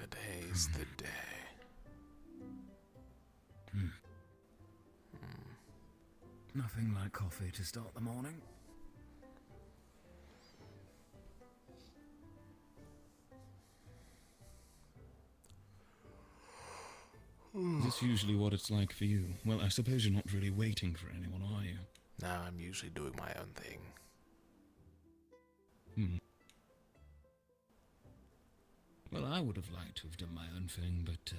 Today's the day. Nothing like coffee to start the morning. Is this usually what it's like for you? Well, I suppose you're not really waiting for anyone, are you? No, I'm usually doing my own thing. Well, I would have liked to have done my own thing, but,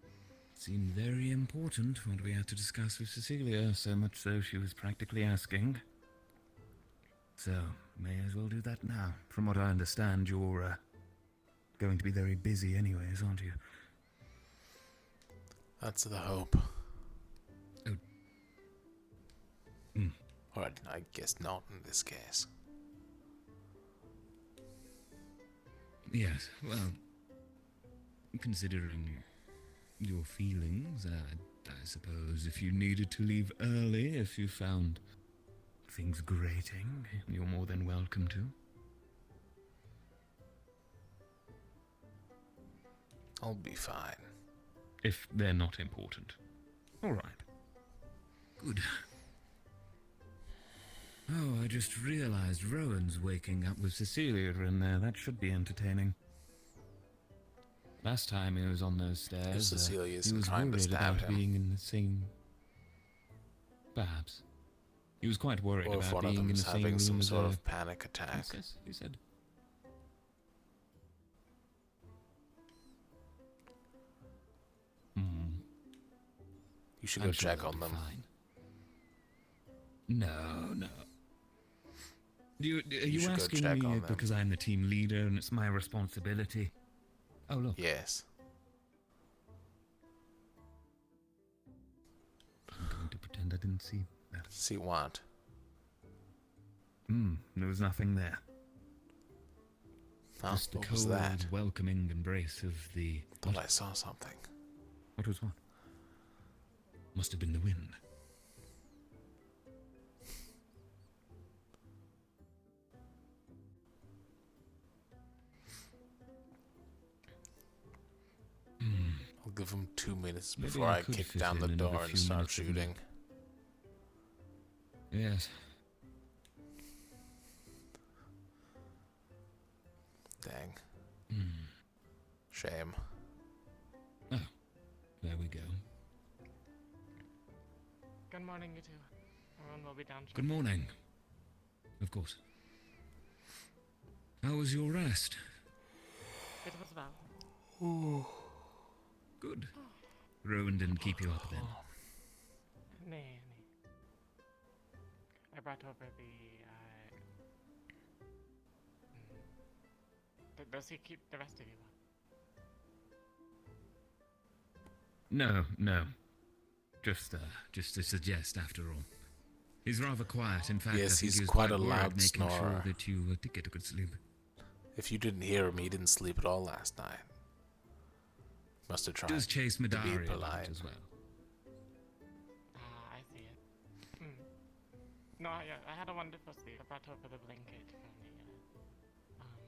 it seemed very important what we had to discuss with Cecilia, so much so she was practically asking. So, may as well do that now. From what I understand, you're, going to be very busy anyways, aren't you? That's the hope. Oh. Or I guess not in this case. Yes, well, considering your feelings, I suppose if you needed to leave early, if you found things grating, you're more than welcome to. I'll be fine. If they're not important. All right. Good. Oh, I just realized Rowan's waking up with Cecilia in there. That should be entertaining. Last time he was on those stairs, Cecilia he isn't was trying to worried stab about him. being in the same... Perhaps. He was quite worried Or if about one of being in them's the same having room some as sort a of panic attack. princess, he said. You should go check on them. Fine. No. Are you should go asking check me on them. because I'm the team leader and it's my responsibility? Oh, look. Yes. I'm going to pretend I didn't see that. See what? There was nothing there. Huh? Just the What was cold, that? welcoming embrace of the... Thought I saw something. What was what? Must have been the wind. I'll give him 2 minutes Maybe before I I could kick fit down in the another door and few start minutes of shooting. Yes. Dang. Shame. Oh, there we go. Good morning, you two. Everyone will be down Good morning. Of course. How was your rest? It was well. Good. Rowan didn't keep you up then. Nay. I brought over the, does he keep the rest of you up? No. Just to suggest, after all. He's rather quiet. In fact, Yes, I think he's he was quite a worried loud making snorer. sure that you did get a good sleep. If you didn't hear him, he didn't sleep at all last night. Must have tried Does chase to be Madari a lot polite. as well. I see it. No, yeah, I had a wonderful sleep. I brought over the blanket from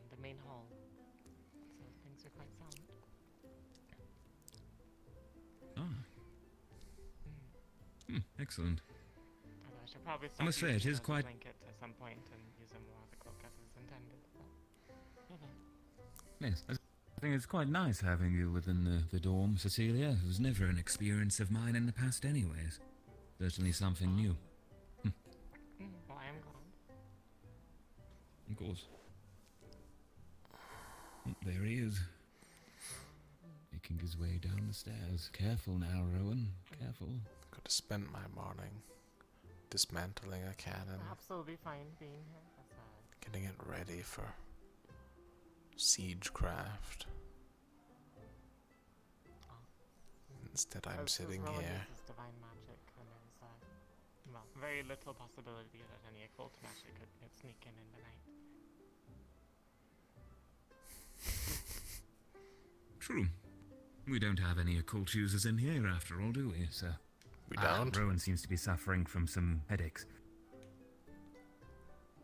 the main hall. So things are quite sound. Excellent. Although I should probably stop I must say, it using is the quite... blanket at some point and use a more of a cloak as is intended. But, Yes, I think it's quite nice having you within the dorm, Cecilia. It was never an experience of mine in the past anyways. Certainly something new. well, I am glad. Of course. There he is. Making his way down the stairs. Careful now, Rowan. Careful. Could have spent my morning dismantling a cannon, Perhaps it'll be fine being here. getting it ready for siegecraft. Instead, I'm sitting Rowan here. uses divine magic, and there's very little possibility that any occult magic could sneak in the night. True. We don't have any occult users in here after all, do we, sir? We don't? Rowan seems to be suffering from some headaches.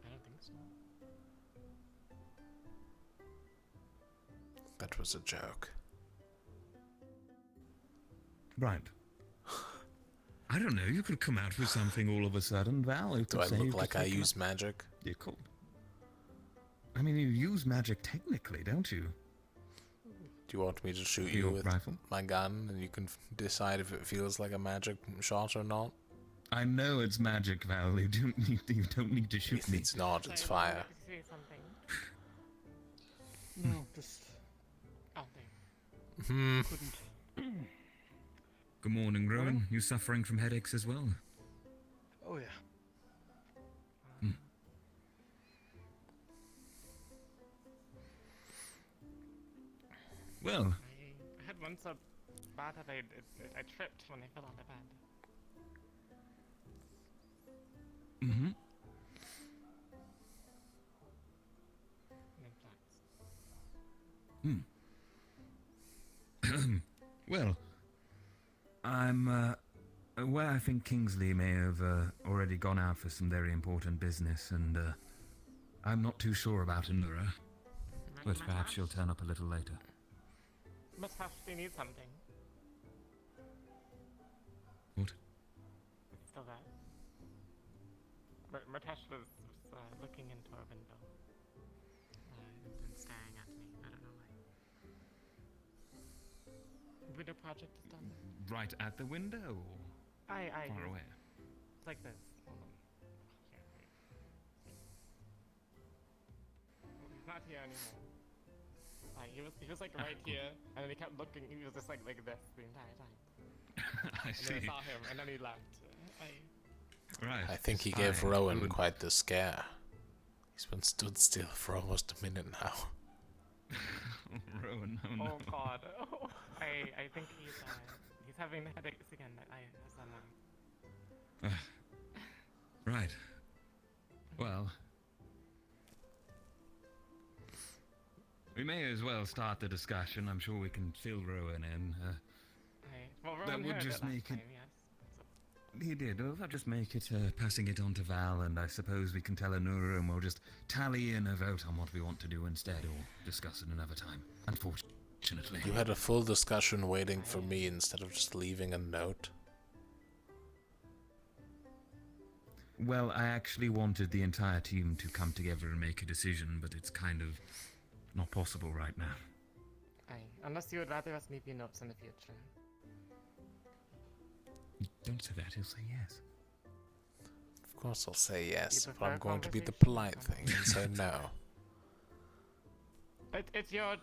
I don't think so. That was a joke. Right. I don't know, you could come out with something all of a sudden, Val. You Do could I say look you could like I take use magic? You could. I mean, you use magic technically, don't you? Do you want me to shoot you Your with rifle? my gun and you can decide if it feels like a magic shot or not? I know it's magic, Val. You don't need to shoot If me. it's not, it's Sorry, fire. I wanted to say something. No, just Oh, there. couldn't. Good morning, Rowan. You suffering from headaches as well? Oh yeah. Well, I had one so bad that I tripped when I fell on the bed. mm-hmm. And Well, I'm aware I think Kingsley may have already gone out for some very important business, and I'm not too sure about Anura, but perhaps she'll turn up a little later. Must actually need something. What? It's still there. Matash was looking into our window. And staring at me. I don't know why. Window project is done. Right at the window, or I far away? It's like this. Hold on. Here, wait. Oh, he's not here anymore. He was like right here, and then he kept looking. He was just like this the entire time. I And see. then I saw him, and then he left. Right. I think he fine. gave Rowan Good. quite the scare. He's been stood still for almost a minute now. Rowan, oh no. Oh God. I think he's having headaches again. I Right. Well, we may as well start the discussion. I'm sure we can fill Rowan in. well, That Rowan would heard just last make it- time, yes. He did. Well, I'll just make it passing it on to Val, and I suppose we can tell Anura, and we'll just tally in a vote on what we want to do instead, or discuss it another time. Unfortunately. You had a full discussion waiting for me instead of just leaving a note. Well, I actually wanted the entire team to come together and make a decision, but it's kind of not possible right now. Unless you would rather us leave you notes in the future. Don't say that, he'll say yes. Of course I'll say yes, You but I'm prefer going to be the conversation? polite thing and say no. It's your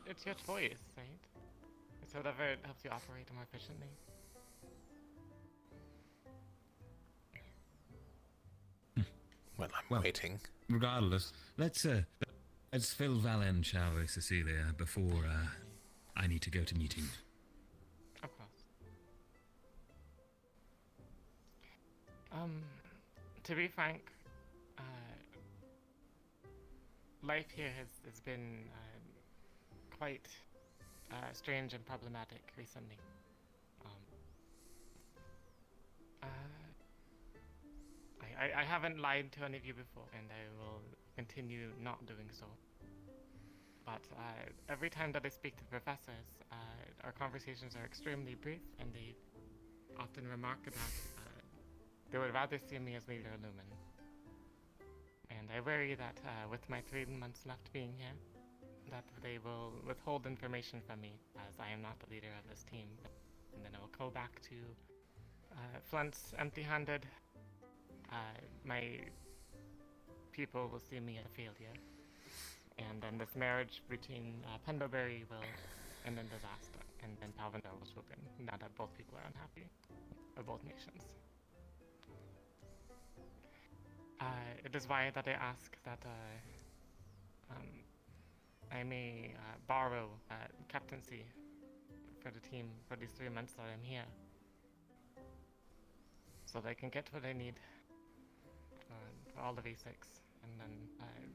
choice, right? It's whatever helps you operate more efficiently. Well, I'm Well. waiting. Regardless, let's fill Val in, shall we, Cecilia, before I need to go to meetings. Of course. To be frank, life here has been quite strange and problematic recently. I haven't lied to any of you before, and I will continue not doing so. But every time that I speak to professors, our conversations are extremely brief, and they often remark that they would rather see me as leader Lumen. And I worry that with my 3 months left being here, that they will withhold information from me, as I am not the leader of this team. And then I will go back to Flint's empty-handed. My people will see me as a failure. And then this marriage between Pendlebury will end in disaster, and then Palvendale will swoop in, now that both people are unhappy, or both nations. It is why that I ask that I may borrow captaincy for the team for these 3 months that I'm here, so that I can get what I need for all the V6, and then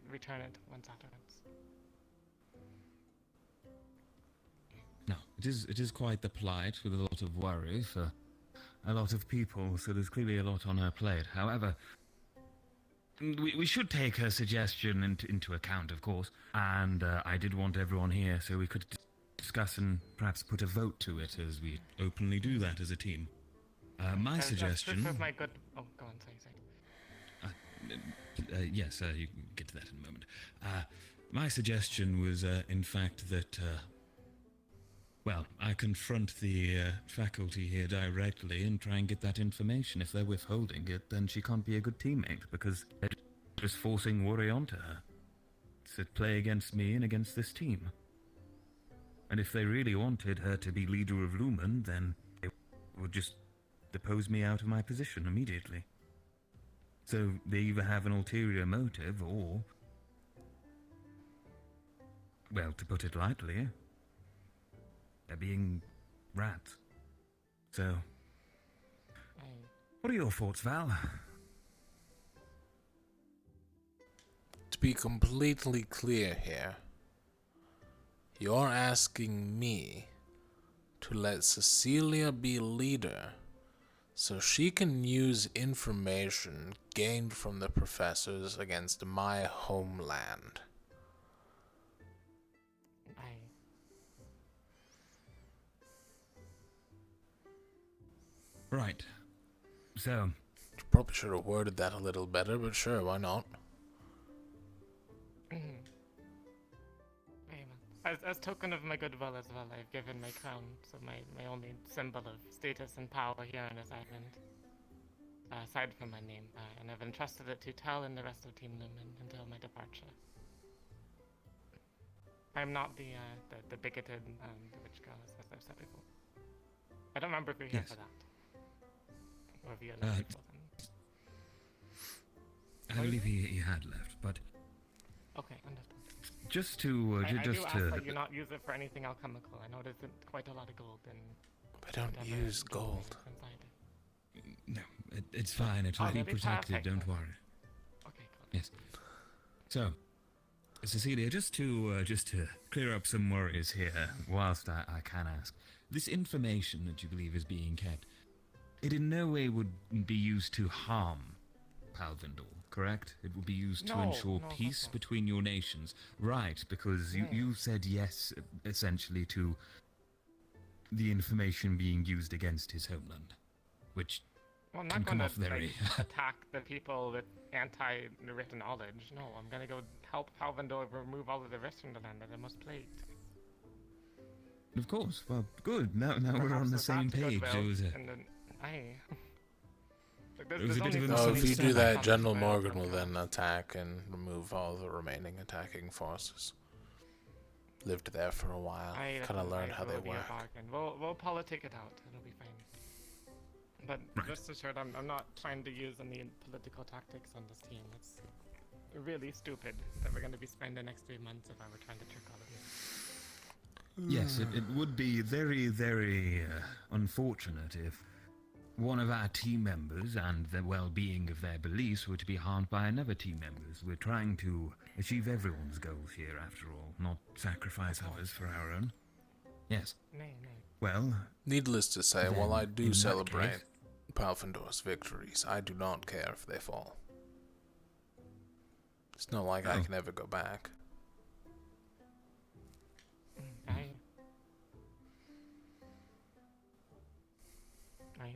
return it once afterwards. No, it is quite the plight, with a lot of worry for a lot of people, so there's clearly a lot on her plate. However, we should take her suggestion into account, of course, and I did want everyone here so we could discuss and perhaps put a vote to it, as we openly do that as a team. My suggestion... That's my good... Oh, go on, sorry. Yes, you can get to that in a moment. My suggestion was, in fact, that, well, I confront the faculty here directly and try and get that information. If they're withholding it, then she can't be a good teammate, because they're just forcing worry onto her. To play against me and against this team. And if they really wanted her to be leader of Lumen, then they would just depose me out of my position immediately. So they either have an ulterior motive, or, well, to put it lightly, they're being rats. So, what are your thoughts, Val? To be completely clear here, you're asking me to let Cecilia be leader so she can use information gained from the professors against my homeland. Right. So... You probably should have worded that a little better, but sure, why not? As token of my goodwill as well, I've given my crown, so my only symbol of status and power here on this island, aside from my name, and I've entrusted it to Tal and the rest of Team Lumen until my departure. I'm not the bigoted witch girl, as I've said before. I don't remember if you're here for that. Or if you had left before then. I believe he had left, but... Okay, understood. Just to... I do ask that you not use it for anything alchemical. I know there's quite a lot of gold and... I don't use gold. No, it's fine. It will be protected, perfect. Don't worry. Okay, cool. Yes. So, Cecilia, just to clear up some worries here, whilst I can ask. This information that you believe is being kept, it in no way would be used to harm Palvindor, correct? It would be used to ensure peace between your nations. Right, because you said yes, essentially, to the information being used against his homeland, which can come off very... attack the people with anti-written knowledge. No, I'm gonna go help Palvindor remove all of the rest from the land that are most plagued. Of course. Well, good. Now we're on the same page. If you do that, General Morgan will then attack and remove all the remaining attacking forces. Lived there for a while, kind of learn how they work. We'll politic it out. It'll be fine. But rest assured, I'm not trying to use any political tactics on this team. It's really stupid that we're going to be spending the next 3 months if I were trying to trick all of you. Yes, it would be very, very unfortunate if one of our team members and the well-being of their beliefs were to be harmed by another team members. We're trying to achieve everyone's goals here, after all, not sacrifice others for our own. Yes. Well... Needless to say, while I do celebrate Palvindor's victories, I do not care if they fall. It's not like I can ever go back.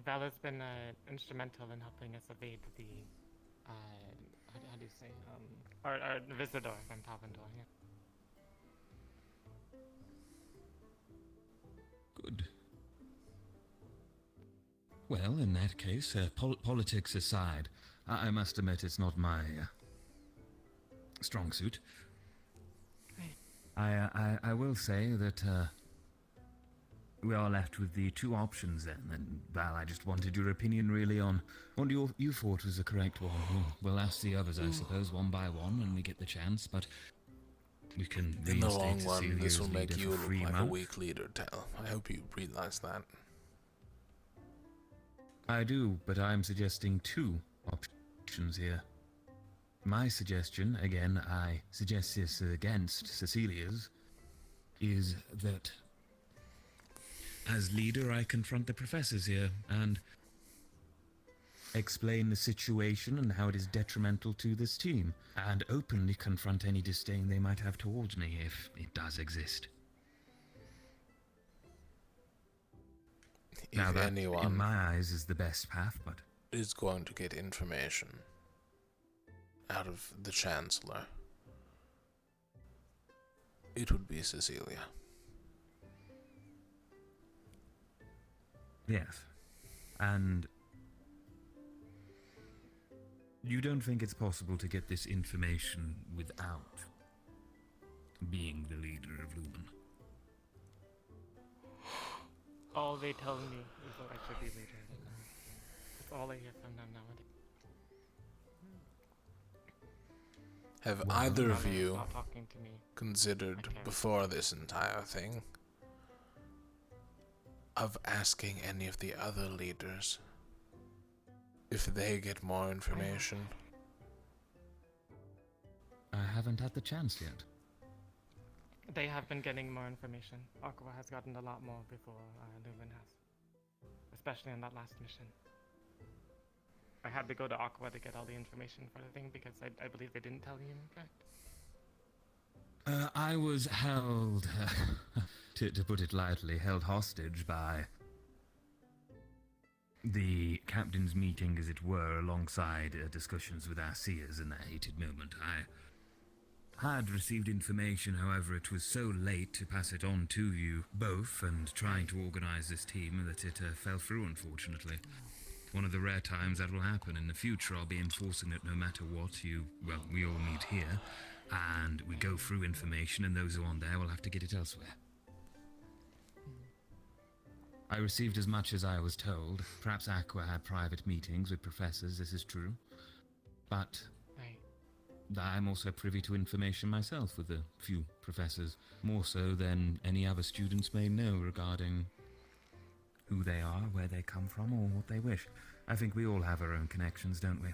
Vala's been instrumental in helping us evade the, how do you say, our visitor from Palvindor, yeah. Good. Well, in that case, politics aside, I must admit it's not my strong suit. I will say that we are left with the two options then, and Val, I just wanted your opinion really on what you thought was the correct one. We'll ask the others, I suppose, one by one when we get the chance, but we can in the long run, this will make you look like a weak leader, Tal. I hope you realize that. I do, but I'm suggesting two options here. My suggestion, again, I suggest this against Cecilia's, is that as leader I confront the professors here and explain the situation and how it is detrimental to this team, and openly confront any disdain they might have towards me if it does exist. Now if that, anyone in my eyes, is the best path, but... is going to get information out of the Chancellor, it would be Cecilia. Yes. And... you don't think it's possible to get this information without being the leader of Lumen? All they tell me is that I should be leader of them. That's all I hear from them nowadays. Have either of you Not talking to me. considered before this entire thing of asking any of the other leaders if they get more information? I haven't had the chance yet. They have been getting more information. Aqua has gotten a lot more before Lumen has. Especially in that last mission. I had to go to Aqua to get all the information for the thing because I believe they didn't tell you, correct? I was held, to put it lightly, held hostage by the captain's meeting, as it were, alongside discussions with our seers in that heated moment. I had received information, however, it was so late to pass it on to you both and trying to organize this team that it fell through, unfortunately. One of the rare times that will happen. In the future, I'll be enforcing it no matter what. We all meet here, and we go through information, and those who aren't there will have to get it elsewhere. I received as much as I was told. Perhaps Aqua had private meetings with professors, this is true. But I'm also privy to information myself with a few professors, more so than any other students may know regarding who they are, where they come from, or what they wish. I think we all have our own connections, don't we?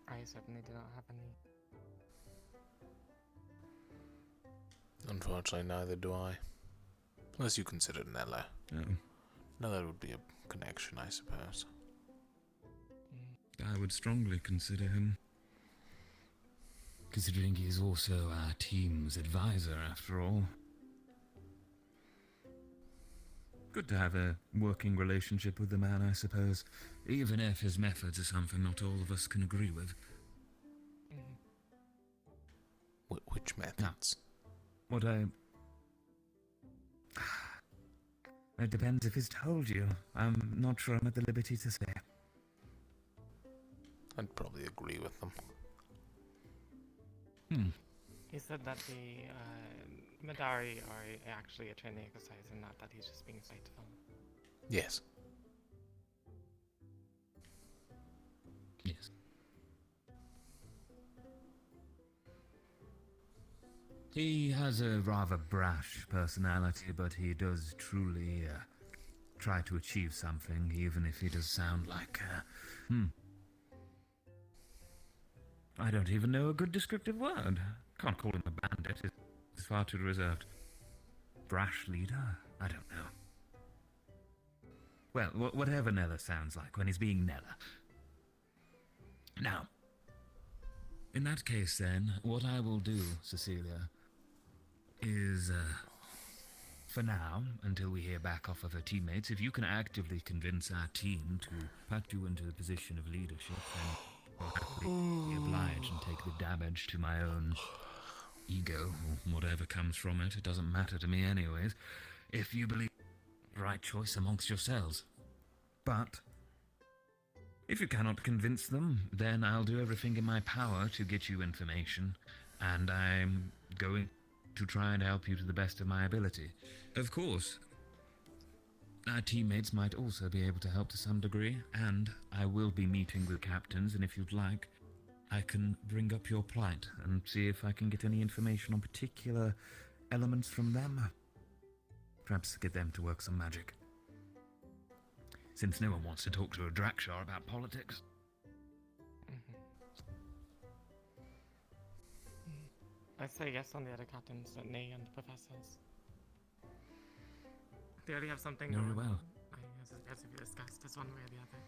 I certainly do not have any. Unfortunately, neither do I. Unless you consider Nella. No. Nella would be a connection, I suppose. I would strongly consider him. Considering he's also our team's advisor, after all. Good to have a working relationship with the man, I suppose. Even if his methods are something not all of us can agree with. Which methods? What It depends if he's told you. I'm not sure I'm at the liberty to say. I'd probably agree with them. He said that the Madari are actually a training exercise and not that he's just being spiteful. Yes. Yes. He has a rather brash personality, but he does truly try to achieve something, even if he does sound like... I don't even know a good descriptive word. Can't call him a bandit. It's far too reserved. Brash leader? I don't know. Well, whatever Nella sounds like when he's being Nella. Now, in that case then, what I will do, Cecilia, is, for now, until we hear back off of her teammates, if you can actively convince our team to put you into the position of leadership, then I'll happily be obliged and take the damage to my own ego, or whatever comes from it. It doesn't matter to me anyways, if you believe the right choice amongst yourselves. But if you cannot convince them, then I'll do everything in my power to get you information, and I'm going to try and help you to the best of my ability. Of course, our teammates might also be able to help to some degree, and I will be meeting with captains, and if you'd like, I can bring up your plight and see if I can get any information on particular elements from them. Perhaps get them to work some magic. Since no one wants to talk to a Drakshar about politics. I'd say yes on the other captains, nay on the professors. They already have something Very going well. as we discussed, as one way or the other.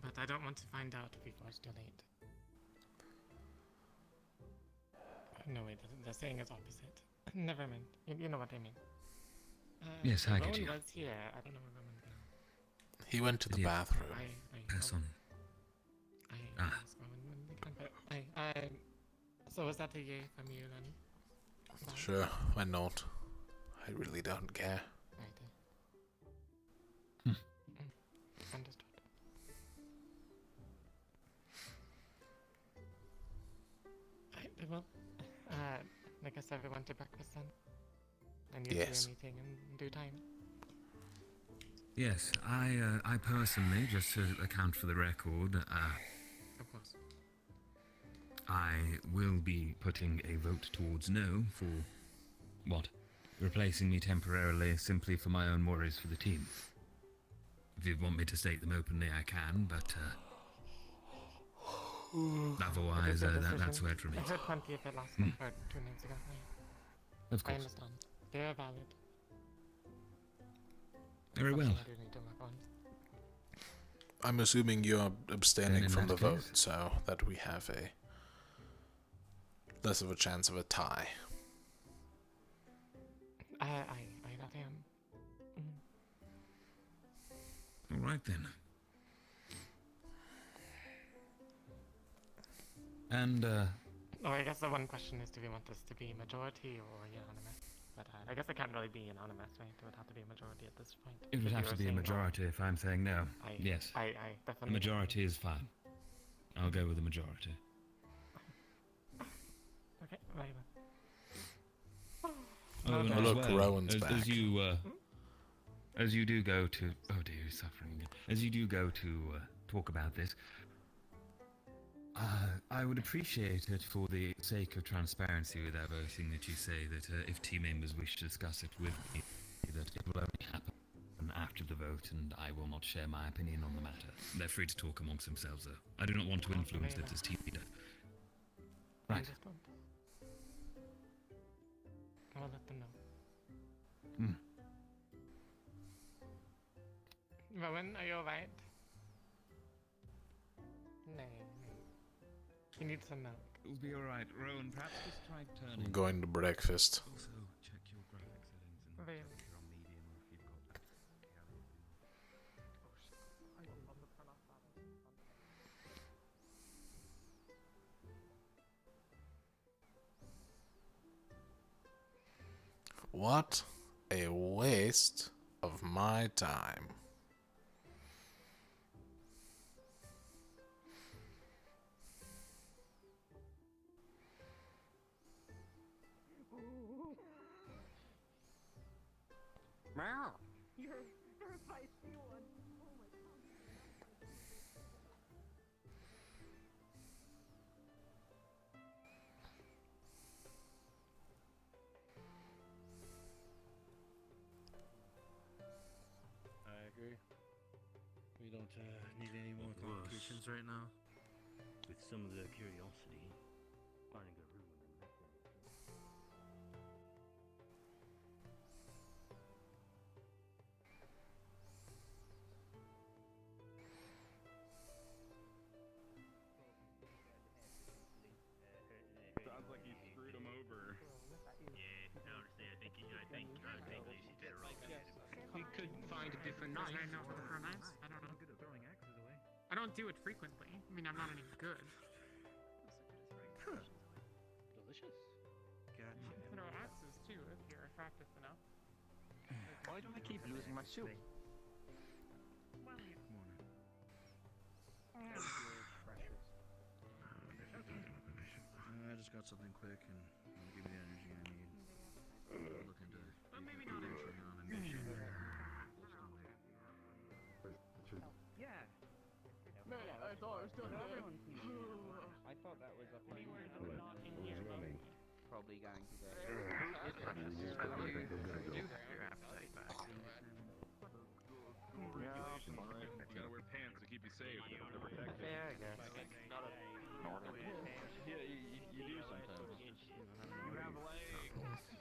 But I don't want to find out before it's too late. No, wait, the saying is opposite. Never mind. You know what I mean. Yes, I get Rowan you. was here. I don't know where Rowan's now. He went to the bathroom. Pass on. I asked Rowan when they come back. So was that a yay from you then? Sure, why not? I really don't care. Understood. Well, I guess everyone to breakfast then. And you Yes. do anything in due time. Yes, I personally, just to account for the record, Of course. I will be putting a vote towards no for what? Replacing me temporarily simply for my own worries for the team. If you want me to state them openly, I can, but otherwise, that's where it remains. I heard plenty of it last night, or 2 nights ago. Of course. I understand. They are valid. Very well. I do need to work on. I'm assuming you're abstaining in from the that vote, case- so that we have a less of a chance of a tie. That I am. All right then. And I guess the one question is, do we want this to be majority or unanimous? But I guess it can't really be unanimous, right? It would have to be a majority at this point. it would If have you to were be a saying no, majority if I'm saying no. Yes. I The definitely. majority is fine. I'll go with the majority. Okay, right then. And Oh, as look, Rowan's back. As you do go to... Oh dear, he's suffering again. As you do go to talk about this, I would appreciate it for the sake of transparency with our voting that you say that if team members wish to discuss it with me, that it will only happen after the vote and I will not share my opinion on the matter. They're free to talk amongst themselves though. I do not want to influence it as team leader. Right. Understood. I'll let them know. Rowan, are you alright? No. You need some milk. It'll be alright. Rowan, perhaps just try turning. I'm going to breakfast. Also, check your graphic settings and Really? if you're on medium or if you've got... What a waste of my time. Meow. You're a feisty one. Oh my god. I agree. We don't need any more complications right now. With some of the curiosity, finding a room in the Sounds like you screwed him over. Yeah, honestly, I think Lucy did it wrong. We could find a different knife. I know her knives. I don't know. Good at throwing axes away. I don't do it frequently. I mean, I'm not any good. Delicious. God. I throw axes too if you're practiced enough. Why do I keep losing my soup? Well, yeah. Come on. I just got something quick and it'll give me the energy I need. Looking to Well, maybe not venturing on a mission. Yeah. No, I thought it was done. I thought that was up We were not in here. probably going to go. Gotta wear pants to keep you safe. To protect you. Yeah, I guess. Yeah, you do sometimes.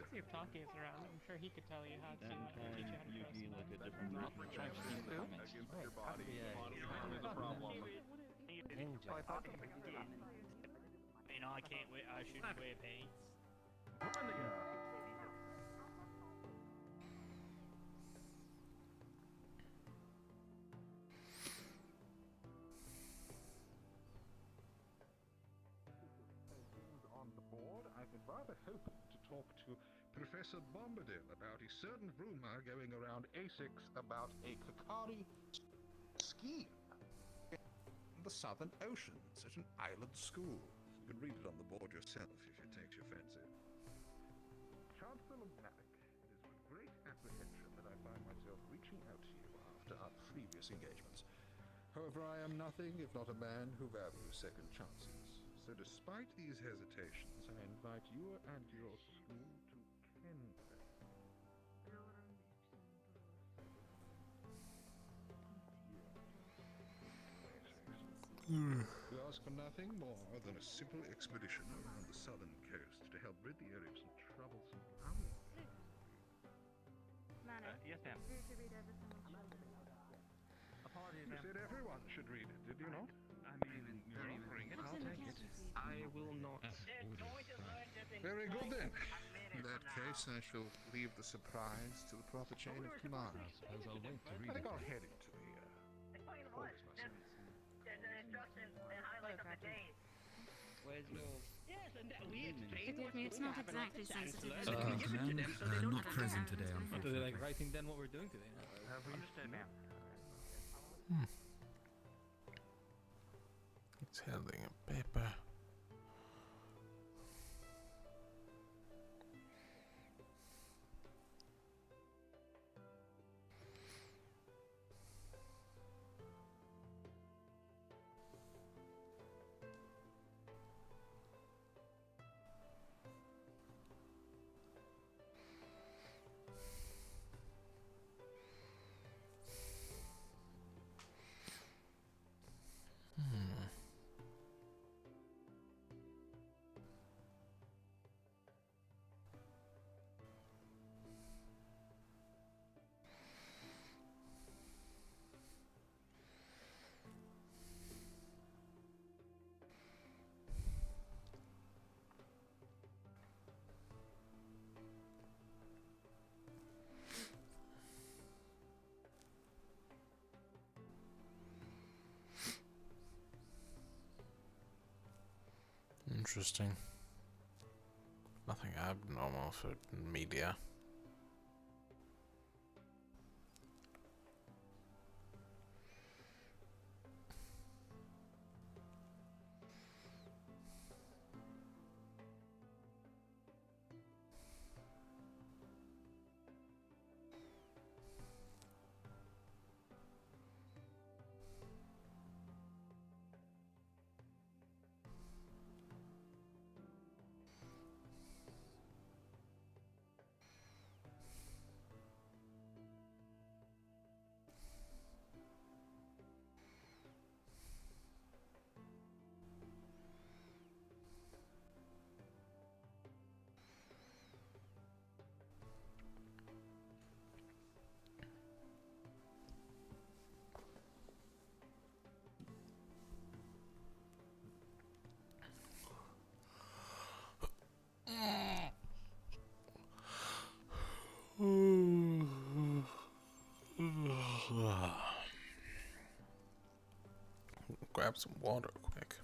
See if Taki is around. I'm sure he could tell you how to teach you how to You throw feel some like a milk. different Against your body. Bodyism is a problem. You know, I can't wear. I shouldn't wear pants. On the board, I've been rather hoping to talk to Professor Bombadil about a certain rumor going around A6 about a Kakari scheme in the Southern Oceans at an island school. You can read it on the board yourself if it takes your fancy. Chancellor Malik, it is with great apprehension that I find myself reaching out to you after our previous engagements. However, I am nothing if not a man who values second chances. So despite these hesitations, I invite you and your school to Kendra. We ask for nothing more than a simple expedition around the southern coast to help rid the area of some troublesome owls. Yes, ma'am. You said everyone should read it, did you not? I mean, you're offering it, I'll take it. I will not. Very good then. In that case, I shall leave the surprise to the proper chain of command. I suppose I'll wait to I read think it. I'll head into the quarters myself. There's an instruction and highlight of the days. Where's yours? Yes, and we explain Forgive me, it's not exactly sensitive. Command, not present today, Do they unfortunately. like writing down what we're doing today? Understood, ma'am. He's holding a paper. Interesting. Nothing abnormal for media. Grab some water quick.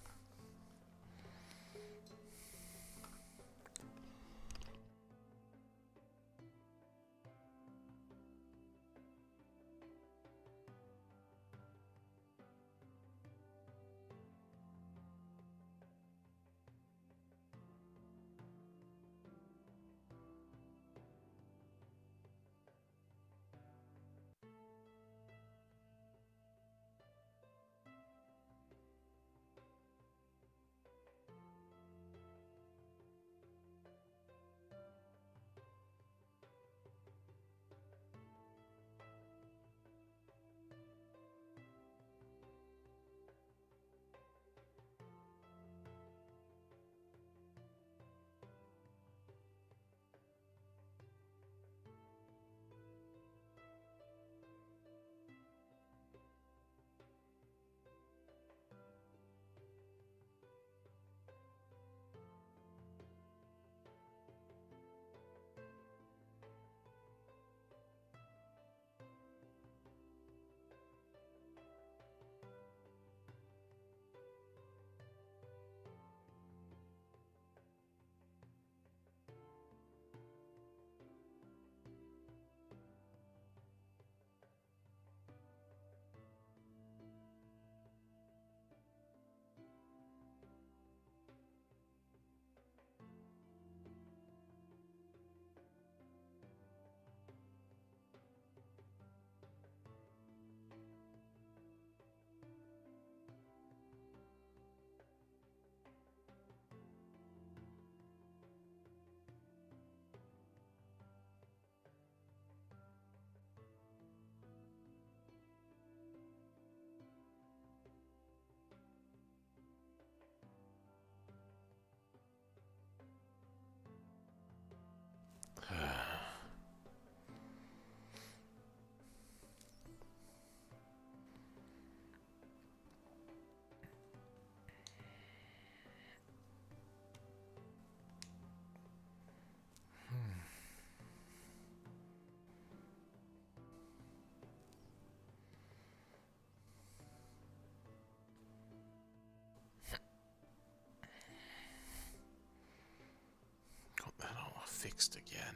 fixed again.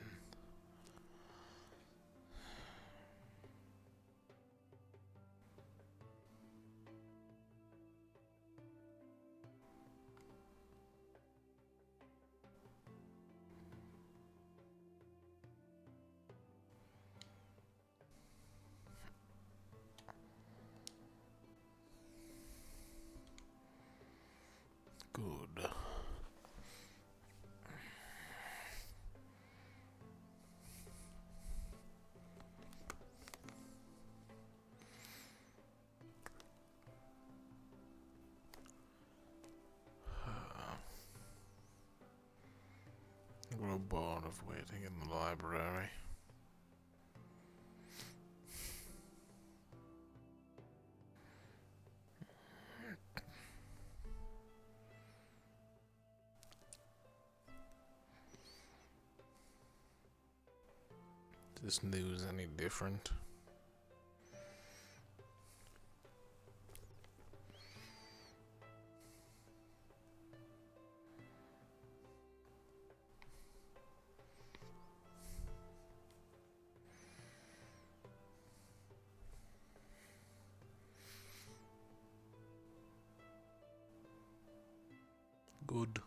Good. I grow bored of waiting in the library. Is this news any different? Good.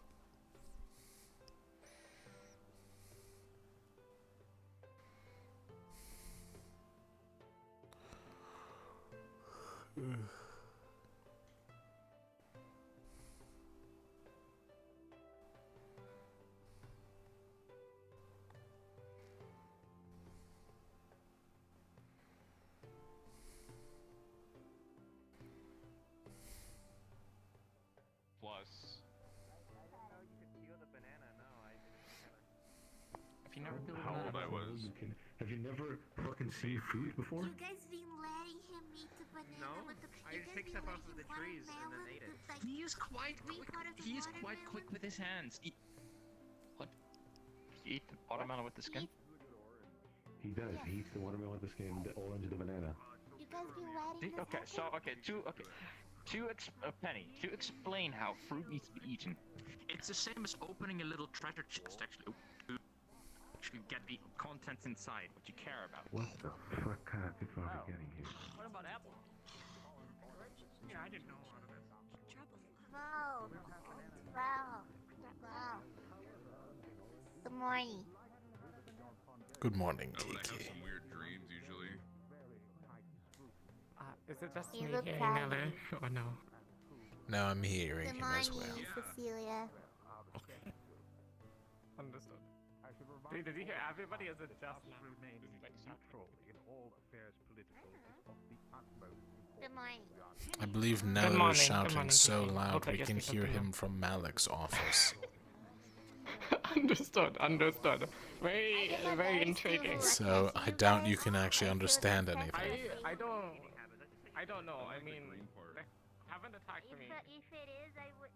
Plus. Have you never built How old I was. Have you never fucking seen food before? You guys been letting him eat the banana with the... I just picked stuff off of the trees and then ate it. He is quite quick with his hands. What? You eat the watermelon with the skin? He does. He eats the watermelon with the skin, the orange, the banana. You guys been letting this happen? Penny, to explain how fruit needs to be eaten. It's the same as opening a little treasure chest, actually. To get the contents inside, what you care about. What the fuck kind of people are we getting here? What about apple? Yeah, I didn't know a lot of this. Wow. Good morning. Good morning, Oh, I have Kiki. some weird dreams usually. Is it just You me look hearing proud. Nelly, or no? Now I'm hearing Good him as well. morning, Cecilia. Understood. Did you hear everybody? Is it just now? Good morning. I believe Good Nella morning, is good shouting morning, so Kiki. loud Okay, we yes, can we can hear do him that. from Malik's office. Understood. Very intriguing. So I doubt you can actually understand anything. I don't know. I mean, they haven't attacked me. If it is, I would.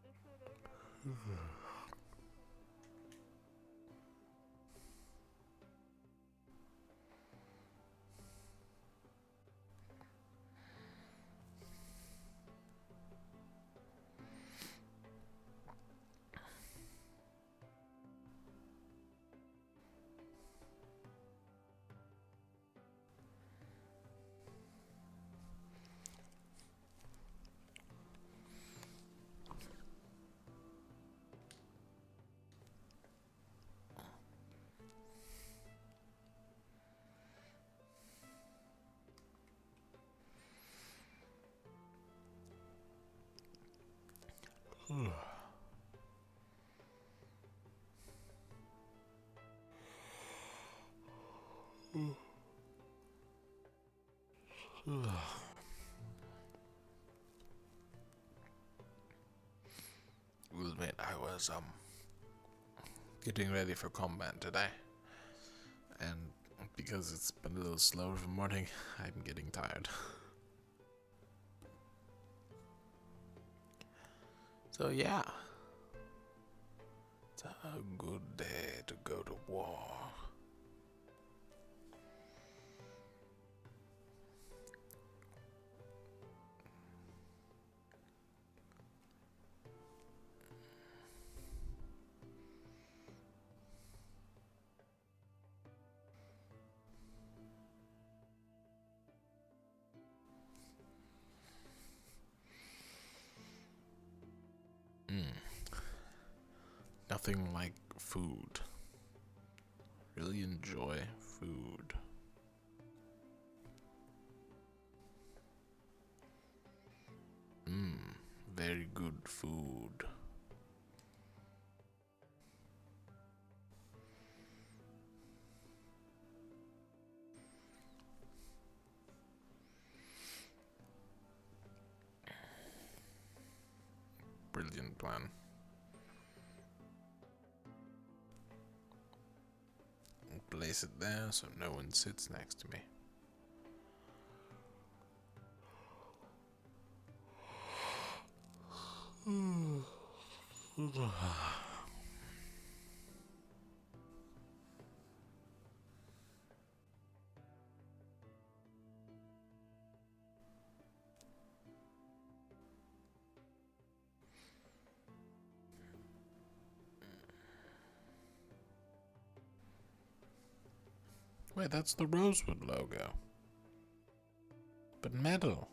Will admit I was getting ready for combat today, and because it's been a little slow of a morning, I'm getting tired. So yeah, it's a good day to go to war. Nothing like food. Really enjoy food. Very good food. Brilliant plan. Place it there so no one sits next to me. Wait, that's the Rosewood logo. But metal.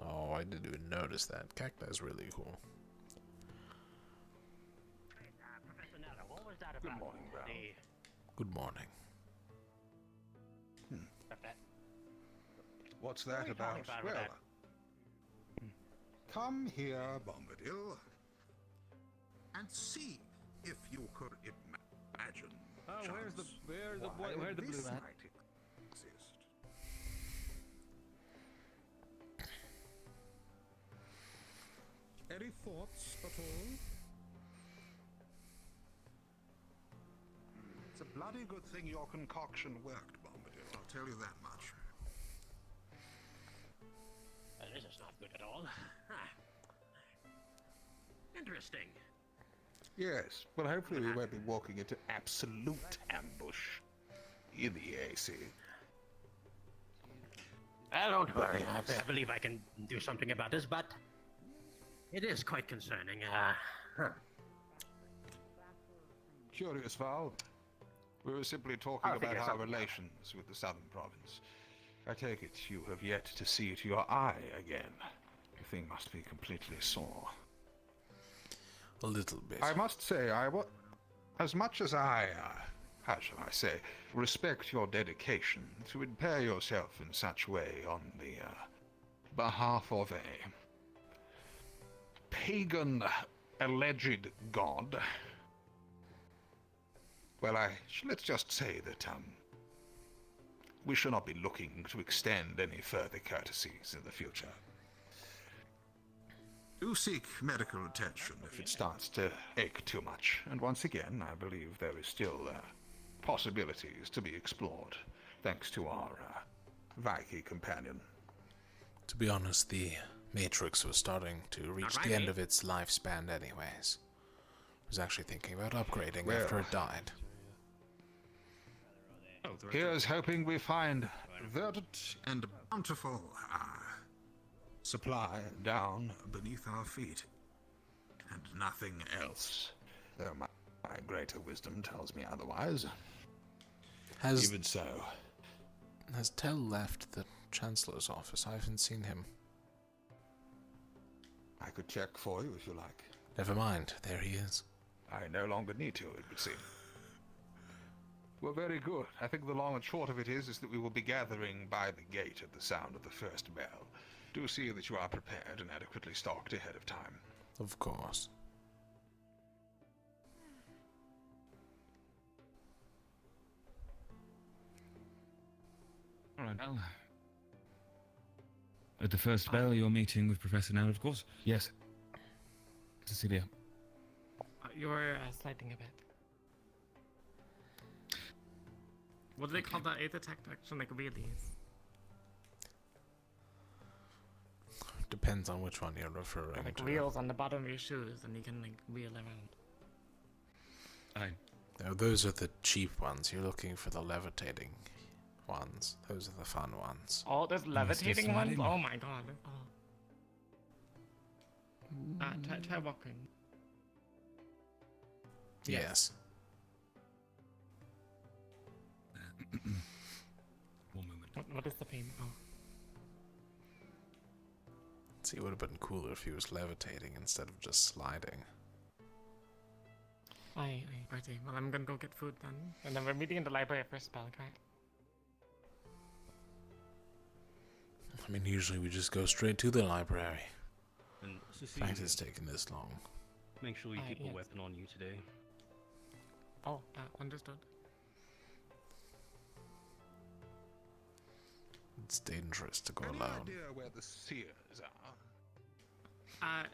Oh, I didn't even notice that. Cacti's really cool. Professor Nada, what was that Good about? morning, Brown. Good morning. What's that about? Well, come here, Bombadil, and see if you could imagine. Where's the blue this hat? might exist. Any thoughts at all? It's a bloody good thing your concoction worked, Bombadil. I'll tell you that much. This is not good at all. Interesting. Yes, well, hopefully we won't be walking into absolute ambush in the AC. Don't worry. I believe I can do something about this, but it is quite concerning. Curious, Val. We were simply talking about our relations with the southern province. I take it you have yet to see it to your eye again. The thing must be completely sore. A little bit. I must say, as much as I, how shall I say, respect your dedication to impair yourself in such way on the behalf of a pagan alleged god, well, let's just say that we shall not be looking to extend any further courtesies in the future. Do seek medical attention if it starts to ache too much. And once again, I believe there is still possibilities to be explored, thanks to our Viking companion. To be honest, the Matrix was starting to reach the end of its lifespan anyways. I was actually thinking about upgrading after it died. Here's hoping we find verdant and bountiful supply down beneath our feet, and nothing else. Though my greater wisdom tells me otherwise. Even so. Has Tell left the Chancellor's office? I haven't seen him. I could check for you if you like. Never mind, there he is. I no longer need to, it would seem. Well, very good. I think the long and short of it is that we will be gathering by the gate at the sound of the first bell. Do see that you are prepared and adequately stocked ahead of time. Of course. All right, Al. At the first bell, you're meeting with Professor Nell, of course? Yes. Cecilia. You're sliding a bit. What do they call that aid attack action, like wheelies? Depends on which one you're referring like to. wheels on the bottom of your shoes, and you can like wheel around. No, those are the cheap ones. You're looking for the levitating ones. Those are the fun ones. Oh, there's levitating ones? Oh my god. Oh. Try walking. Yes. One moment. What is the pain? Oh. See, it would have been cooler if he was levitating instead of just sliding. Righty. Well, I'm gonna go get food then. And then we're meeting in the library for a spell, correct? I mean, usually we just go straight to the library. And In fact, it's taking this long. make sure you keep yes. a weapon on you today. Oh, understood. It's dangerous to go Any alone. idea where the seers are?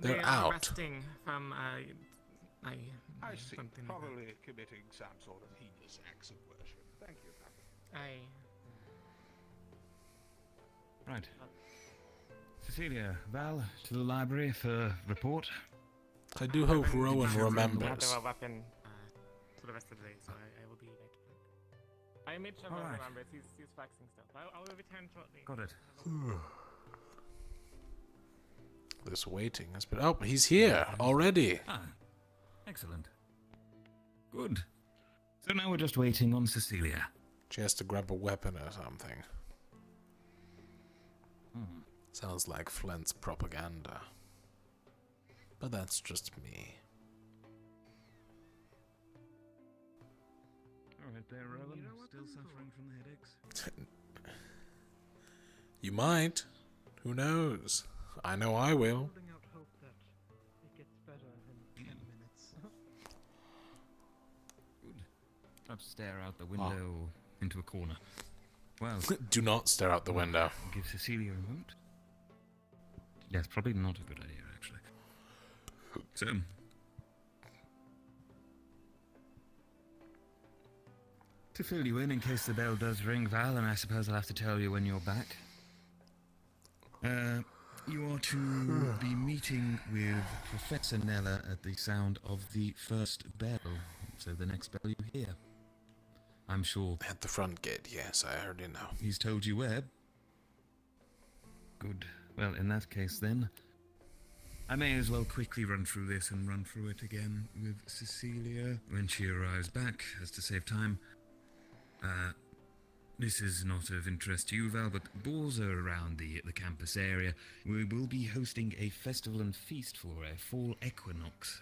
They're they out. Are resting from I see. something like Probably committing some sort of heinous acts of worship. Thank you, Captain. Right. Cecilia, Val, to the library for report. I do hope Rowan I have remembers. a weapon for the rest of the day, so I will be late. I made sure Rowan remembers. He's flexing still. I will return shortly. Got it. This waiting has been... Oh, he's here already. Ah, excellent. Good. So now we're just waiting on Cecilia. She has to grab a weapon or something. Sounds like Flint's propaganda. But that's just me. Alright there, Rowan. Still suffering from the headaches? You might. Who knows? I know I will. Holding out hope that it gets better in 10 minutes. Good. Not stare out the window into a corner. Well, do not stare out the window. Give Cecilia a moment. Yes, probably not a good idea, actually. So, to fill you in case the bell does ring, Val, and I suppose I'll have to tell you when you're back. You are to be meeting with Professor Nella at the sound of the first bell. So the next bell you hear. I'm sure... At the front gate, yes, I already know. He's told you where? Good. Well, in that case then, I may as well quickly run through this and run through it again with Cecilia when she arrives back, as to save time. This is not of interest to you, Val, but balls are around the campus area. We will be hosting a festival and feast for a fall equinox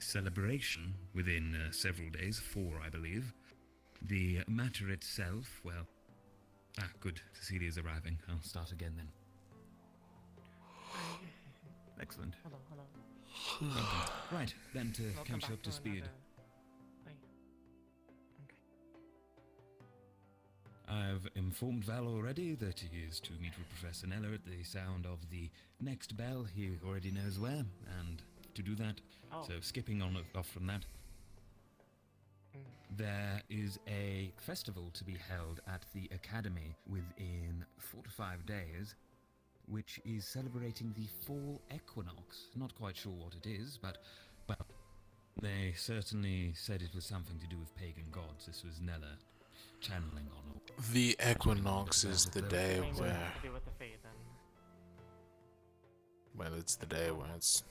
celebration within several days, 4 I believe. The matter itself, well... Ah, good. Cecilia's arriving. I'll start again then. Excellent. Hello. Right, then to catch up to speed. I've informed Val already that he is to meet with Professor Nella at the sound of the next bell. He already knows where, and to do that, so skipping off from that, there is a festival to be held at the Academy within 4 to 5 days, which is celebrating the fall equinox. Not quite sure what it is, but, well, they certainly said it was something to do with pagan gods. This was Nella channeling on it. The equinox is the day where... Well, it's the day where it's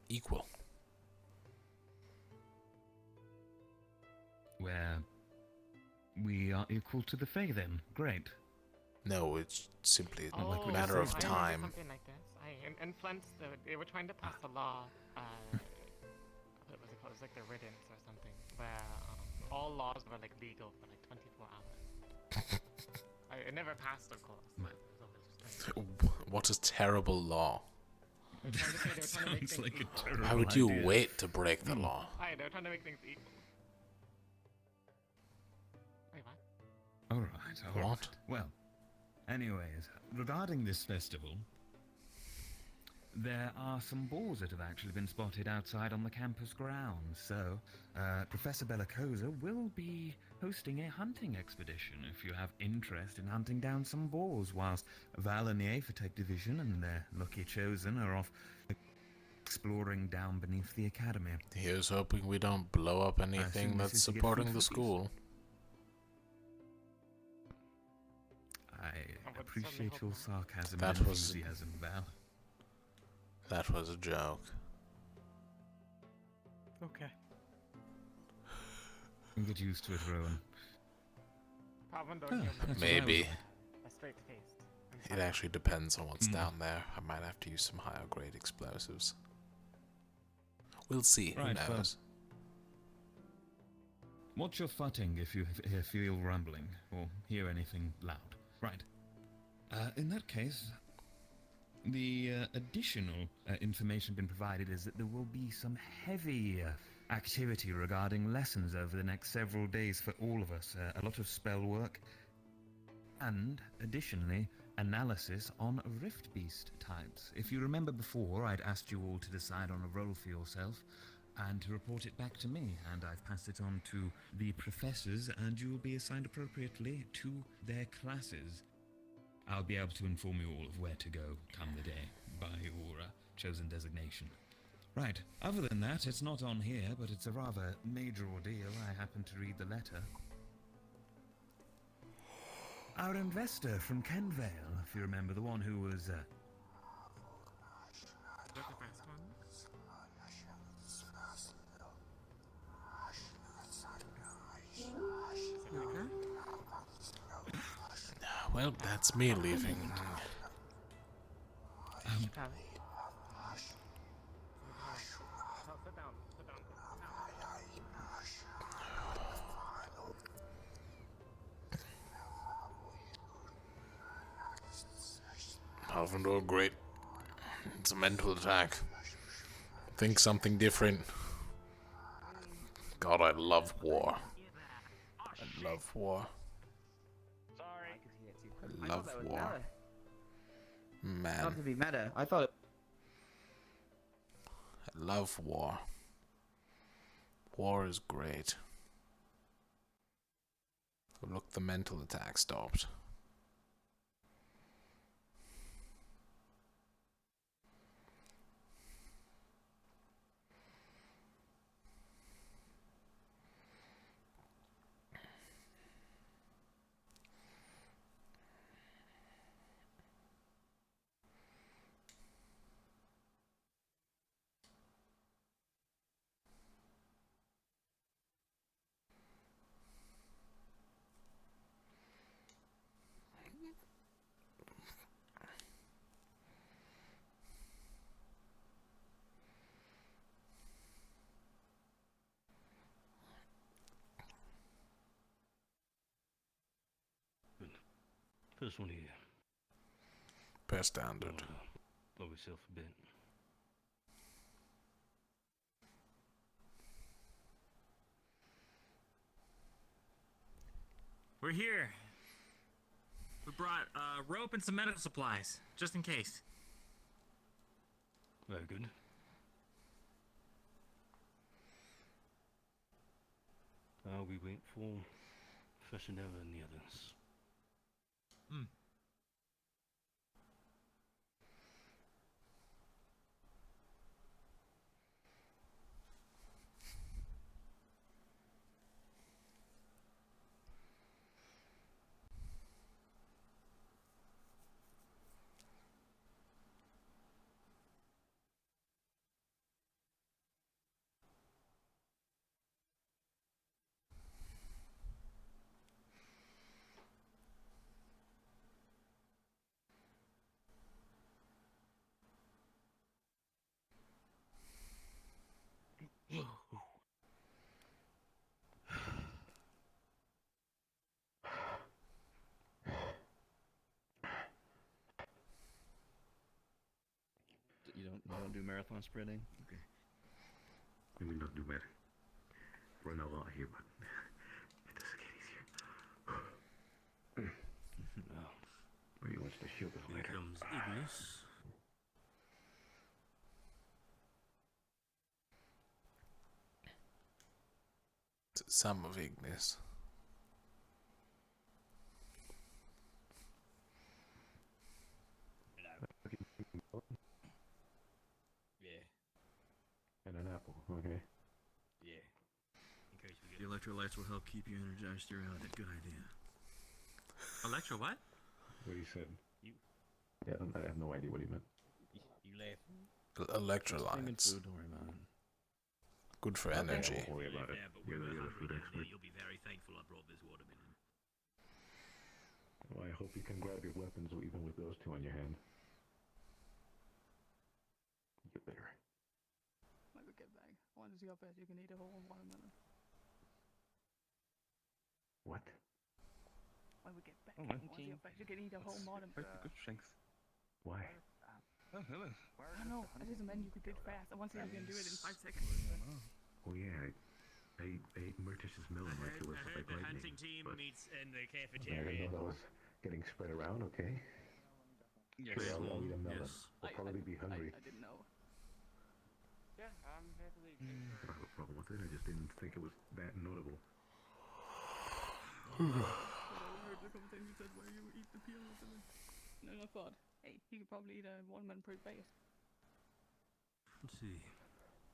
equal. Where we are equal to the Fae then. Great. No, it's simply a we matter were of saying. time. Something like this. In Flint, they were trying to pass a law. What was it called? It was like the riddance or something, where all laws were like legal for like 24 hours. It never passed, of course. What a terrible law. Sounds like a terrible Why would you idea. wait to break the law? They were trying to make things equal. Wait, what? Alright. What? Well, anyways, regarding this festival, there are some boars that have actually been spotted outside on the campus grounds. So, Professor Bellicosa will be hosting a hunting expedition if you have interest in hunting down some boars, whilst Val and the Aethertech Division and their lucky chosen are off exploring down beneath the academy. Here's hoping we don't blow up anything that's this is to get supporting food the for school. I appreciate your sarcasm That and was- enthusiasm, Val. That was a joke. Okay. Get used to it, Rowan. Maybe. A straight faced. It actually depends on what's down there. I might have to use some higher grade explosives. We'll see. Right, Who knows? Watch your footing if you feel rumbling or hear anything loud. Right. In that case, the additional information been provided is that there will be some heavy activity regarding lessons over the next several days for all of us. A lot of spell work, and additionally, analysis on Rift Beast types. If you remember before, I'd asked you all to decide on a role for yourself and to report it back to me, and I've passed it on to the professors, and you will be assigned appropriately to their classes. I'll be able to inform you all of where to go come the day by your chosen designation. Right, other than that, it's not on here, but it's a rather major ordeal. I happened to read the letter. Our investor from Kenvale, if you remember, the one who was, Well, that's me leaving. Sit down. Alvin doing great. It's a mental attack. Think something different. God, I love war. I love war. I love war. Man. Not to be meta. I thought. I love war. War is great. Look, the mental attack stopped. First one here. Per standard. Blow yourself a bit. We're here. We brought rope and some medical supplies, just in case. Very good. We wait for Professor Nella and the others. Hmm. You don't do marathon sprinting? Okay. We don't do better. Run a lot here, but it does get easier. Well, Where you want to shield us here later? comes Ignis. Some of Ignis. Yeah. And an apple, okay. Yeah. In case we The electrolytes will help keep you energized throughout it. Good idea. Electro what? What he said. You. Yeah, I have no idea what he meant. You laugh. Electrolytes. Food, don't worry about it. Good for Okay, energy. I won't worry about it. Yeah, but You're we're the food hungry down expert. there. You'll be very thankful I brought this watermelon. Well, I hope you can grab your weapons even with those two on your hand. You better. Might go get a bag. Once you're fed, you can eat a whole watermelon. What? When we get back, Oh, once you're fed, you can eat a whole watermelon. Quite a good strength. Why? Oh, hello. I don't know. I just meant you could do it fast. I want to see if you can do it in 5 seconds. Oh yeah, I ate Murtish's melon like it was I like heard the lightning. hunting team but meets in the I didn't cafeteria. know that was getting spread around. Okay. Yes. Sure, I'll eat a melon. Yes. We'll probably be hungry. I didn't know. Yeah, I'm happily. I don't have a problem with it. I just didn't think it was that notable. I heard the conversation you said where you eat the peel or something. And I thought, hey, you could probably eat a watermelon pretty fast. Let's see.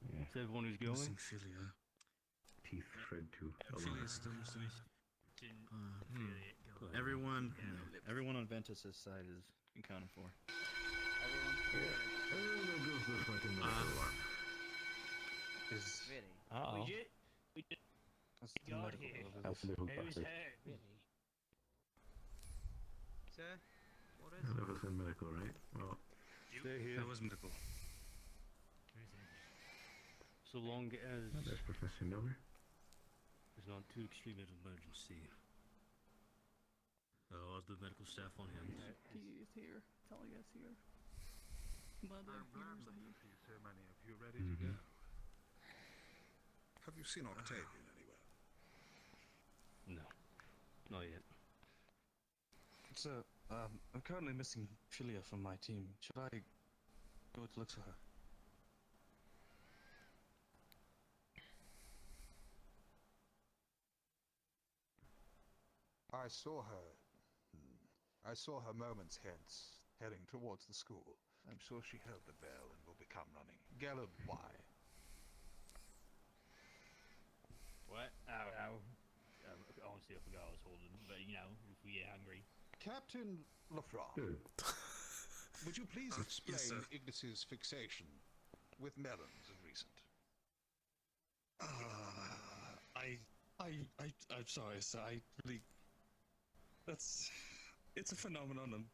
Yeah. Is everyone who's going? Missing Philia. Teeth shred to a lot. Philia's still missing. Everyone on Ventus's side is accounted for. Is Really? We just that's the got medical here. over That's this. little Who's bastard. hurt? Really? Sir, what is That was in medical, right? Well, Stay here. That was medical. So long as there's Professor Miller. there's not too extreme an emergency. I'll have the medical staff on hand. He is here. Talia is here. Mother, here's a See so many of you ready to go. Have you seen Octavian anywhere? No, not yet. So, I'm currently missing Philia from my team. Should I go to look for her? I saw her. I saw her moments hence, heading towards the school. I'm sure she heard the bell and will become running. Gellum, why? What? Honestly, I forgot I was holding. But you know, if we get hungry. Captain Lafrock, would you please explain Ignis's fixation with melons of recent? I'm sorry, sir. I really. It's a phenomenon I'm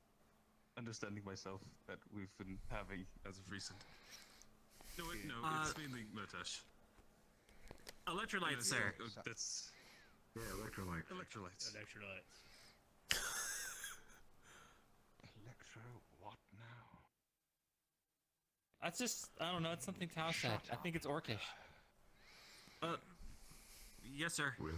understanding myself that we've been having as of recent. No, wait, no, it's mainly Murtash. Electrolytes, sir. That's. Yeah, electrolytes. Electrolytes. Electro, what now? That's just, I don't know, it's something Tao said. I think it's orcish. Yes, sir. Really?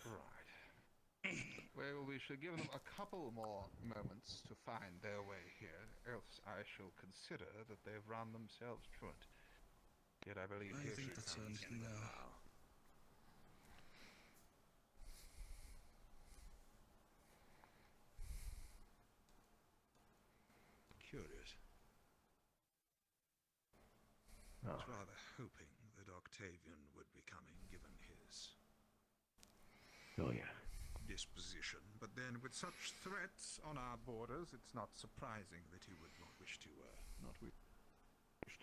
Right. Well, we should give them a couple more moments to find their way here, else I shall consider that they've run themselves truant. Yet I believe I think that's now. Curious. I was rather hoping that Octavian would be coming, given his Oh yeah. disposition. But then, with such threats on our borders, it's not surprising that he would not wish to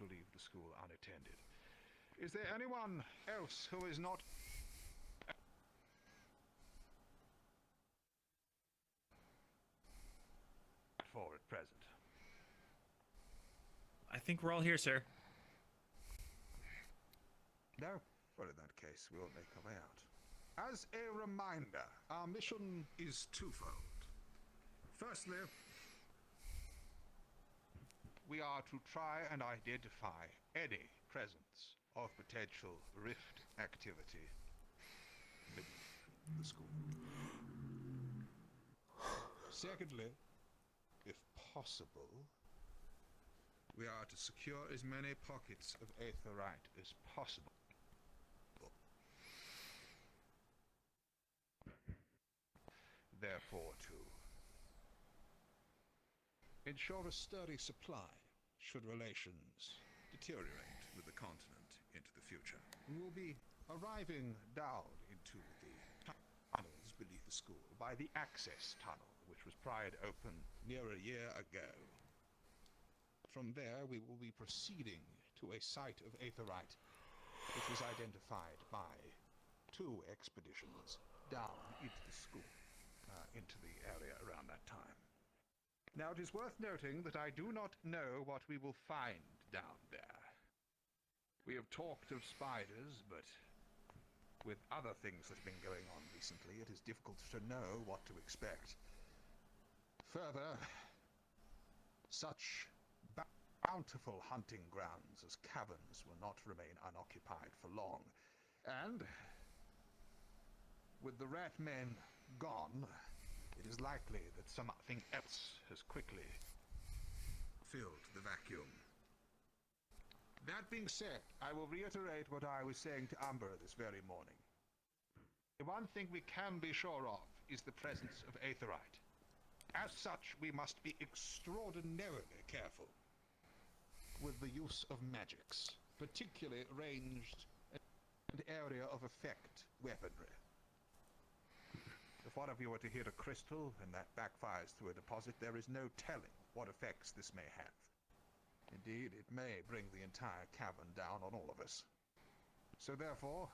leave the school unattended. Is there anyone else who is not for at present? I think we're all here, sir. No? Well, in that case, we'll make our way out. As a reminder, our mission is twofold. Firstly, we are to try and identify any presence of potential rift activity beneath the school. Secondly, if possible, we are to secure as many pockets of aetherite as possible. Therefore, to ensure a sturdy supply should relations deteriorate with the continent into the future. We will be arriving down into the tunnels beneath the school by the access tunnel, which was pried open near a year ago. From there, we will be proceeding to a site of aetherite, which was identified by 2 expeditions down into the school, into the area around that time. Now, it is worth noting that I do not know what we will find down there. We have talked of spiders, but with other things that have been going on recently, it is difficult to know what to expect. Further, such bountiful hunting grounds as caverns will not remain unoccupied for long. And with the rat men gone, it is likely that something else has quickly filled the vacuum. That being said, I will reiterate what I was saying to Umber this very morning. The one thing we can be sure of is the presence of aetherite. As such, we must be extraordinarily careful with the use of magics, particularly ranged and area of effect weaponry. If one of you were to hit a crystal and that backfires through a deposit, there is no telling what effects this may have. Indeed, it may bring the entire cavern down on all of us. So therefore,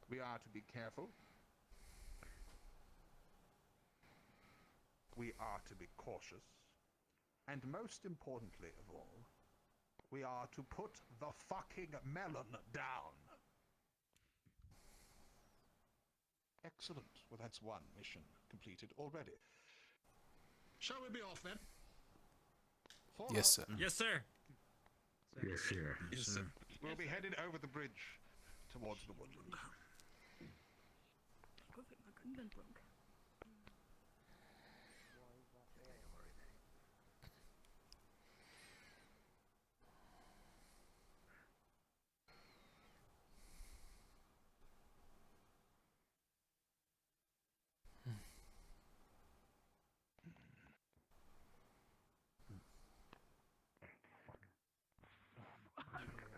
we are to be careful. We are to be cautious. And most importantly of all, we are to put the fucking melon down. Excellent. Well, that's one mission completed already. Shall we be off then? Yes, sir. Yes, sir. Yes, sir. Yes, sir. We'll be headed over the bridge towards the woodland. Good thing my gun didn't broke.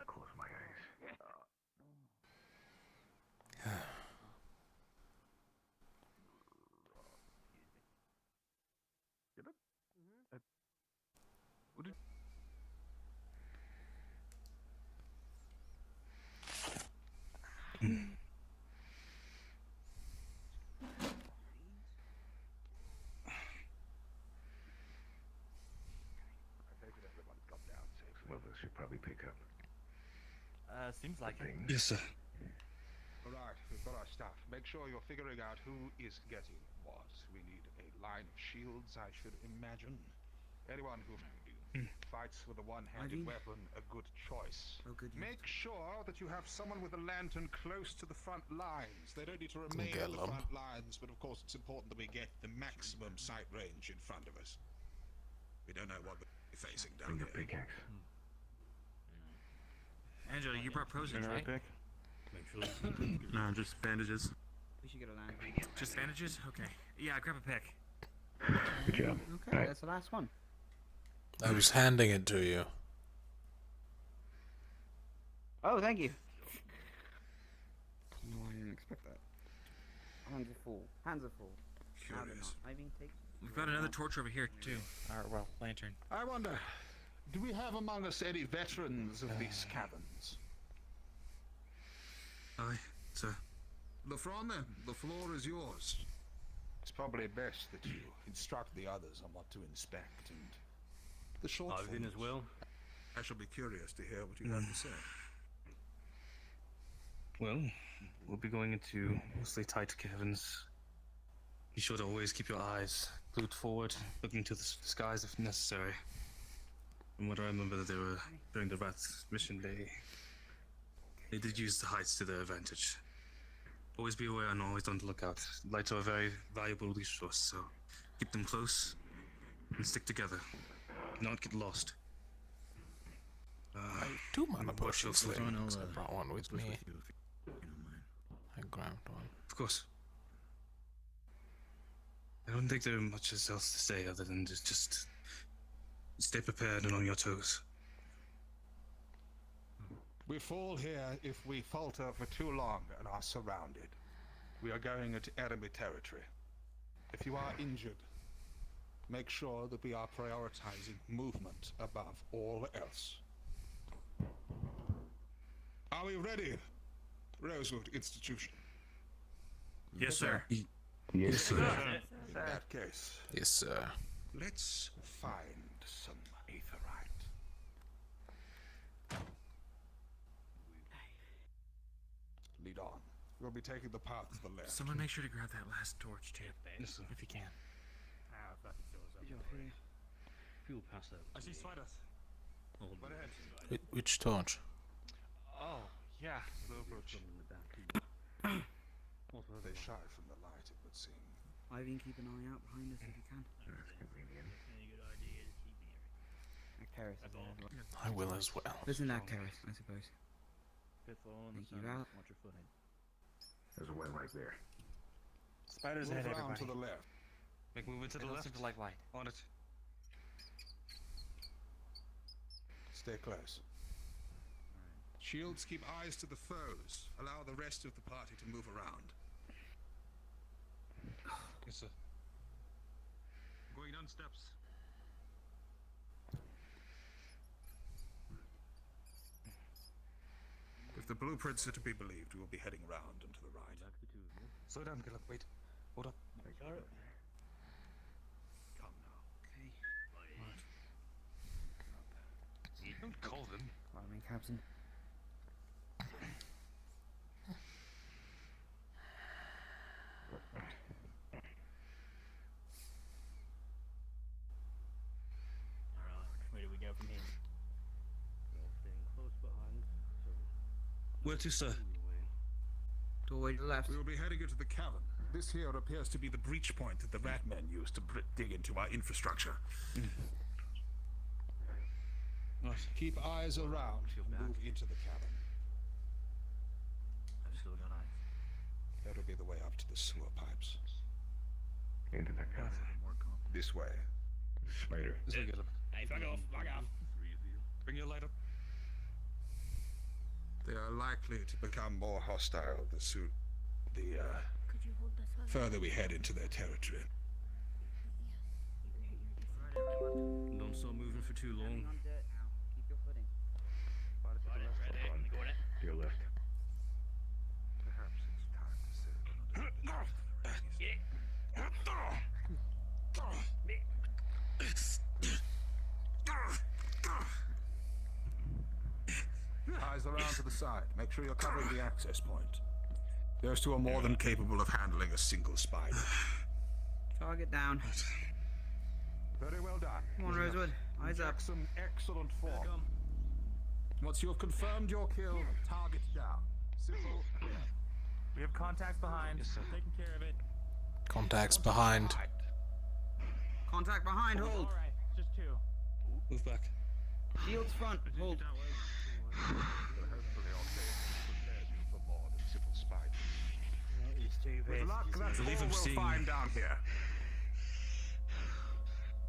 Close my eyes. Well, this should probably pick up. Seems like it. Yes, sir. Alright, we've got our stuff. Make sure you're figuring out who is getting what. We need a line of shields, I should imagine. Anyone who fights with a one-handed weapon, a good choice. Make sure that you have someone with a lantern close to the front lines. They don't need to remain at the front lines, but of course it's important that we get the maximum sight range in front of us. We don't know what we're facing down here. Bring a pickaxe. Angela, you brought potions, right? No, just bandages. We should get a land. Just bandages? Okay. Yeah, grab a pick. Good job. Okay, that's the last one. I was handing it to you. Oh, thank you. No, I didn't expect that. Hands are full. Hands are full. Curious. We've got another torch over here, too. Or, well, lantern. I wonder, do we have among us any veterans of these caverns? Aye, sir. Lefron, then, the floor is yours. It's probably best that you instruct the others on what to inspect and the short I've been as well. I shall be curious to hear what you have to say. Well, we'll be going into mostly tight caverns. Be sure to always keep your eyes glued forward, looking to the skies if necessary. From what I remember, that they were during the Rat's mission, they did use the heights to their advantage. Always be aware and always on the lookout. Lights are a very valuable resource, so keep them close and stick together. Do not get lost. I do mind a potion watch your sling, foot. 'cause I brought one with me. I grabbed one. Of course. I don't think there is much else to say other than just stay prepared and on your toes. We fall here if we falter for too long and are surrounded. We are going into enemy territory. If you are injured, make sure that we are prioritizing movement above all else. Are we ready, Rosewood Institution? Yes, sir. Yes, sir. In that case, yes, sir. Let's find some aetherite. lead on. We'll be taking the path to the left. Someone make sure to grab that last torch, too. Yes, sir. If you can. Fuel pass that. I see spiders. Hold Right ahead. Which torch? Oh, yeah. The approach. They shy from the light, it would seem. Irene, keep an eye out behind us if you can. Terrace is there. I will as well. Listen to that terrace, I suppose. Thank you out. Watch your footing. There's a well right there. Spiders Move ahead, round everybody. to the left. Make movement to the left. Like light. On it. Stay close. Shields, keep eyes to the foes. Allow the rest of the party to move around. Yes, sir. Going down steps. If the blueprints are to be believed, we will be heading around and to the right. Slow down, Caleb. Wait. Hold up. Come now. Okay. Don't call them. Follow me, Captain. Where do we go from here? Staying close behind. Where to, sir? Doorway to the left. We will be heading into the cavern. This here appears to be the breach point that the rat men used to dig into our infrastructure. Right. Keep eyes around and move into the cavern. I've still got eyes. That'll be the way up to the sewer pipes. Into that cavern. This way. Spider. This way, Caleb. Hey, fuck off, fuck off. Bring your light up. They are likely to become more hostile the Could you hold this one? further we head into their territory. Don't stop moving for too long. Standing on dirt now. Keep your footing. To your left. Perhaps it's time to say Eyes around to the side. Make sure you're covering the access point. Those two are more than capable of handling a single spider. Target down. Very well done. Come on, Rosewood. Eyes up. Some excellent form. Once you have confirmed your kill, target down. Simple. We have contacts behind. Yes, sir. Taking care of it. Contacts behind. Contact behind, hold. Alright, just two. Move back. Shields front, hold. Hopefully our case prepares you for more than simple spiders. With luck, that's all we'll find down here.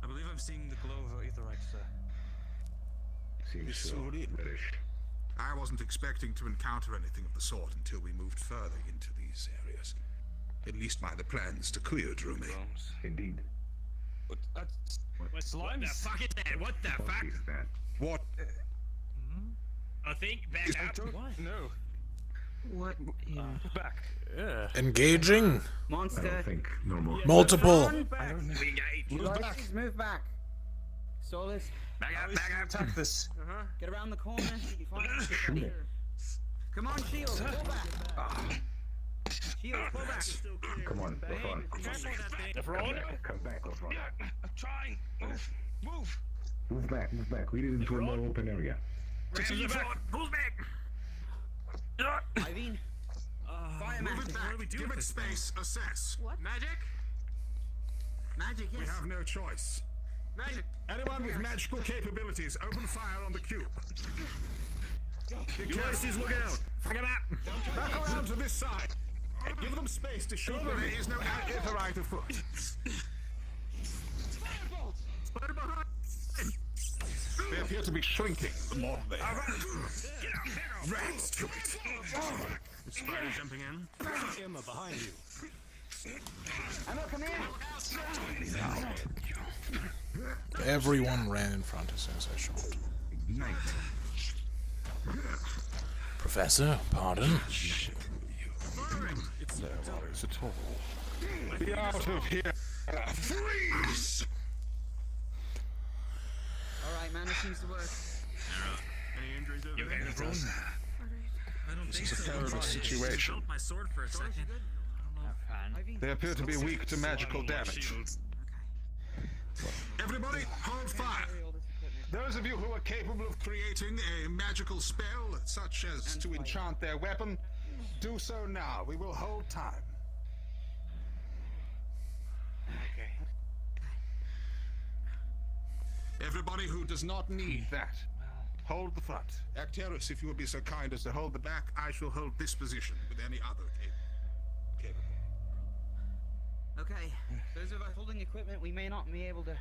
I believe I'm seeing the glow of aetherite, sir. Seems so. Finished. I wasn't expecting to encounter anything of the sort until we moved further into these areas. At least by the plans to clear drew me. Indeed. What? What the fuck is that? What the fuck? Is that? What? I think back up. What? No. What? Back. Yeah. Engaging. I Monster. don't think normal. Multiple. Move back. Solus. Back up, back up. Attack this. Get around the corner. You can find it. Come on, Shields. Pull back. Shields, pull back. Come on, go on. The front. Come back, go on. I'm trying. Move. Move back, move back. We need into a more open area. Grab the back. Pull back. Irene. Fire Move magic. it back. Give it space. Assess. What? Magic? Magic, yes. We have no choice. Magic. Anyone with magical capabilities, open fire on the cube. USC's looking out. Fuck him up. Back around to this side. And give them space to show that there is no aetherite afoot. Spider behind. They appear to be shrinking the more they are. Rats to it. Spider jumping in. Emma behind you. Emma, come here. Everyone ran in front as soon as I shot. Ignite. Professor, pardon? It's no worries at all. Be out of here. Freeze! Alright, man, it seems to work. Any injuries over You there? hang the front. don't This think is a so. terrible situation. I felt my sword for a second. I don't know. They appear to be weak to magical damage. Everybody, hold fire! Those of you who are capable of creating a magical spell, such as to enchant their weapon, do so now. We will hold time. Okay. Everybody who does not need that, hold the front. Acteris, if you would be so kind as to hold the back, I shall hold this position with any other capable. Okay, those of us holding equipment, we may not be able to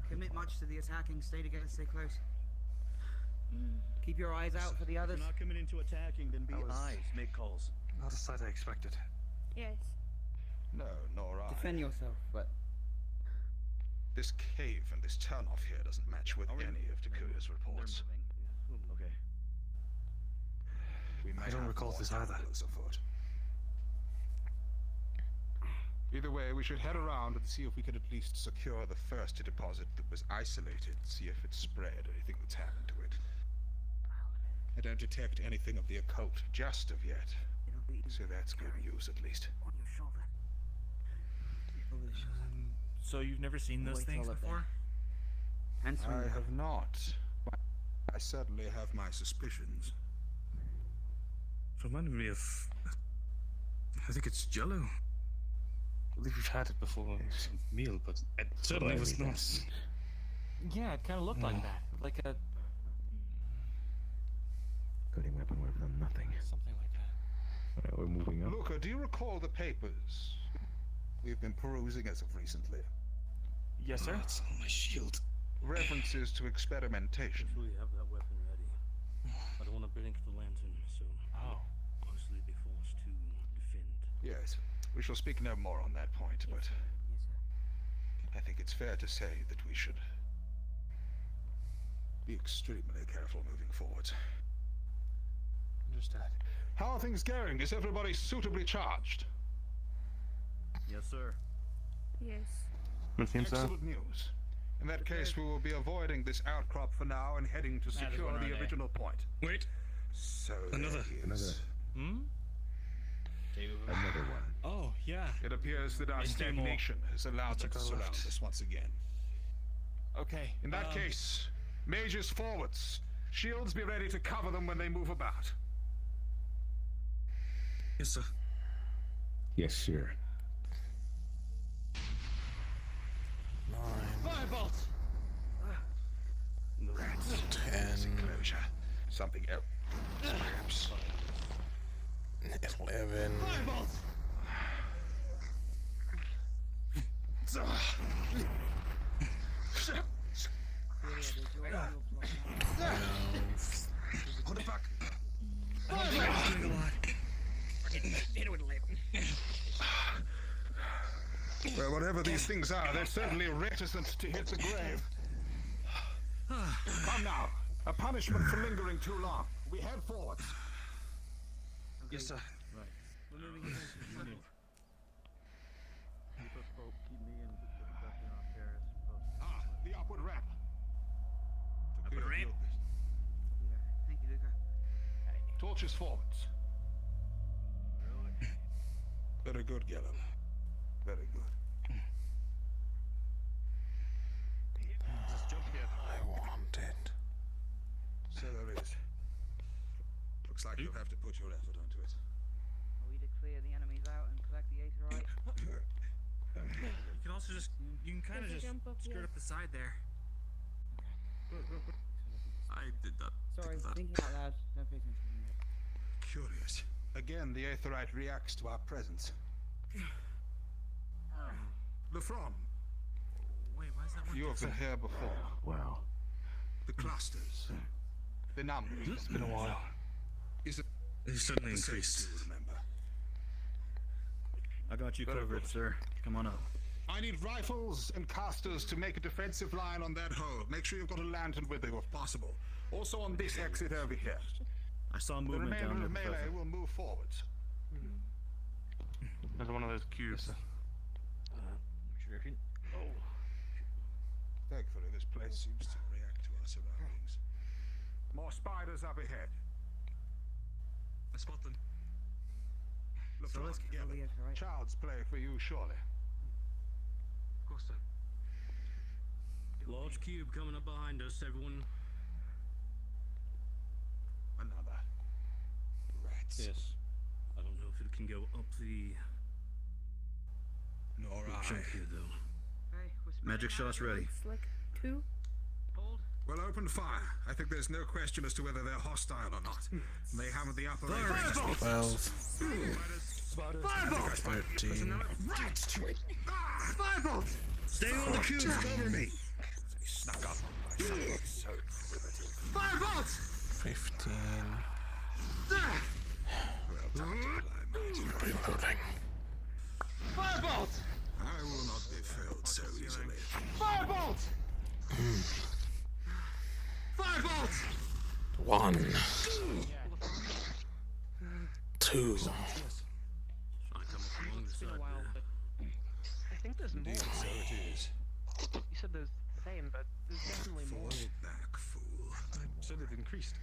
commit much to the attacking. Stay together, stay close. Keep your eyes out for the others. If you're not coming into attacking, then be eyes, make calls. Not a sight I expected. Yes. No, nor I. Defend yourself, but... This cave and this turnoff here doesn't match with any of Takura's reports. Okay. We might I don't have recall more this either. tumblers afoot. Either way, we should head around and see if we could at least secure the first deposit that was isolated, see if it spread, anything that's happened to it. I don't detect anything of the occult just of yet, so that's good news at least. On your shoulder. Over the shoulder. So you've never seen those things before? And I have not. I certainly have my suspicions. Reminded me of... I think it's Jello. I believe we've had it before on some meal, but it certainly was not... Yeah, it kind of looked like that. Like a... Cutting weapon would have done nothing. Something like that. Alright, we're moving up. Luca, do you recall the papers we've been perusing as of recently? Yes, sir. It's on my shield. References to experimentation. Make sure you have that weapon ready. I don't want to blink the lantern, so obviously be forced to defend. Yes, we shall speak no more on that point, but I think it's fair to say that we should be extremely careful moving forward. Understand. How are things going? Is everybody suitably charged? Yes, sir. Yes. Excellent news. In that case, we will be avoiding this outcrop for now and heading to secure the original point. Wait. So Another. Hmm? Another one. Oh, yeah. It appears that our stagnation has allowed them to surround us once again. Okay. In that case, mages forwards. Shields be ready to cover them when they move about. Yes, sir. Yes, sir. 9, Firebolt! 10, Closure. Something else. Perhaps. 11. Firebolt! What the fuck? Well, whatever these things are, they're certainly reticent to hit the grave. Come now. A punishment for lingering too long. We head forwards. Yes, sir. Right. We're moving in. Keep us both, keep me and the professor on Paris. The upward ramp. Upward ramp? Thank you, Luca. Torches forwards. Very good, Gellum. Very good. I want it. So there is. Looks like you'll have to put your effort onto it. Are we to clear the enemies out and collect the aetherite? You can also just, you can kind of There's a just jump up skirt here. up the side there. I did that. Sorry, did that. thinking out loud. Don't pay attention. Curious. Again, the aetherite reacts to our presence. Lefron, Wait, why is that one? you have been here before. Wow. The clusters. The numbers. It's been a while. Is it They've certainly the same increased. you remember? I got you Very covered, good. sir. Come on up. I need rifles and casters to make a defensive line on that hole. Make sure you've got a lantern with you if possible. Also on this exit over here. I saw The movement down remainder there, of melee Professor. will move forwards. There's one of those cubes. Thankfully, this place seems to react to our surroundings. More spiders up ahead. I spot them. So let's LeBlanc, get Gellert, right. child's play for you, surely. Of course, sir. Large cube coming up behind us, everyone. Another. Rats. Yes. I don't know if it can go up the Nor chunk here, though. Hey, Magic shots ready. It's like 2. Hold. Well, open fire. I think there's no question as to whether they're hostile or not. They have the upper range. 12. Fireball! 13. Fireball! Stay on the cube, cover me. Snuck up on my side. So Fireball! 15. Reloading. Firebolt! I will not be filled so easily. Firebolt! Firebolt! 1. 2. It's been a while, but I think there's more. Indeed, so it is. You said there's the same, but there's definitely more. Fall back, fool. I said it increased.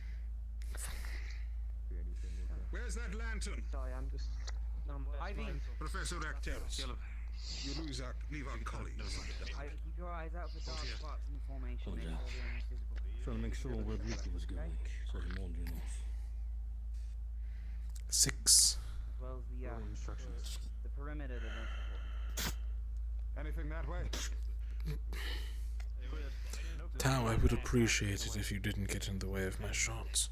Where's that lantern? Sorry, I'm just. Ivy. Professor Acteris. You leave our colleagues. Ivy, keep your eyes out for dark spots in the formation. Make sure they're not visible. Trying to make sure where the Rico was going, so I can wander off. 6. As well as the perimeter that is Anything that way? Tao, I would appreciate it if you didn't get in the way of my shots.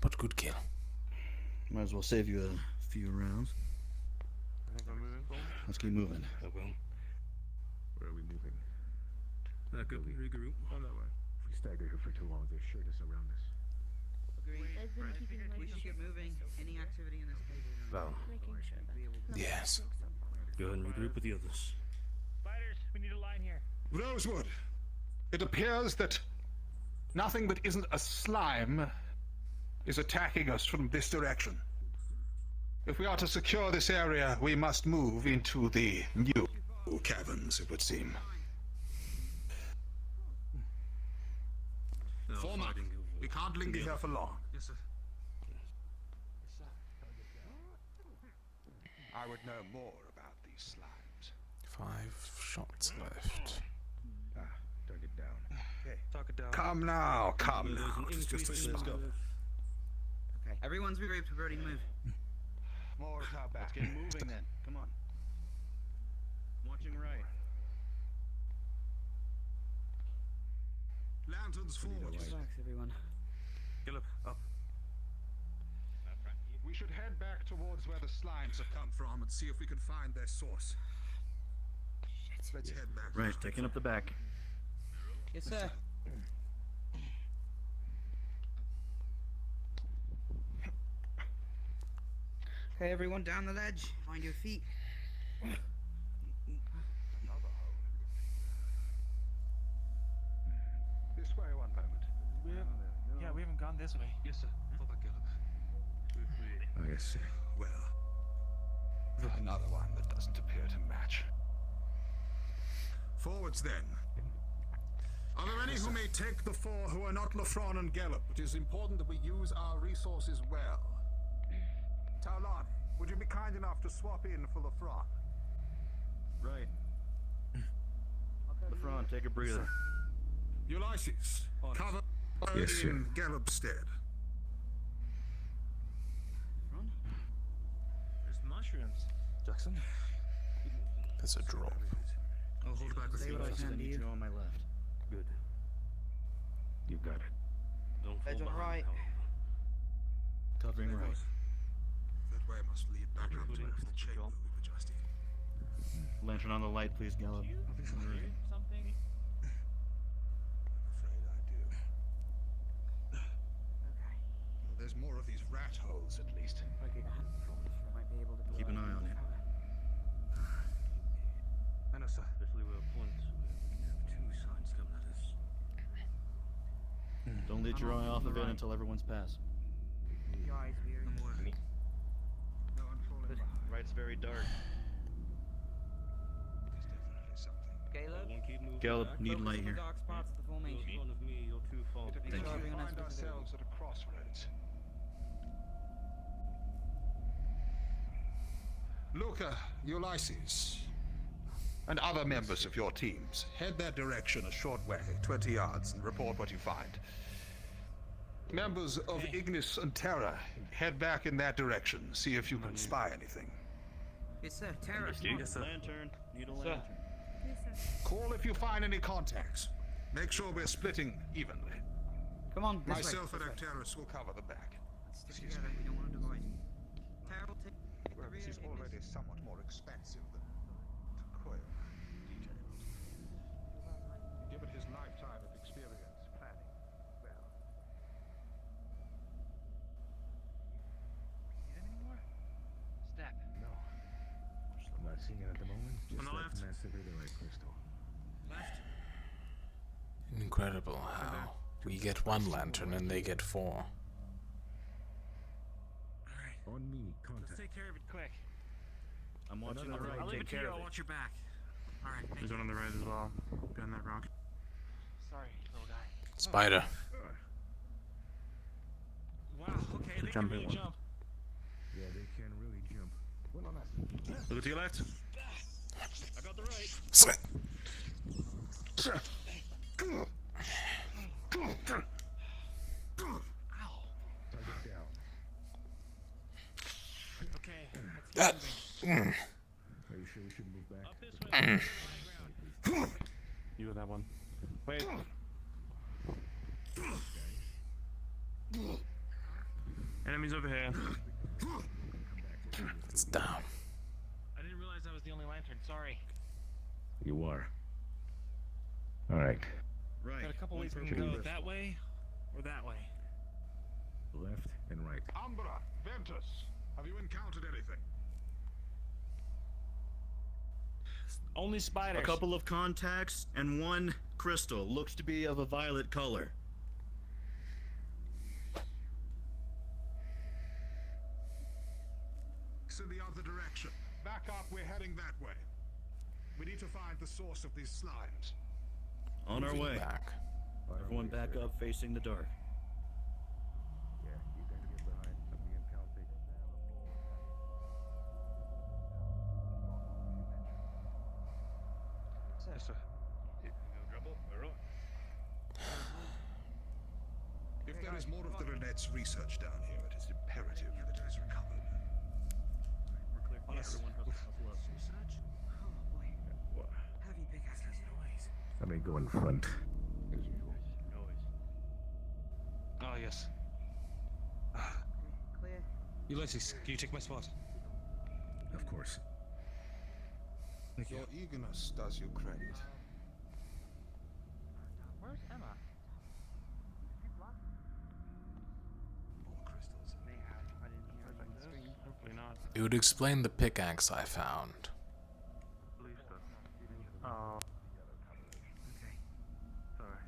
But good kill. Might as well save you a few rounds. Let's keep moving. I will. Where are we moving? Back up and regroup. On that way. If we stagger here for too long, they're sure to surround us. Agreed. We should get moving. Any activity in this case. Val. Yes. Go ahead and regroup with the others. Fighters, we need a line here. Rosewood, it appears that nothing that isn't a slime is attacking us from this direction. If we are to secure this area, we must move into the new caverns, it would seem. No, Form up. We can't linger here for long. Yes, sir. I would know more about these slimes. 5 shots left. Target down. Okay. Talk it down. Come now, come now. It's just a Let's go. Okay. Everyone's regrouped. We're ready to move. More of our back. Let's get moving then. Come on. Watching right. Lanterns forward. Relax, everyone. Gillip, up. We should head back towards where the slimes have come from and see if we can find their source. Let's head back. Right, taking up the back. Yes, sir. Okay, everyone down the ledge. Find your feet. This way, one moment. Yeah, we haven't gone this way. Yes, sir. Fall back, Gillip. Oh, yes, sir. Well, another one that doesn't appear to match. Forwards, then. Are there any who may take the 4 who are not Lafron and Gallop? It is important that we use our resources well. Taulani, would you be kind enough to swap in for Lafron? Right. LeFron, take a breather. Ulysses, cover Yes, sir. in Gallop's stead. There's mushrooms. Jackson. There's a drop. I'll hold back with Say you. what I can to you. On my left. Good. You got it. Don't fall Edge on behind, right. however. Covering right. That way must lead back up to the chamber we were just in. Lantern on the light, please, Gallop. Something? I'm afraid I do. Okay. Well, there's more of these rat holes, at least. Might be able to Keep an eye on it. I know, sir. Especially where points where we can have 2 signs coming at us. Don't let your eye off of it until everyone's passed. Your eyes weary. No one falling behind. Right's very dark. There's definitely something. Caleb. Everyone keep moving Gallop, back. need Focus light on the here. dark spots of the You're formation. in front of me, you're too far. We Thank you. find ourselves at a crossroads. Luca, Ulysses, and other members of your teams, head that direction a short way, 20 yards, and report what you find. Members of Ignis and Terra, head back in that direction, see if you can spy anything. Yes, sir. Terra. Yes, sir. Lantern. Need a lantern. Yes, sir. Call if you find any contacts. Make sure we're splitting evenly. Come on, this Myself way. and Octerus will cover the back. Stick together. We don't want to divide. Terra will take the Well, rear. this is already somewhat more expensive than Coil details. Given his lifetime of experience planning, well. Anymore? Step. No. I'm not seeing it at the moment. Just On the that left. massive radioactive crystal. Left. Incredible how we get one lantern and they get 4. Alright. On me, Let's contact. take care of it quick. I'm watching the right. I'll leave Take it to care you. of I'll it. watch your back. Alright, thank There's you. one on the right as well. Behind that rock. Sorry, little guy. Spider. Wow, okay, they can Jumping really one. jump. Yeah, they can really jump. Well, on us. Look to your left. I got the right. Sweat. Target down. Okay, let's That. keep moving. Are you sure we should move back? Up this way. Ground. You with that one. Wait. Enemies over here. It's down. I didn't realize I was the only lantern. Sorry. You are. All right. Right. Got a couple ways we One can go. purple That way or that way. Left and right. Umbra, Ventus, have you encountered anything? Only A spiders. couple of contacts and one crystal. Looks to be of a violet color. It's in the other direction. Back up, we're heading that way. We need to find the source of these slimes. On our way. Back. Everyone back up, facing the dark. Yeah, you going to get behind me and Calcic. Yes, sir. If there is more of the Renette's research down here, it is imperative that it is recovered. We're clear. Yes. Everyone hustle up. Research? Oh boy. Heavy pickaxes. Let me go in front. As usual. Oh, yes. Clear. Ulysses, can you take my spot? Of course. Thank you. Your eagerness does you credit. Where's Emma? More crystals. I didn't hear it on the screen. Hopefully not. It would explain the pickaxe I found. Oh. Okay. Sorry.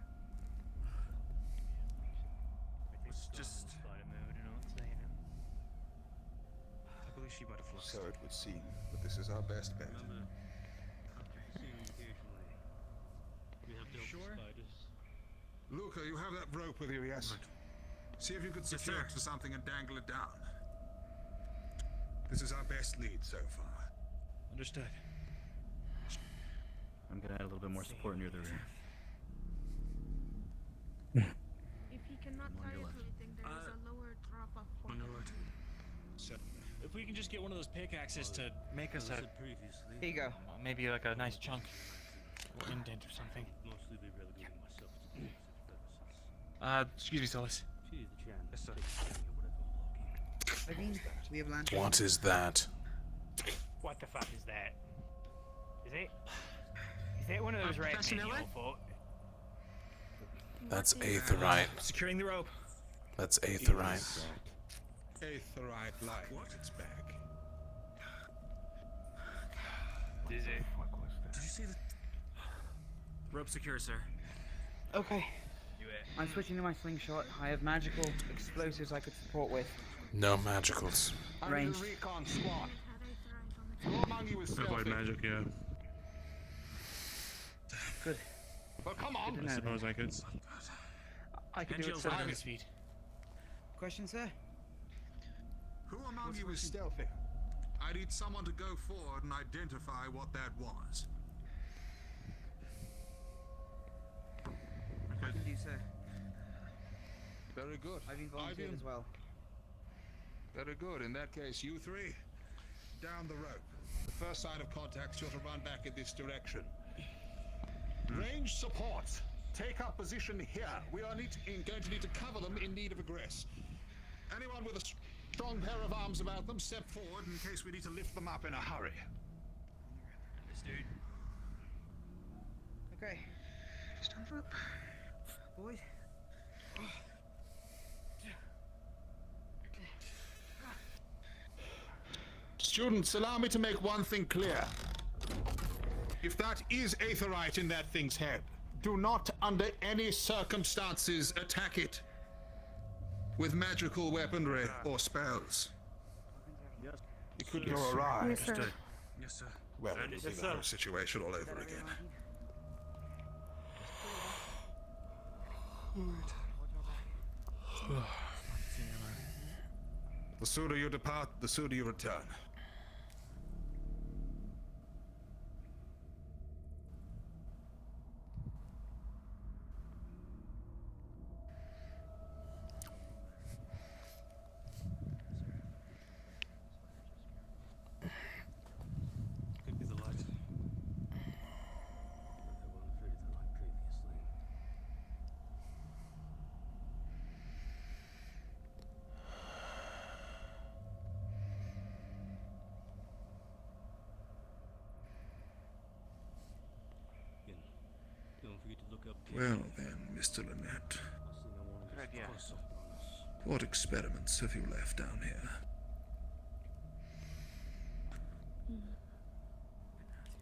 It's just. I believe she might have flushed. So it would seem, but this is our best bet. Sure? Luca, you have that rope with you, yes? See if you could secure sir. it to something and dangle it down. This is our best lead so far. Understood. I'm gonna add a little bit more support near the rear. If he cannot tie it to anything, there is a lower drop-off point. If we can just get one of those pickaxes to make us a Here you go. maybe like a nice chunk or indent or something. Excuse me, Solus. Yes, sir. Levine, we have lanterns. What is that? What the fuck is that? Is it one of those red menu for? That's aetherite. Securing the rope. That's aetherite. Aetherite light at its back. Is it? Did you see the Rope secure, sir. Okay. I'm switching to my slingshot. I have magical explosives I could support with. No magicals. I'm Range. the recon squad. Who among you is avoid stealthy? magic? Yeah. Good. Well, come on. Good to I know. suppose I could. I can do it. Angel's So. on his feet. Question, sir? Who among you is stealthy? I need someone to go forward and identify what that was. I can do so. Very good. I've been volunteered as well. Very good. In that case, you three, down the rope. The first sign of contact, you're to run back in this direction. Range supports. Take up position here. We are going to need to cover them in need of egress. Anyone with a strong pair of arms about them, step forward in case we need to lift them up in a hurry. Understood. Okay. Stand up. Boys. Students, allow me to make one thing clear. If that is aetherite in that thing's head, do not under any circumstances attack it with magical weaponry or spells. Yes. It could go awry. Yes, sir. Yes, sir. Well, it will be the whole situation all over again. The sooner you depart, the sooner you return. Could be the light. They weren't afraid of the light previously. Again, don't forget to look up. Well then, Mr. Lynette, what experiments have you left down here?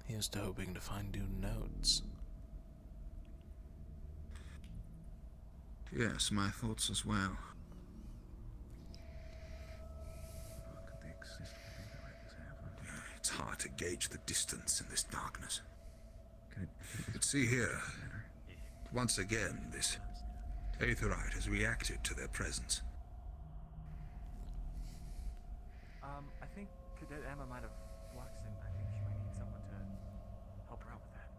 He was hoping to find new notes. Yes, my thoughts as well. It's hard to gauge the distance in this darkness. But see here, once again, this aetherite has reacted to their presence. I think Cadet Emma might have flux him. I think she might need someone to help her out with that.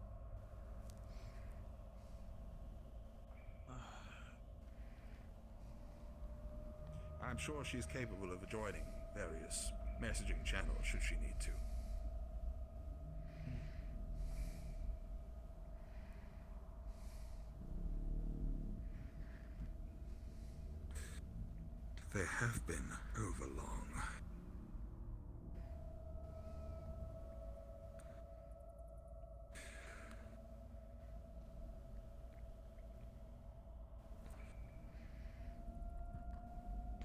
I'm sure she's capable of joining various messaging channels should she need to. They have been overlong.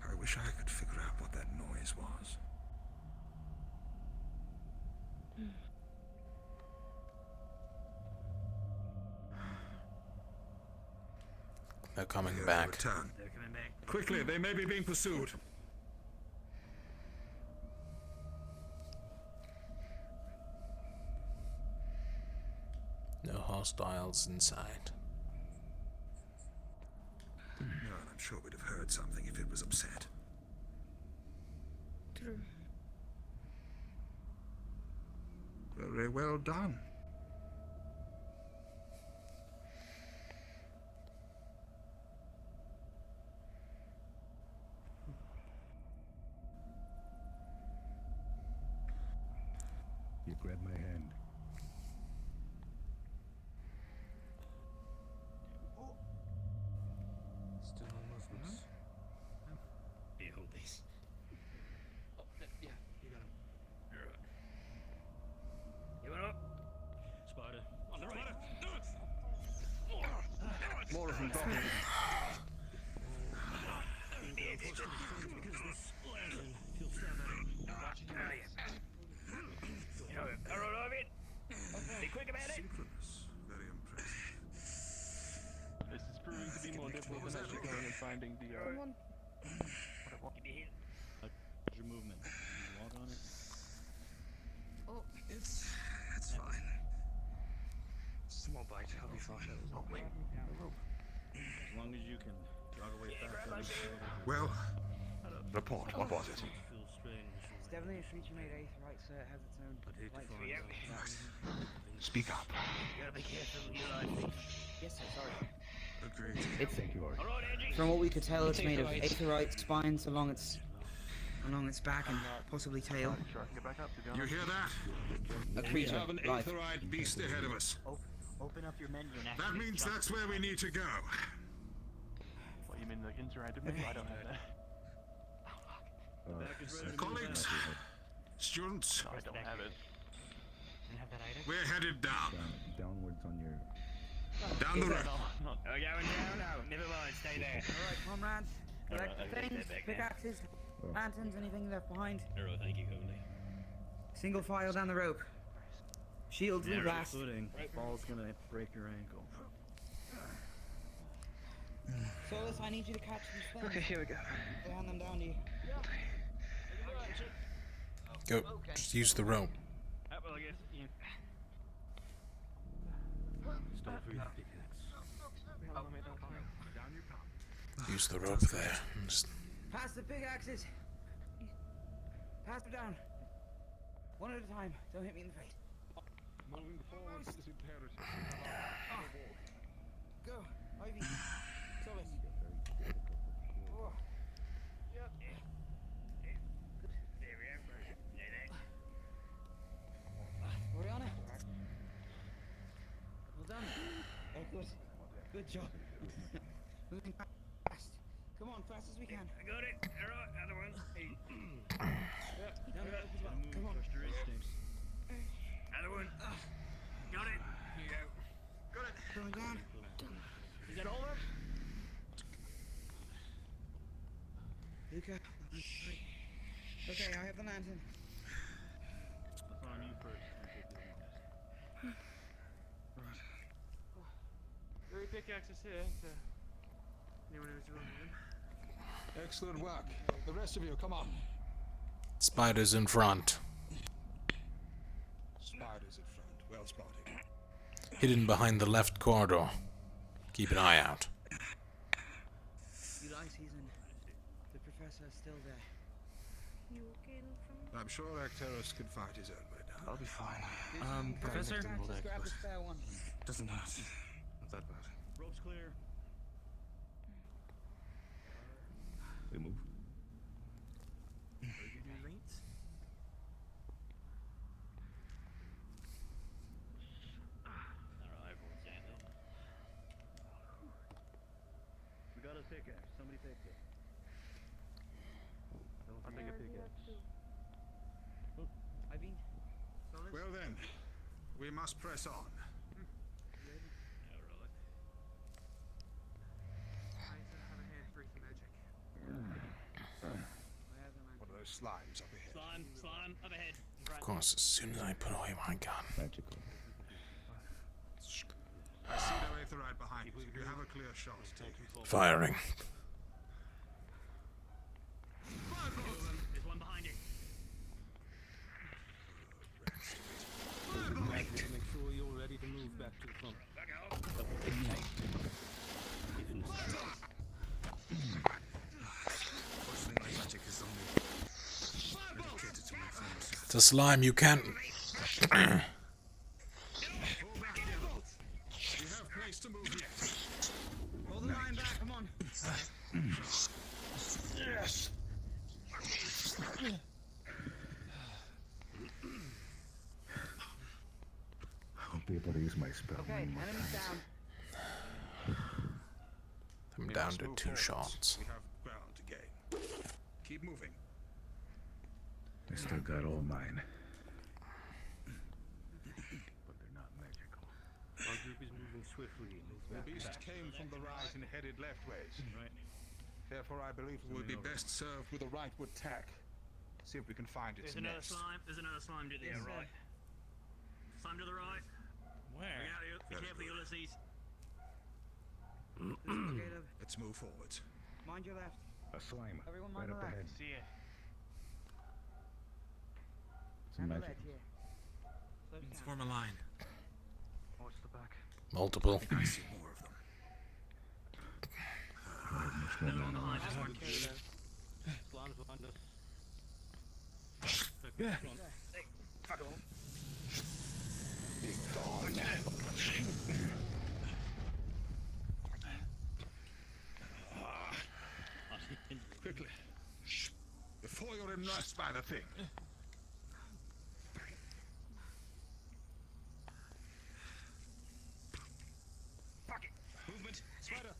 I wish I could figure out what that noise was. They're coming back. Return. They're coming back. Quickly, they may be being pursued. No hostiles in sight. No, and I'm sure we'd have heard something if it was upset. True. Very well done. You grabbed my hand. Still on movements. Hey, hold these. Oh, yeah, you got him. You went up? Spider. On the right. More of them dropping. Because this lantern feels You know, arrow of it. Be quick about it. Synchronous. Very impressive. This is proving to be more difficult than actually going and finding the One. Give me a hit. your movement. You walk on it. Oh, It's fine. Small bite. I'll be fine. As long as you can jog away fast. Well, report. What was it? Feels strange. definitely a creature made aetherite, so it has its own light for you. Speak up. You gotta be careful with your life. Yes, sir, sorry. Agreed. It's, Thank you, Archie. from what we could tell, it's made of aetherite spines along its back and possibly tail. You hear that? A creature. We have an life. aetherite beast ahead of us. Open up your menu and That means that's where we need to go. What, you mean like interactive menu? I don't have that. Colleagues, students, I don't have it. we're headed down. Downwards on your... Down the road. Oh, going down? No, never mind, stay there. Alright, comrades. Collect the things, pickaxes, lanterns, anything left behind. Arrow, thank you, Cody. Single file down the rope. Shields Narrow reblast. footing. Fall's gonna break your ankle. Solus, I need you to catch these things. Okay, here we go. They hand them down to you. Go. Just use the rope. Well, I guess you... Stop for your pickaxe. Use the rope there. And just Pass the pickaxes. Pass them down. One at a time. Don't hit me in the face. Moving forward is imperative. Go, Ivy. Solus. Oh. Yep. There we are. Oriana. Well done. Oh, good. Good job. Moving fast. Come on, fast as we can. I got it. Alright, other one. Down the rope as well. Come on. Trust your instincts. Other one. Got it. Here you go. Got it. Going down. Is that all of them? Luca. Okay, I have the lantern. That's on you first. Three pickaxes here, so anyone who's running them. Excellent work. The rest of you, come on. spiders in front. Spiders in front. Well spotted. Hidden behind the left corridor. Keep an eye out. Ulysses and the professor are still there. You okay, little I'm sure Arcturus can find his own way down. I'll be fine. Professor? Professor? Grab the spare one. Doesn't hurt. Not that bad. Rope's clear. We move. We got a pickaxe. Somebody take it. I'll take a pickaxe. Ivy? Well then, we must press on. What are those slimes up ahead? Slime, up ahead. Of course, as soon as I put away my gun. Magical. I see no aetherite behind us. If you have a clear shot, take it. Firing. There's one behind it. Make sure you're ready to move back to the front. Fortunately, my magic is only dedicated to my friends. It's a slime you can't. We have place to move yet. Hold the line back, come on. Yes. I'll be able to use my spell. Okay, enemies down. I'm We down must to move 2 forwards. shots. We have ground to gain. Keep moving. I still got all mine. But they're not magical. Our group is moving swiftly. The beast came from the right and headed leftways. Right. Therefore, I believe we would be best served with a rightward tack. See if we can find its There's another nest. slime. There's another slime to the Yes, right. Slime to the right. Where? Be careful, Ulysses. Caleb, Let's move forwards. mind your left. A slime. Everyone Right mind up the left. ahead. See ya. Some And the magic. ledge here. Close Let's down. form a line. Watch the back. Multiple. I see more of them. Much more Another one mana. behind us. Slime's behind us. Yeah. Hey, fuck off. Quickly. Before you're immersed by the thing. Fuck it. Movement. Spider.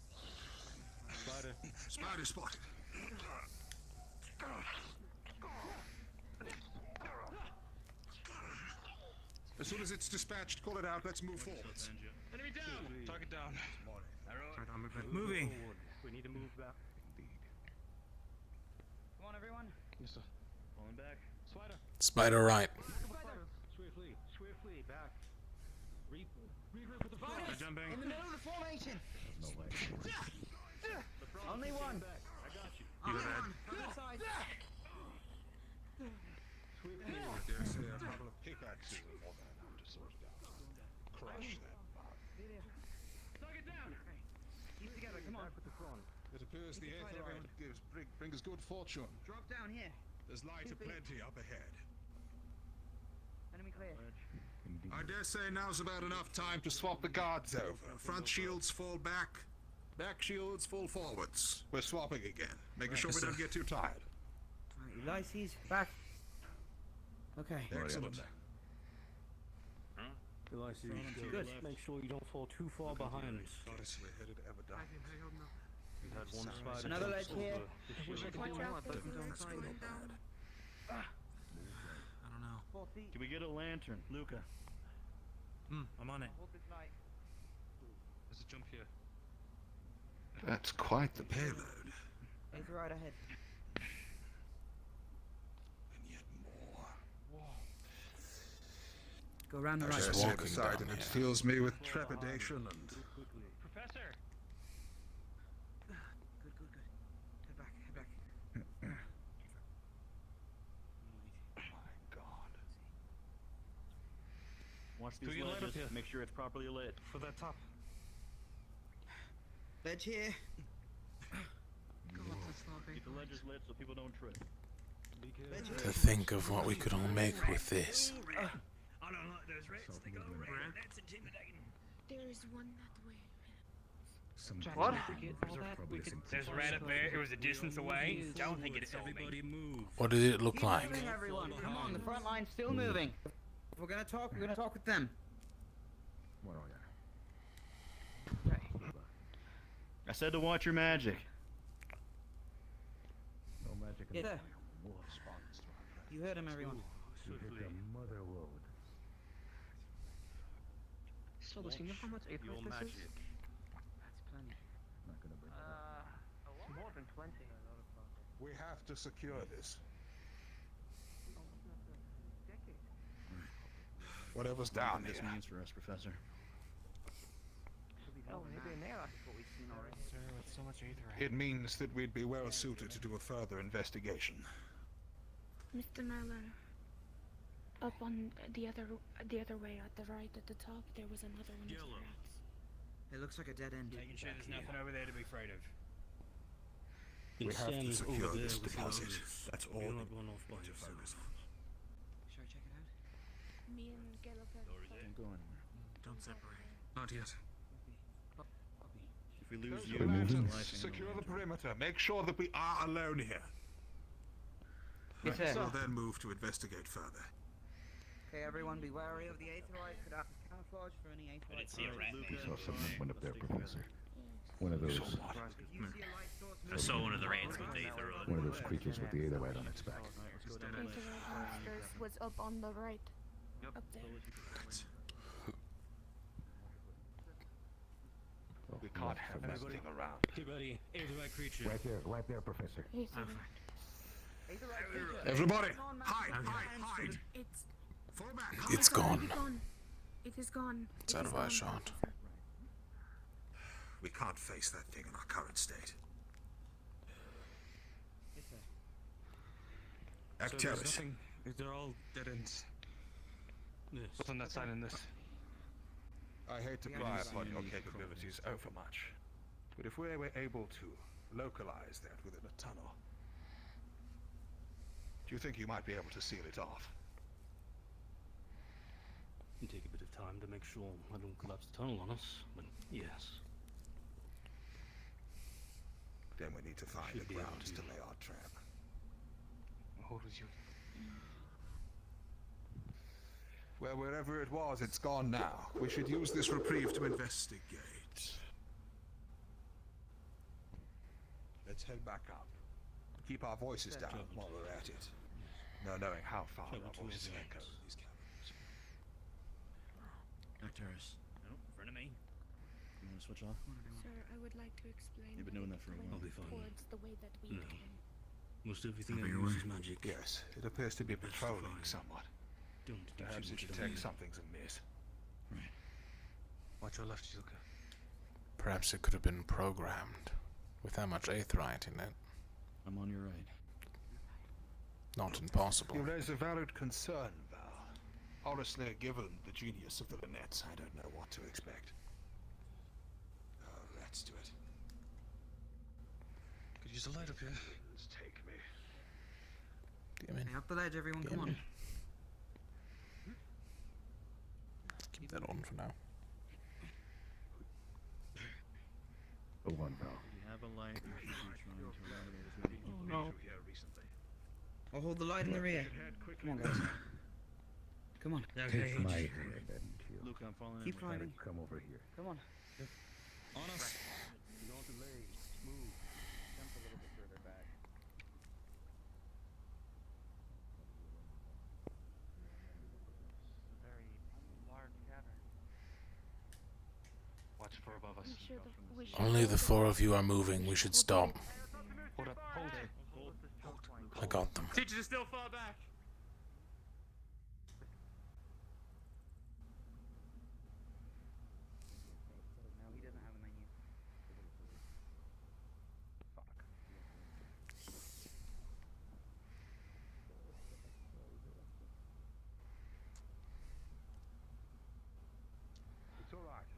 Spider. Spider spotted. As soon as it's dispatched, call it out. Let's move forwards. Enemy down. Target down. Moving. We need to move back. Come on, everyone. Yes, sir. Falling back. Spider. Spider right. Swiftly. Swiftly. Back. Regroup with the front. They're jumping. In the middle of the formation. No way. Only one. I got you. Only one. From the side. Swiftly. I dare say a couple of pickaxes are more than enough to sort it out. Crush that bug. Target down. Keep together. Come on. Back with the front. It appears the Aetherite brings good fortune. Drop down here. There's light aplenty up ahead. Enemy clear. I dare say now's about enough time to swap the guards over. Front shields fall back, back shields fall forwards. We're swapping again, making sure we don't get too tired. Alright, Ulysses, back. Okay. Excellent. Elias, Good. make sure you don't fall too far behind. Goddess, we're headed Everdun. We had one spider. Another ledge here. I don't know. 4 feet. Can we get a lantern, Luca? I'm on it. Hold this light. There's a jump here. That's quite the payload. Aetherite ahead. And yet more. Go around the I right. just Just walk walking aside down and it here. fills me with trepidation and... Professor. Good. Head back. My God. Watch Can we these get light up ledges. here? Make sure it's properly lit. For that top. Ledge here. Keep the ledges lit so people don't trip. Ledge here. To think of what we could all make with this. I don't like those rats. They got red. That's intimidating. There is one that way. What? There's a rat up there. It was a distance away. Don't think it told Everybody move. What did it look Keep like? moving, everyone. Come on, the front line's still moving. If we're gonna talk, we're gonna talk with them. Okay. I said to watch your magic. No magic Yeah. in You heard him, everyone. You hit the mother road. So, do you know how much Your Aetherite this magic. is? That's plenty. Not gonna break it. More than 20. We have to secure this. Whatever's down This here. means for us, Professor. Oh, maybe in there that's what we've seen already. Sir, with so much Aetherite. It means that we'd be well suited to do a further investigation. Mr. Merlin, up on the other way at the right at the top, there was another one of the rats. It looks like a dead end. Making sure there's nothing over there to be afraid of. We have to Stand secure over this there with deposit. others. That's all You're we not going off by need to yourself. focus on. Should I check it out? Me and Gallup have Don't go anywhere. Don't separate. Not yet. If we lose you, Commander, it's a life secure in the perimeter. Make sure that we are alone here. Yes, sir. We'll then move to investigate further. Okay, everyone, be wary of the Aetherite. Could act as camouflage for any Aetherite. I didn't see a rat. You saw something went up there, Professor. One of those. If you see a light source I saw one of the rats with Aether on. One of those creatures with the Aetherite on its back. Aetherite monsters was up on the right. Up there. We can't have that thing around. Hey, buddy. Aetherite creature. Right there, Professor. Aetherite. Everybody, hide, hide. It's Fall back. It's gone. It is gone. It's out of our shot. We can't face that thing in our current state. Yes, sir. So there's Actelis. nothing. They're all dead ends. Yes. What's on that side and this? I hate to Yeah, pry I've upon seen your any capabilities overmuch, but if we were able to localize that within a tunnel, Do you think you might be able to seal it off? It'll take a bit of time to make sure I don't collapse the tunnel on us, but yes. Then we need to find the grounds to lay our trap. What was your... Well, wherever it was, it's gone now. We should use this reprieve to investigate. Let's head back up. Keep our voices down while we're at it. No knowing how far our voices echo in these caverns. Dr. Harris. No, in front of me. You want to switch off? Sir, I would like to explain. You've been doing that for a while. I'll be fine. Towards the way that we came. Most everything I Something use away. is magic. Yes, it appears to be patrolling somewhat. Don't Perhaps it detects something's amiss. Right. Watch your left, Yuka. Perhaps it could have been programmed with that much aetherite in it. I'm on your right. Not impossible. You raise a valid concern, Val. Honestly, given the genius of the Linnets, I don't know what to expect. Oh, let's do it. Could use the light up here. Let's take me. Come in. Hey, up the ledge, everyone, come on. Keep that on for now. The one, pal. We have a light. We should be trying to eliminate as many people. No. I'll hold the light in the rear. Come on, guys. Come on. Take my hand and kill. Luke, I'm following. Keep climbing. Come over here. Come on. On us. Don't delay. Move. Jump a little bit further back. A very large cavern. Watch for above us. We should Only the four of you are moving. We should stop. Hold up. Hold it. I got them. Teachers are still far back. No, he doesn't have a menu. It's all right.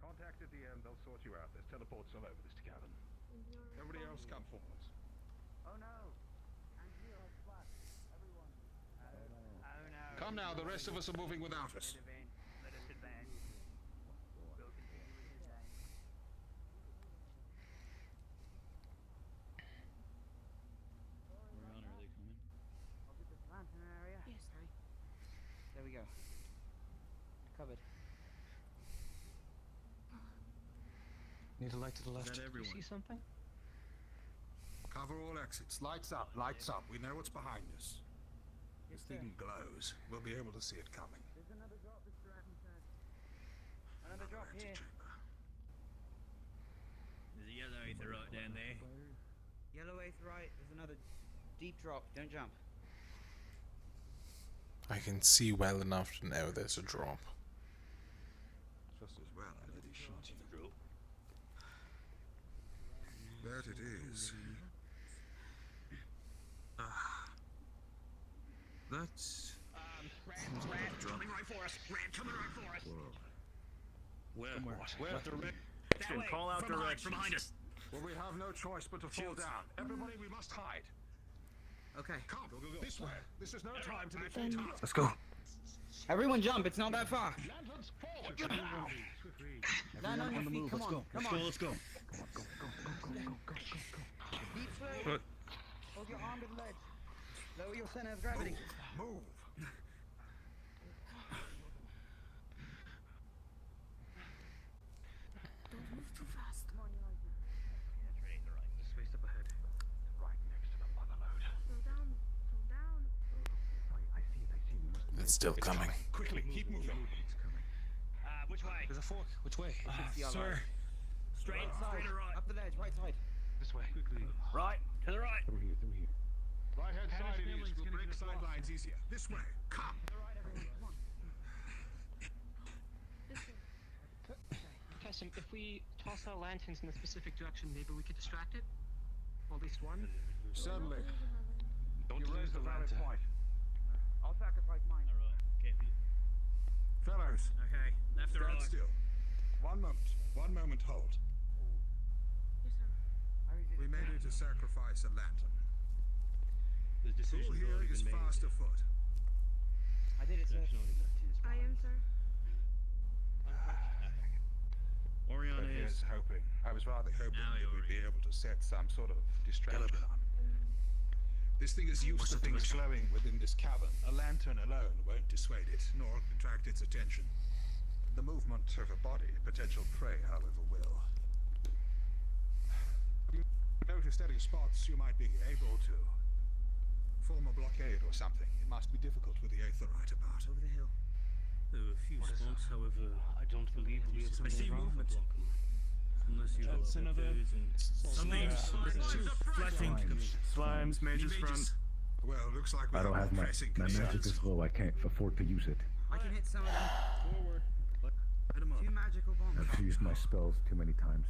Contact at the end, they'll sort you out. There's teleports all over this cavern. Everybody else come forward. Oh no! Everyone. Oh no. Come now, the rest of us are moving without us. Let us advance. We'll continue with his aim. Where on are they coming? I'll get this lantern area. Yes. Okay. There we go. Covered. Need a light to the left. Is that everyone? You see something? Cover all exits. Lights up, lights up. We know what's behind us. This thing glows. We'll be able to see it coming. There's another drop, Mr. Atkinson. Another drop here. There's a yellow aetherite down there. Yellow aetherite. There's another deep drop. Don't jump. I can see well enough to know there's a drop. Just as well I let it shot you. That it is. That's... Rat coming right for us. Rat coming right for us. Where? Where? That way. Call out from directions. behind us. Well, we have no choice but to fall down. Everybody, we must hide. Okay. Come, this way. This is no time to be Then futile. Let's go. Everyone jump. It's not that far. Lanterns forward now. Land on your feet. Come on. Come on. Let's go. Deep slow. Hold your arm to the ledge. Lower your center of gravity. Move. don't move too fast. Come on, you like me. Space up ahead. Right next to the mother load. Slow down. Slow down. It's still coming. Quickly, keep moving. Which way? There's a fork. Which way? Sir. Straight or right? Up the ledge, right side. This way. Quickly. Right. To the right. Through here, through here. Right hand side it is. We'll break the sidelines easier. This way. Come. Right, everyone. Come on. This way. Tessim, if we toss our lanterns in a specific direction, maybe we could distract it? Or at least one? Certainly. Don't You lose raised the a valid lantern. point. I'll sacrifice mine. Alright, okay. Fellows, Okay. Left or stand right? still. 1 moment. 1 moment, hold. Yes, sir. We may need to sacrifice a lantern. The decision Who here is fast afoot? I did it, sir. I am, sir. Oriana is hoping. I was rather hoping that we'd be able to set some sort of distraction on. This thing is used to things glowing within this cavern. A lantern alone won't dissuade it, nor attract its attention. The movement of a body, potential prey, however, will. Have you noticed any spots you might be able to form a blockade or something? It must be difficult with the aetherite about. Over the hill. There are a few spots, however, I don't believe we'll be able to get around the block. Unless you have Flatting. Slimes, mages front. Well, looks like I don't have my magic is low. I can't afford to use it. I can hit some of them. Forward. Two magical bombs. I've used my spells too many times.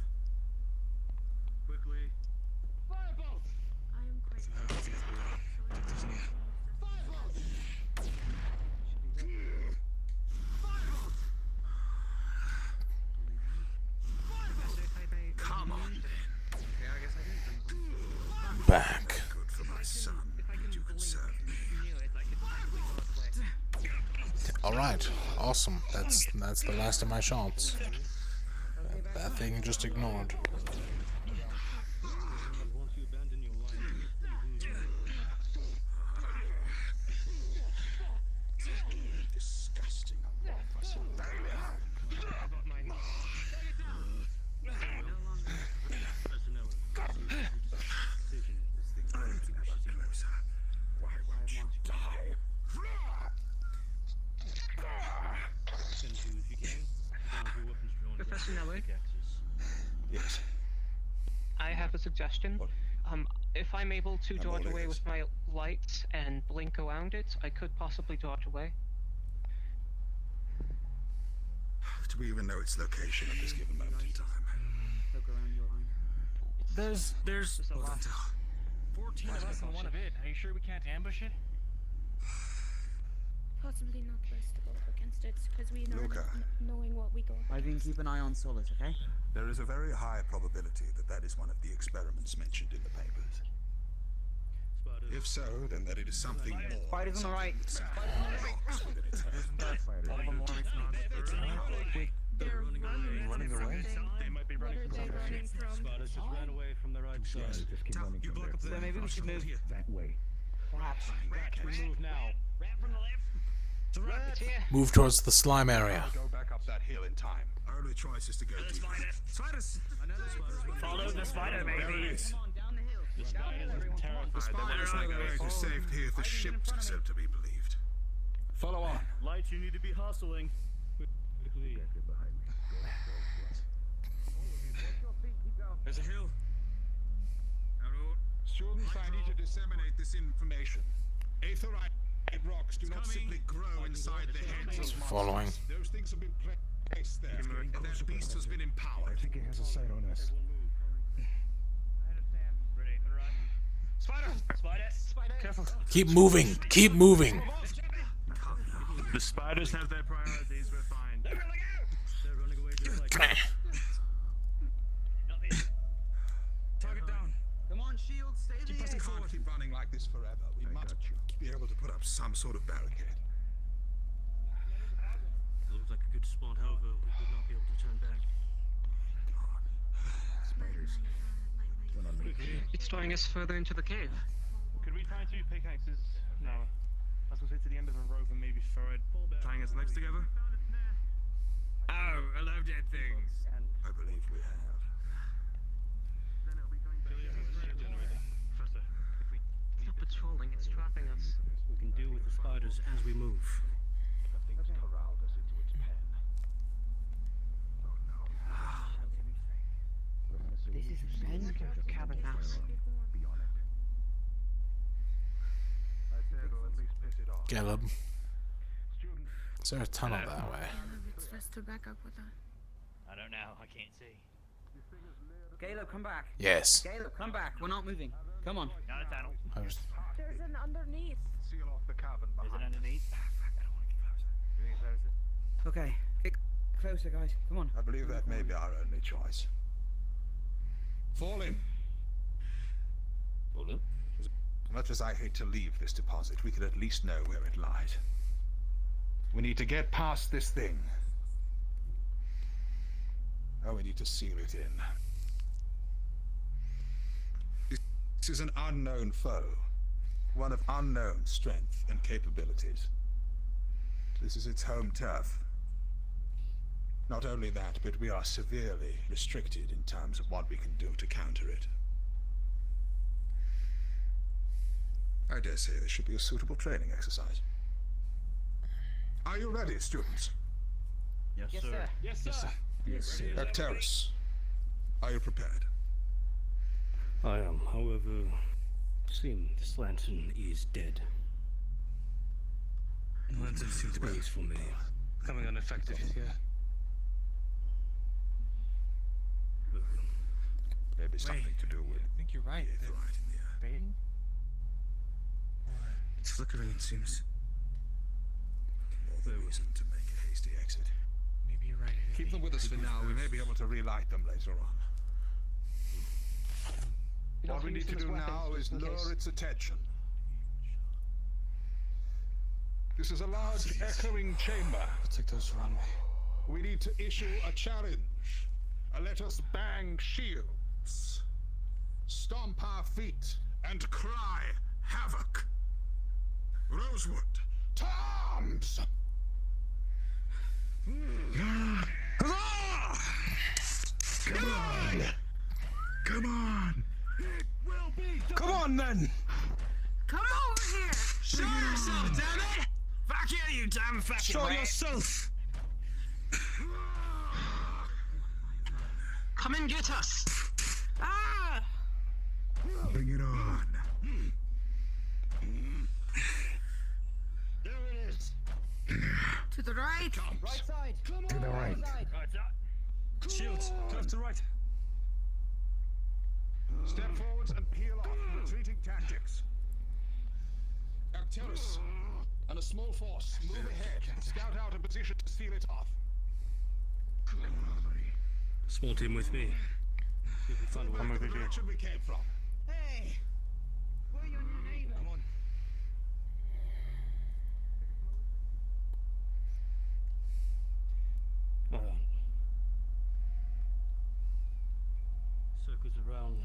Quickly. I am quite. Come on, then. Okay, I guess I didn't. Back. Good for my son. You can serve me. Alright, awesome. That's the last of my shots. That thing just ignored. once you abandon your line, Disgusting. Why won't you die? send you if you can. As long as your weapons drawn. Professor Nello? Yes. I have a suggestion. If I'm able to dodge away with my lights and blink around it, I could possibly dodge away. Do we even know its location at this given moment in time? Poke around your line. There's Just a lot. 14 of us and one of it. Are you sure we can't ambush it? Possibly not best to go up against it, because we know Luca. knowing what we go up I think against. keep an eye on Solus, okay? There is a very high probability that that is one of the experiments mentioned in the papers. If so, then that it is something more. Spiders on the right. They're running away. They might be running from somewhere. Spiders just ran away from the right side. Just keep running from there. So maybe we should move. That way. Perhaps. We move now. Move towards the slime area. Go back up that hill in time. Our only choice is to go deep. Spiders! Follow the spider, There it baby! is. Down the hill. The spiders are terrified. The spiders know the way to safety if the ship's so to be believed. Follow on. Light, you need to be hustling. Quickly. Get behind me. There's a hill. Students, I need to disseminate this information. Aetherite rocks do not simply grow inside the heads of monsters. Following. Those things have been placed there, and that beast has been I empowered. think it has a sight on us. Ready, run. Spider! Spider! Spider! Careful. Keep moving. Keep moving. The spiders have their priorities, we're fine. They're running away just like Target down. Come on, shield, stay We there. can't keep running like this forever. We must be able to put up some sort of barricade. It looks like a good spot, however, we would not be able to turn back. Spiders. One on me. It's drawing us further into the cave. Could we find 2 pickaxes? No. I was gonna say to the end of a rope and maybe throw it, tying its legs together. Oh, I love dead things. I believe we have. Stop patrolling, it's trapping us. We can deal with the spiders as we move. Nothing's corralled us into its pen. This is the cabin house. Be on it. I said we'll at least piss it off. Caleb. Is there a tunnel that way? It's best to back up with that. I don't know, I can't see. Caleb, come back. Yes. Caleb, come back. We're not moving. Come on. Not a tunnel. There's an underneath. Seal off the cavern Is it behind. underneath? Okay. Get closer, guys. Come on. I believe that may be our only choice. Fall in. Hold up. Much as I hate to leave this deposit, we could at least know where it lies. We need to get past this thing. Oh, we need to seal it in. This is an unknown foe. One of unknown strength and capabilities. This is its home turf. Not only that, but we are severely restricted in terms of what we can do to counter it. I dare say this should be a suitable training exercise. Are you ready, students? Yes, Yes, sir. sir. Yes, sir. Yes, sir. Arcturus, are you prepared? I am. However, seem this lantern is dead. The lantern seems to be Praise for me. becoming ineffective here. Maybe something to do with I think you're right. the right in the air. Fading? It's flickering, it seems. More reason to make a hasty exit. Maybe you're right. Keep them with us for now. We may be able to relight them later on. What we need to do now is lure its attention. This is a large echoing chamber. Looks like those around me. We need to issue a challenge. Let us bang shields, stomp our feet, and cry havoc. Rosewood, Toms! Come on! Come on! Come on, then! Come over here! Show yourself, damn it! Fuck you damn fucking Show way. yourself! Come and get us! Ah! Bring it on. There it is. To the right. Right side. To the right. Shields, left to right. Step forwards and peel off retreating tactics. Arcturus and a small force move ahead. Scout out a position to seal it off. Small team with me. See if we find a way. Back to the direction we came from. Hey! We're your new neighbor. Come on. Circles around.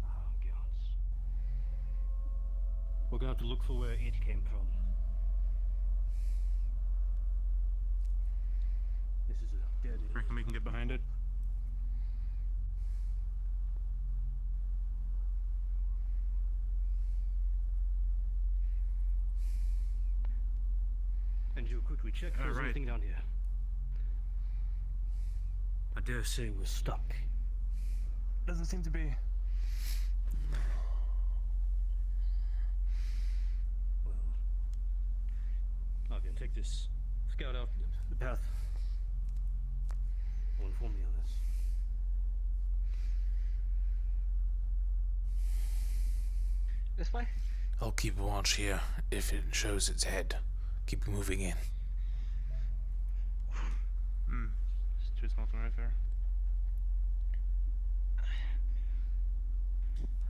Oh, gods. We're gonna have to look for where it came from. This is a dead end. Reckon we can get behind it? And you quickly check if there's right. anything down here. I dare say we're stuck. Doesn't seem to be. Well, I can take this. Scout out the path. I'll inform the others. This way? I'll keep watch here. If it shows its head, keep moving in. It's too small to right there.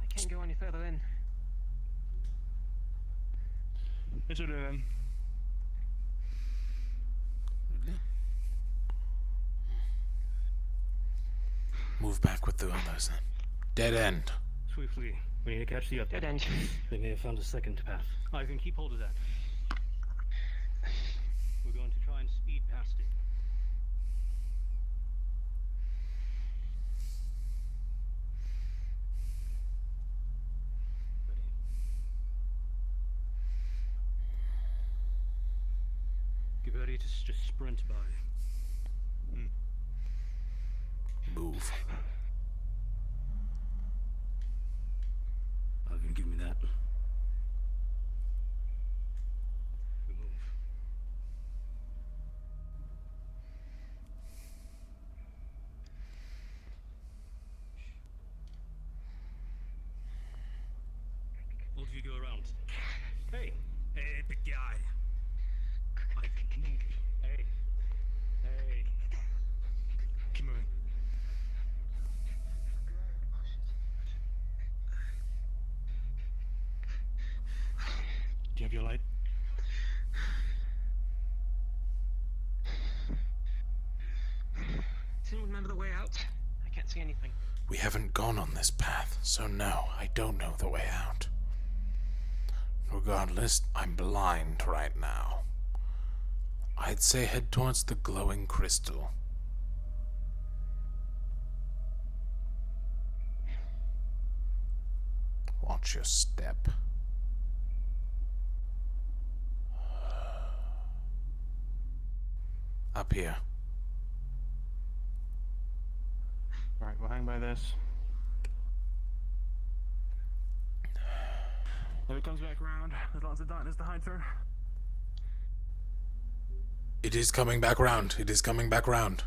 I can't go any further in. It's a dead end. Move back with the others then. Dead end. Swiftly, we need to catch the other. Dead end. They may have found a second path. I can keep hold of that. We're going to try and speed past it. Ready. Get ready to just sprint by. Move. Ivan, give me that. We move. All of you go around. Hey! Hey, big guy! Hey! Hey! Keep moving. your light. Does anyone remember the way out? I can't see anything. We haven't gone on this path, so no, I don't know the way out. Regardless, I'm blind right now. I'd say head towards the glowing crystal. Watch your step. Up here. Alright, we'll hang by this. If it comes back around, there's lots of darkness to hide through. It is coming back round. It is coming back round.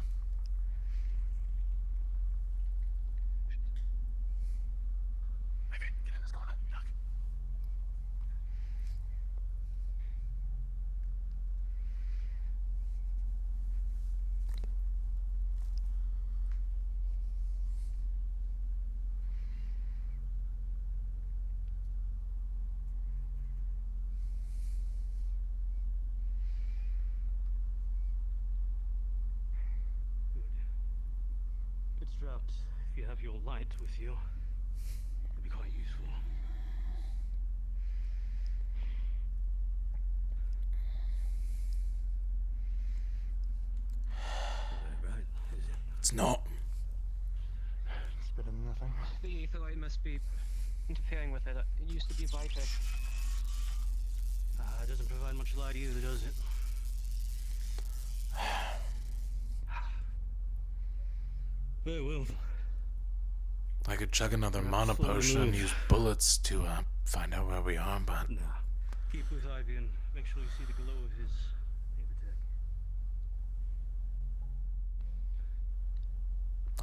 It's dropped. If you have your light with you, it'd be quite useful. Right, is it? It's not. It's better than nothing. The ether light must be interfering with it. It used to be brighter. It doesn't provide much light either, does it? Very well. I could chug another mana potion and use bullets to find out where we are, but... Nah. Keep with Ivy and make sure you see the glow of his aim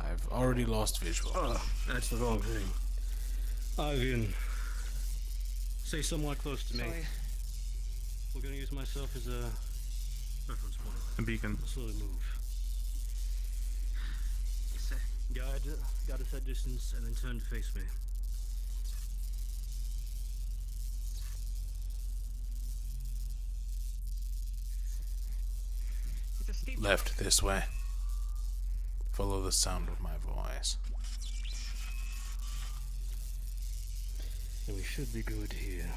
attack. I've already lost visual. Oh, that's the wrong thing. Ivan, stay somewhat close to me. Sorry. We're gonna use myself as a reference point. A beacon. Slowly move. Yes, sir. Guide a set distance and then turn to face me. It's a steep Left this way. Follow the sound of my voice. And we should be good here.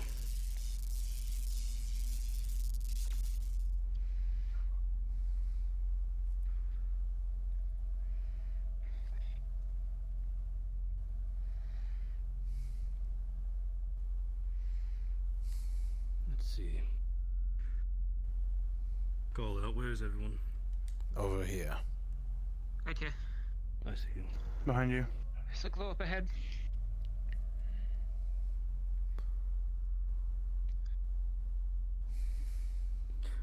Let's see. Call out. Where is everyone? Over here. Right here. I see you. Behind you. There's a glow up ahead.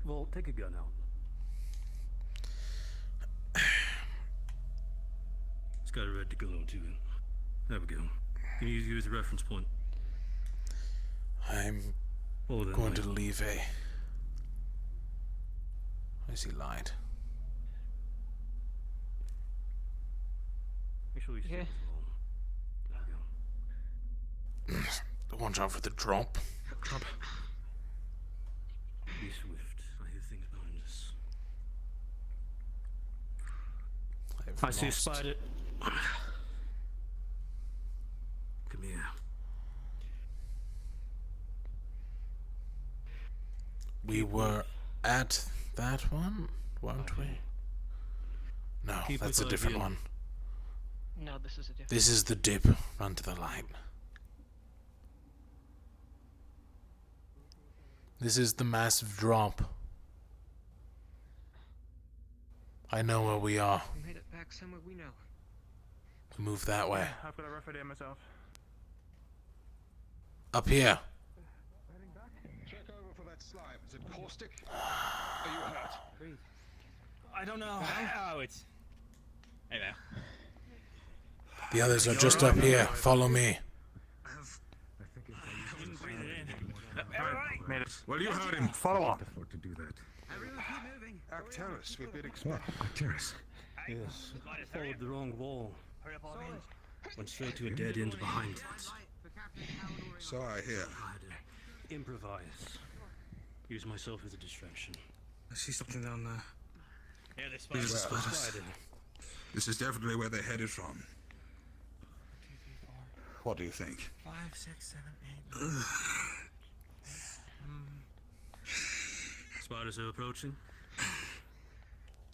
Well, take a gun out. It's got a red to glow to it. There we go. You can use you as a reference point. I'm going to leave a... I see light. Make sure you see it as well. There we go. Watch out for the drop. Be swift. I hear things behind us. I see a spider. Come here. We were at that one, weren't we? No, Keep that's a with different Ivy. one. No, this is a different. This is the dip. Run to the light. This is the massive drop. I know where we are. We made it back somewhere we know. Move that way. I've got a rough idea myself. Up here. Check over for that slime. Is it caustic? Are you hurt? I don't know. Oh, it's... Hey there. The others are just up here. Follow me. Made it. Well, you heard him. Follow up. Afford to do that. Everyone keep moving. Acteris, we've been expecting. Acteris. Yes. Followed the wrong wall. Went straight to a dead end behind it. So I hear. I had to improvise. Use myself as a distraction. I see something down there. Yeah, there's There's spiders. a spider. Spider. This is definitely where they're headed from. 2, 3, 4, What do you think? 5, 6, 7, 8. Spiders are approaching.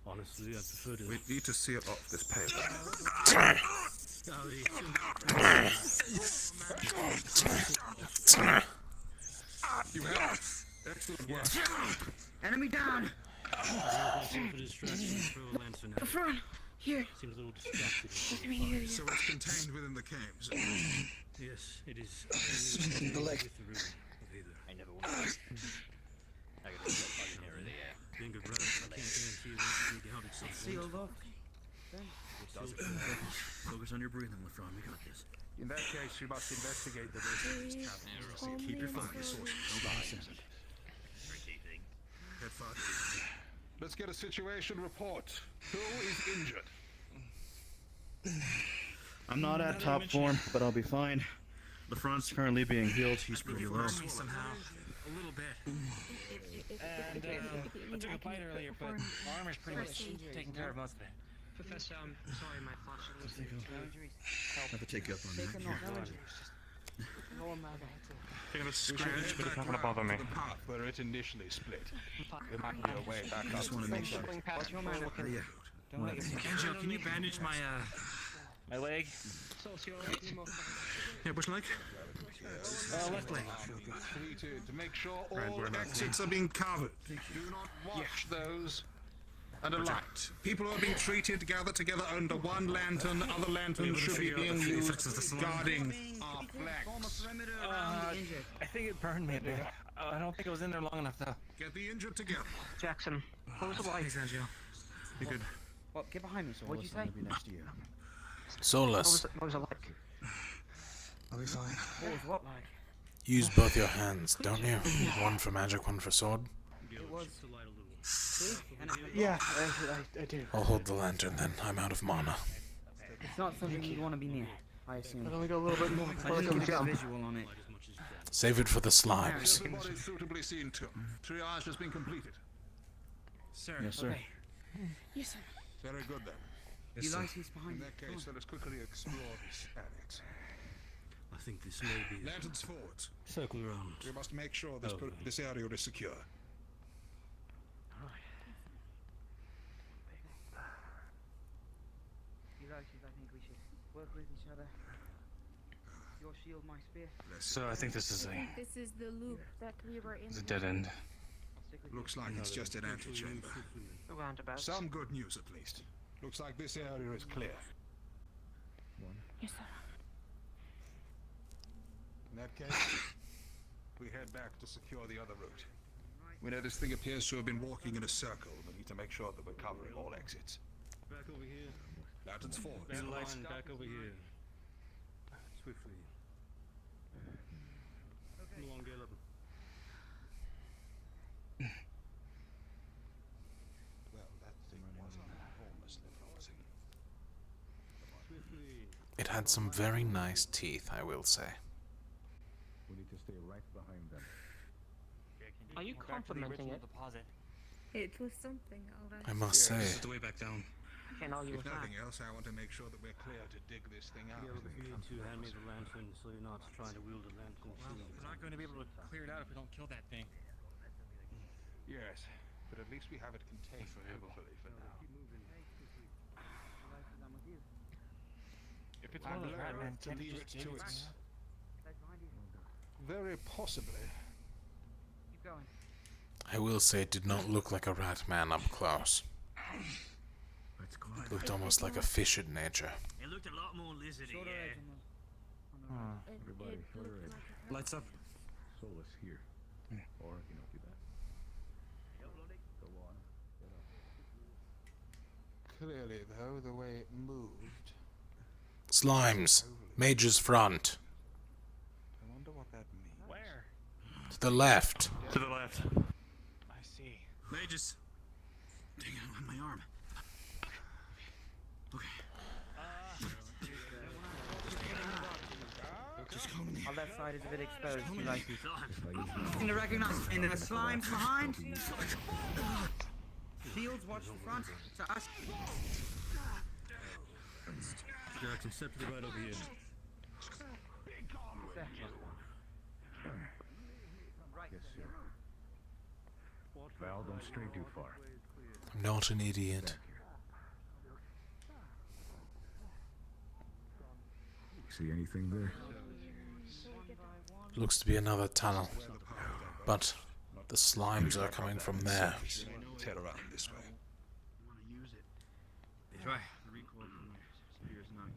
Honestly, I prefer to. We need to seal off this paper. You have excellent work. Enemy down! The front! Here! Seems a little distracted. Let me hear you. So it's contained within the caves. Yes, it is. The leg. I never want to. I gotta get that fucking area there. Being a brother, I can't guarantee that it will be out at some point. Sealed off. Focus on your breathing, LeFron. We got this. In that case, we must investigate the rest of this cavern. Keep your focus. Head farther. Let's get a situation report. Who is injured? I'm not at top form, but I'll be fine. LeFron's currently being healed. He's pretty low. Somehow. A little bit. And I took a bite earlier, but my armor's pretty much taking care of most of it. Professor, I'm sorry, my flash was I have to take you up on that. Taking a scratch, but it's not gonna bother me. The path where it initially split. There might be a way back up. I just want to make sure. Angel, can you bandage my leg? Yeah, which leg? Left leg. Treated to make sure all exits are being covered. Do not watch those. And a light. People who are being treated gather together under one lantern. Other lanterns should be being used guarding our flanks. I think it burned me a bit. I don't think it was in there long enough though. Get the injured together. Jackson, close the light. Thanks, Angel. You good? What? Get behind me, so what'd you say? Be next to you. Solus. What was it like? I'll be fine. What was what like? Use both your hands, don't you? One for magic, one for sword. It was. Yeah, I do. I'll hold the lantern then. I'm out of mana. It's not something you'd want to be near, I assume. I've only got a little bit more. I just don't get a visual on it. Save it for the slimes. Everybody suitably seen to. Triage has been completed. Sir. Yes, sir. Okay. Yes, sir. Very good then. You like he's behind In you. that case, let us quickly explore this annex. I think this may be. Lanterns forwards. Circle around. We must make sure this, this area is secure. I think we should work with each other. Your shield, my spear. So I think this is This is the loop that we were in. a dead end. Looks like it's just an antechamber. Roundabout. Some good news at least. Looks like this area is clear. Yes, sir. In that case, we head back to secure the other route. We know this thing appears to have been walking in a circle. We need to make sure that we're covering all exits. Back over here. Lanterns forward. Bad lights back over here. Swiftly. Come along, Caleb. Well, that thing was enormously promising. Swiftly. It had some very nice teeth, I will say. We need to stay right behind them. Are you complimenting it? Deposit. It was something, alright. I must say, This is the way back down. I can't argue If with that. nothing else, I want to make sure that we're clear to dig this thing out. Yeah, you need to hand me the lantern so you're not trying to wield a lantern. Well, we're not going to be able to clear it out if we don't kill that thing. Yes, but at least we have it contained hopefully for now. If it's I'm one of those loath Batman, to can't leave just it to dig its... Very possibly. Keep going. I will say it did not look like a rat man up close. Let's go. It looked almost like a fish in nature. It looked a lot more lizardy, yeah. Everybody, shorter edge. Lights up. Solus here. Or, you know, do that. Go on. Get up. Clearly, though, the way it moved... Slimes. Mage's front. I wonder what that means. Where? To the left. To the left. I see. Mages. Dang it, on my arm. Okay. Our left side is a bit exposed. You like it? Nothing to recognize. And the slimes behind. Shields, watch the front. To us. Jackson, step to the right over here. Yes, sir. Val, don't stray too far. I'm not an idiot. See anything there? Looks to be another tunnel, but the slimes are coming from there. Let's head around this way. Try. Spear's not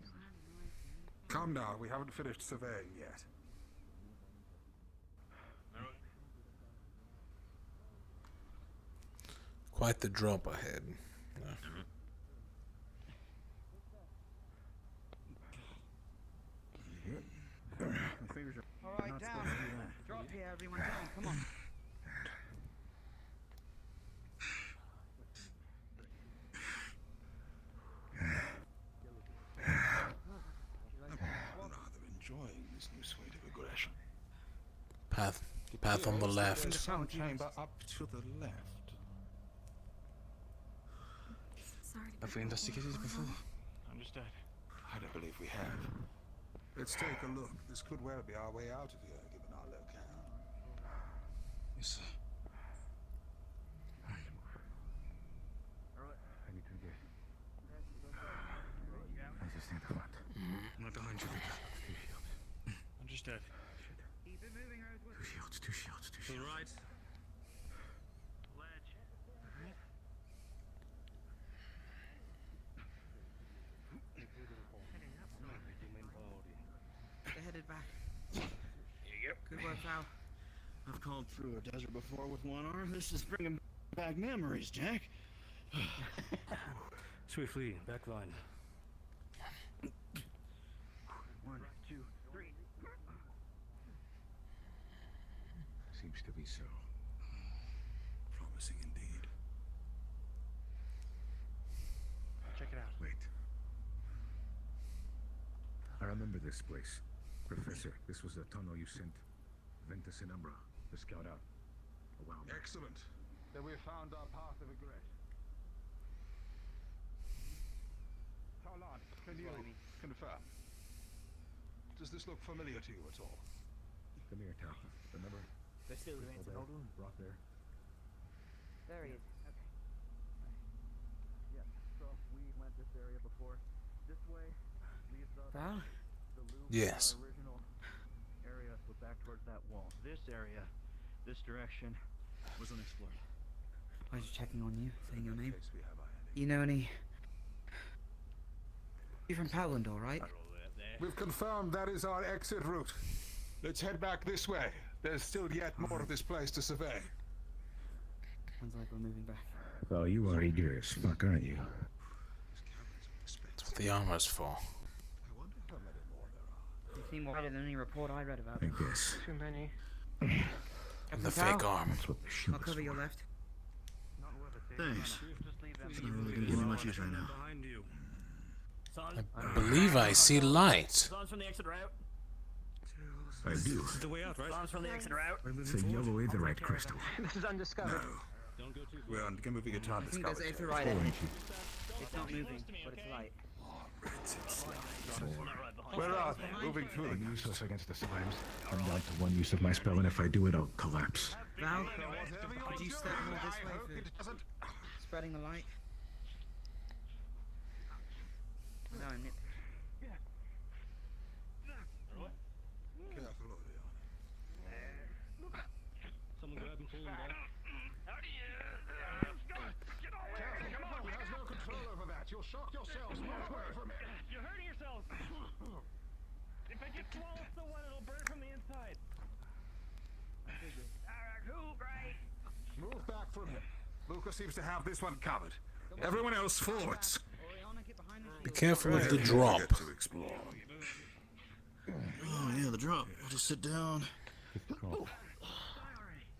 Come now, we haven't finished surveying yet. Quite the drop ahead. Alright, down. Drop here, everyone down. Come on. Enjoying this new suite of aggression. Path on the left. Sound chamber up to the left. Have we investigated it before? Understood. I don't believe we have. Let's take a look. This could well be our way out of here, given our locale. Yes, sir. I need to get. I just need the front. I'm right behind you. Understood. Keep it moving, Rosewood. Two shields. To the right. They're headed back. Yep. Good work, Val. I've called through a desert before with one arm. This is bringing back memories, Jack. Swiftly, back line. 1, 2, 3. Seems to be so. Promising indeed. Check it out. Wait. I remember this place. Professor, this was the tunnel you sent Ventus and Umbra to scout out a while back. Excellent. Then we have found our path of regret. Tarlan, can you confirm? Does this look familiar to you at all? Come here, Tal. Remember? They're still doing it. Rock there. There he is. Okay. Yeah, so we went this area before. This way leads us Val? the loop. Yes. Our original area, so back towards that wall. This area, this direction, was unexplored. I was just checking on you, saying your name. Case we have our heading. You know any... You're from Palador, right? We've confirmed that is our exit route. Let's head back this way. There's still yet more of this place to survey. Sounds like we're moving back. Well, you are eager as fuck, aren't you? That's what the armor's for. You seem more better than any report I read about. I guess. Too many. And the fake arm. That's what the shield I'll is cover for. your left. Thanks. It's not really gonna give me much use right now. Behind you. I believe I see light. Son's from the exit route. I do. This is the way out, right? Son's from the exit route. It's a yellow aetherite crystal. This is undiscovered. Don't go too We're moving a I time think there's discovered. aether right in Orange. it. It's not moving, but it's light. Where are they? Moving through I'm the useless against the slimes. I'm down to one use of my spell, and if I do it, I'll collapse. Val, could you step more this way for spreading the light? No, I'm nipping. Careful, Orion. Someone grab and pull him back. He has no control over that. You'll shock yourselves. Move away from it. You're hurting yourselves. If I get close to one, it'll burn from the inside. Move back from him. Lucas seems to have this one covered. Everyone else forwards. Be careful of the drop. To explore. Oh yeah, the drop. I'll just sit down.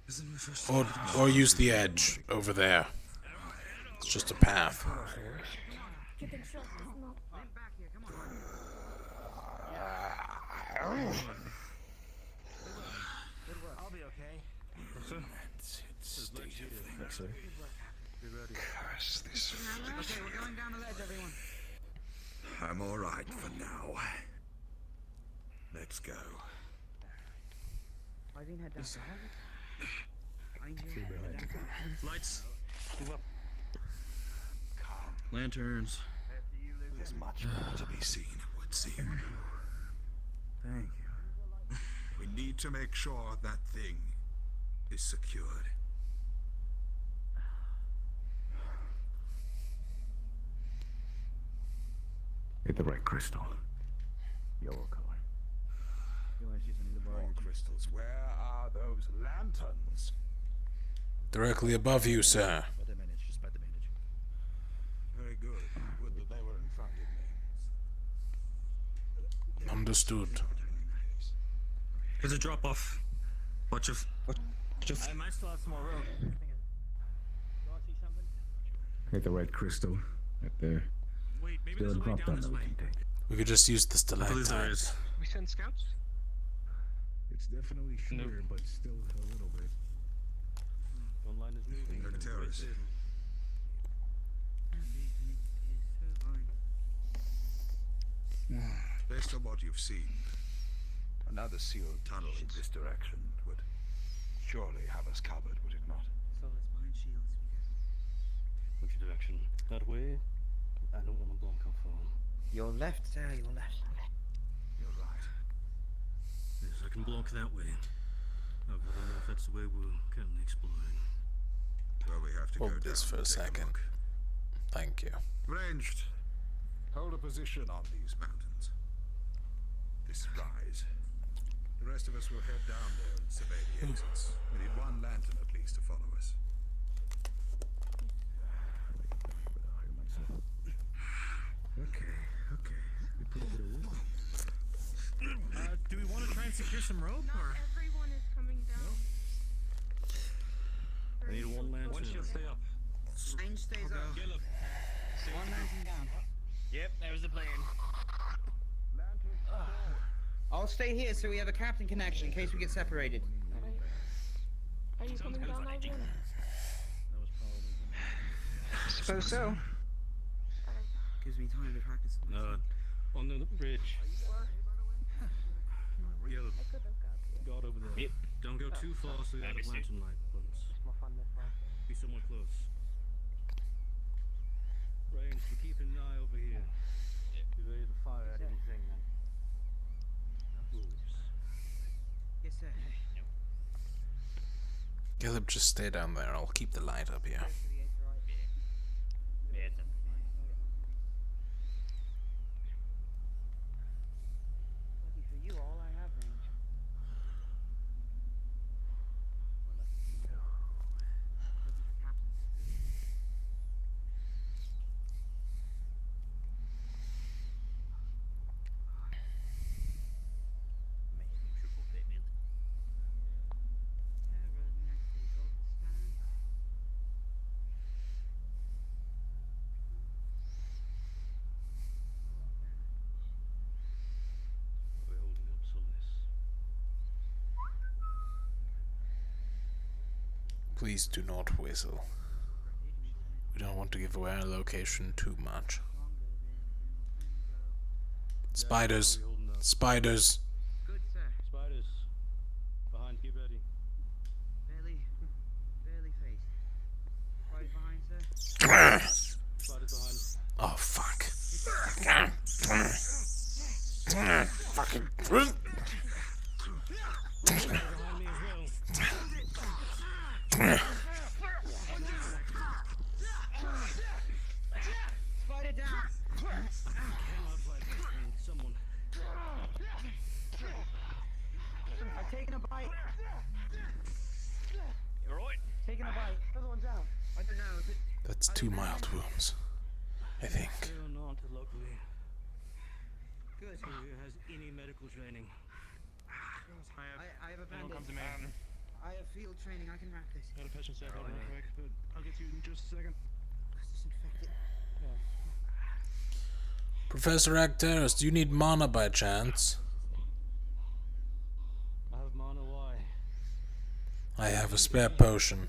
Isn't my first Or use the edge over there. It's just a path. You can show us, no. state of things. Curse this. Okay, we're going down the ledge, everyone. I'm all right for now. Let's go. Eileen, head down. Lights. Move up. Lanterns. There's much more to be seen, it would seem. Thank you. We need to make sure that thing is secured. Hit the right crystal. Yellow color. More crystals. Where are those lanterns? Directly above you, sir. Very good. Would that they were in front of me. Understood. There's a drop off. Watch of. I might still have some more room. You want to see something? Hit the right crystal. Right there. Wait, maybe Still there's a a way drop down down this that we way. can take. We could just use the stalactites. We send scouts? It's definitely shorter, but still a little bit. One line is moving. They're terrorists. Based on what you've seen, another sealed tunnel in this direction would surely have us covered, would it not? So let's behind shields. Which direction? That way? I don't want to block our phone. Your left, sir, your left. You're right. Yes, I can block that way. I don't know if that's the way we're currently exploring. Well, we have to go Hold down this for a and take second. look. Thank you. Ranged. Hold a position on these mountains. This rise. The rest of us will head down there and survey the exits. We need one lantern at least to follow us. Okay. We put a bit of wood. Do we want to try and secure some rope, or? Everyone is coming down. I need one lantern. One shield, stay up. Range stays up. Gillum. One lantern down. Yep, there's the plan. I'll stay here so we have a captain connection in case we get separated. Are you coming down, Ivan? Suppose so. Gives me time to practice. On the bridge. Yellow. God over there. Yep. Don't go too far so you're out of lantern light, but be somewhere close. Range, we're keeping an eye over here. Be ready to fire at anything then. Yes, sir. Caleb, just stay down there. I'll keep the light up here. Lucky for you, all I have range. We're holding up Solace. Please do not whistle. We don't want to give away our location too much. Spiders! Spiders! Good, sir. Spiders. Behind, keep ready. Barely faced. Right behind, sir. Spiders behind. Oh, fuck. Fucking. Behind me as well. Spider down. Someone. I've taken a bite. You alright? Taken a bite. Another one's out. I don't know. Is it... That's 2 mild wounds, I think. They're not locally. Good. Who here has any medical training? I have a Anyone come bandage. to me? I have field training. I can wrap this. Got a patient set real quick, but I'll get to you in just a second. Let's disinfect it. Professor Acteris, do you need mana by chance? I have mana. Why? I have a spare potion.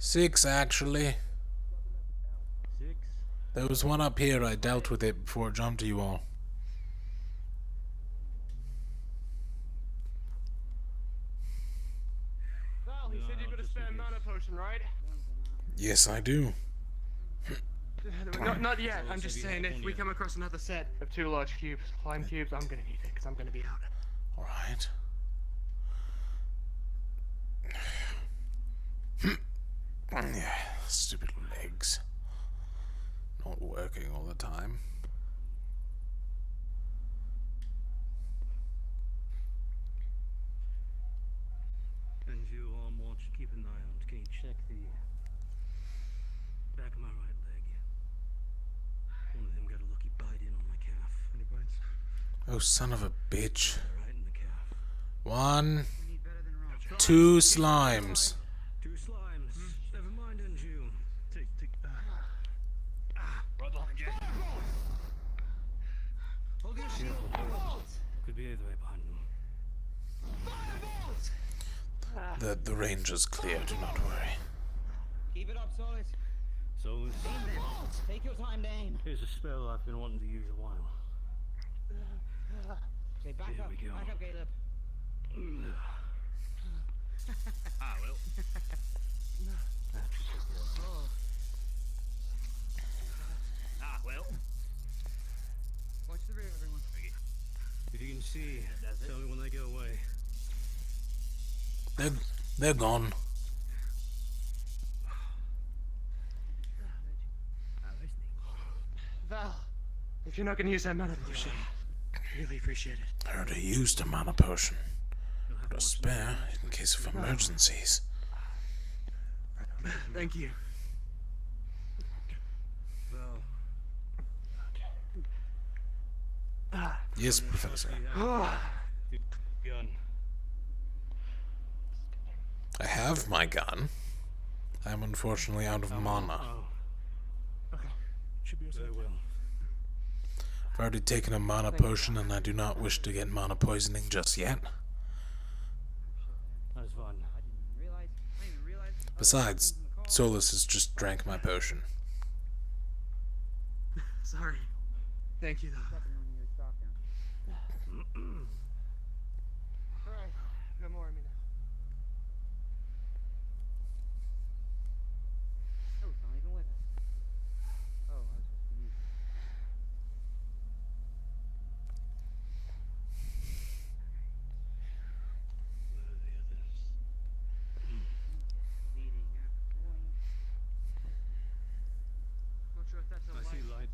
6, actually. 6? There was one up here. I dealt with it before it jumped to you all. Val, you said you've got a spare mana potion, right? Yes, I do. Not yet. I'm just saying, if we come across another set of 2 large cubes, climb cubes, I'm gonna need it, because I'm gonna be out. Alright. Yeah, stupid legs. Not working all the time. And you all watch, keep an eye out. Can you check the back of my right leg? One of them got a lucky bite in on my calf. Any bites? Oh, son of a bitch. Right in the calf. 1, 2 slimes. 2 slimes. Never mind, didn't you? Take. Right behind you. Hold your shield. Could be either way behind them. The range is clear, do not worry. Keep it up, Solid. So Take your time to aim. here's a spell I've been wanting to use a while. Okay, back Here up. we go. Back up, Caleb. Ah, well. Ah, well. Watch the rear, everyone. If you can see, tell me when they go away. They're gone. Val, if you're not gonna use that mana potion, really appreciate it. I already used a mana potion. Got a spare in case of emergencies. Thank you. Yes, Professor. Gun. I have my gun. I am unfortunately out of mana. Should be Very well. I've already taken a mana potion and I do not wish to get mana poisoning just yet. That's fun. Besides, Solus has just drank my potion. Sorry. Thank you, though. Alright, I've got more in me now. Oh, it's not even with us. Oh, I was just using it. Leading at point. Not sure if that's a I see lights.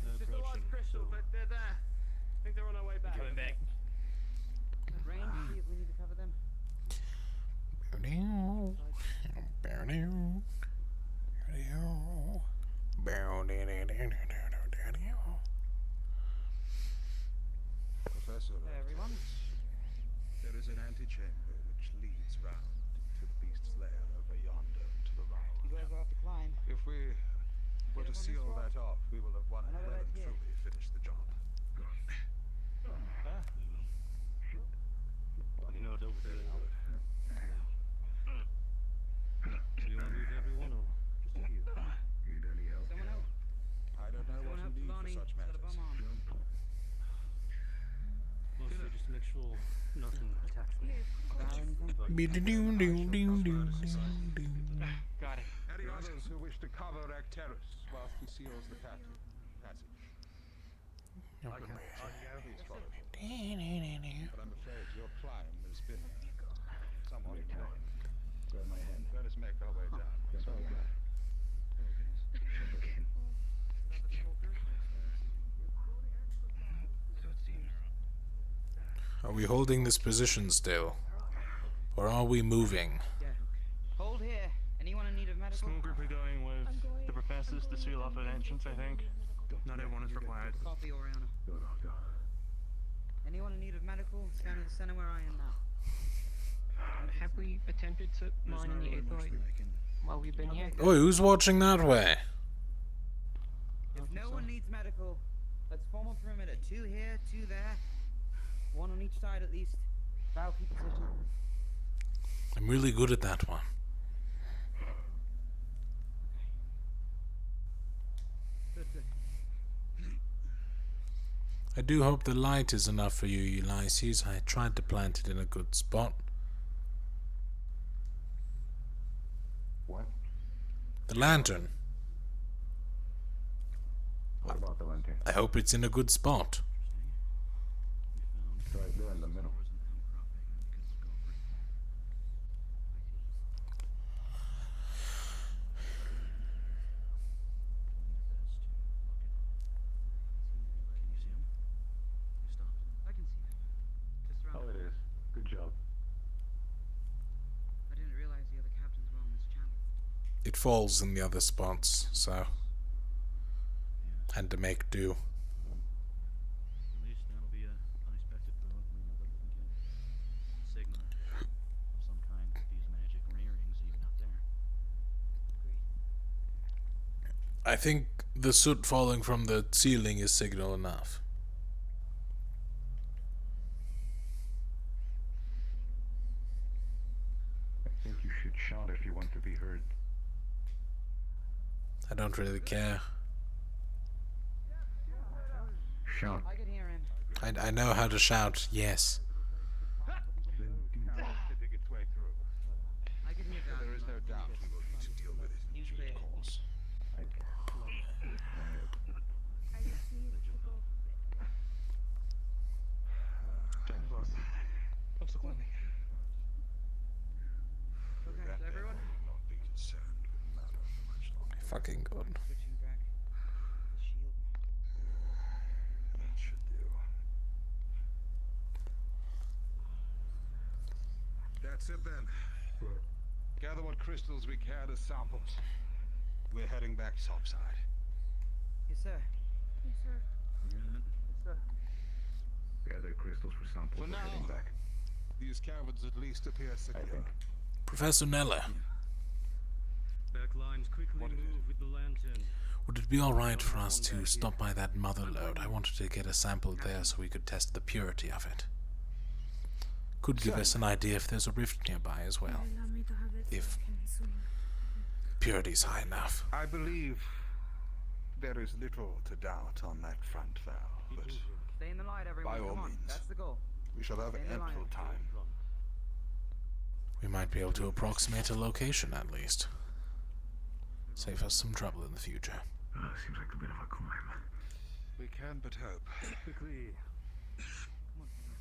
It's just a large crystal, but they're there. I think they're on our way back. Coming back. Range, see if we need to cover them. Professor, Hey, everyone. there is an antechamber which leads round to the beast's lair over yonder to the right. You guys will have to climb. If we were to seal that off, we will have well and Another red here. truly finished the job. You know, over there. Do you want to move everyone or just a few? Need any help? Someone else. I don't know Someone what help you need Lonnie. for such Got a matters. bum on. Mostly just to make sure nothing attacks me. Got it. Any others who wish to cover Arcturus whilst he seals the passage? Please follow me. But I'm afraid your climb has been somewhat annoying. Grab my hand. Let us make our way down. So, Are we holding this position still? Or are we moving? Yeah. Hold here. Anyone in need of medical? Small group are going with the professors to seal off an entrance, I think. Not everyone is required. Copy, Oriana. Anyone in need of medical? Stand in the center where I am now. Have we attempted to mine any aetherite while we've been here? Oh, who's watching that way? If no one needs medical, let's form a perimeter. 2 here, 2 there. One on each side at least. Bow, keep position. I'm really good at that one. Good, good. I do hope the light is enough for you, Ulysses. I tried to plant it in a good spot. What? The lantern. What about the lantern? I hope it's in a good spot. It's right there in the middle. Oh, it is. Good job. I didn't realize the other captains were on this channel. It falls in the other spots, so had to make do. At least that'll be an unexpected boon. We know that we can get signal of some kind with these magic rearings even up there. I think the soot falling from the ceiling is signal enough. I think you should shout if you want to be heard. I don't really care. Shout. I can hear him. I know how to shout, yes. Then do to dig its way through. I can hear that. There is no doubt we will need to deal with it in due course. I'm still climbing. Okay, is everyone? Not be concerned with the matter for much longer. Fucking good. Switching back. The shield. That should do. That's it then. Gather what crystals we can as samples. We're heading back topside. Yes, sir. Yes, sir. Yes, sir. Gather crystals for samples. For We're now. heading back. These caverns at least appear secure. Professor Nella, Back lines quickly move with the lantern. would it be alright for us to stop by that mother lode? I wanted to get a sample there so we could test the purity of it. Could give us an idea if there's a rift nearby as well. Allow me to have it so If I can swing. purity's high enough. I believe there is little to doubt on that front, Val, but Stay in the light, everyone. by all Come on. means, That's the goal. we shall have Stay in the ample line. time. We might be able to approximate a location at least. Save us some trouble in the future. Seems like a bit of a climb. We can but hope. Quickly. Come on, Peter.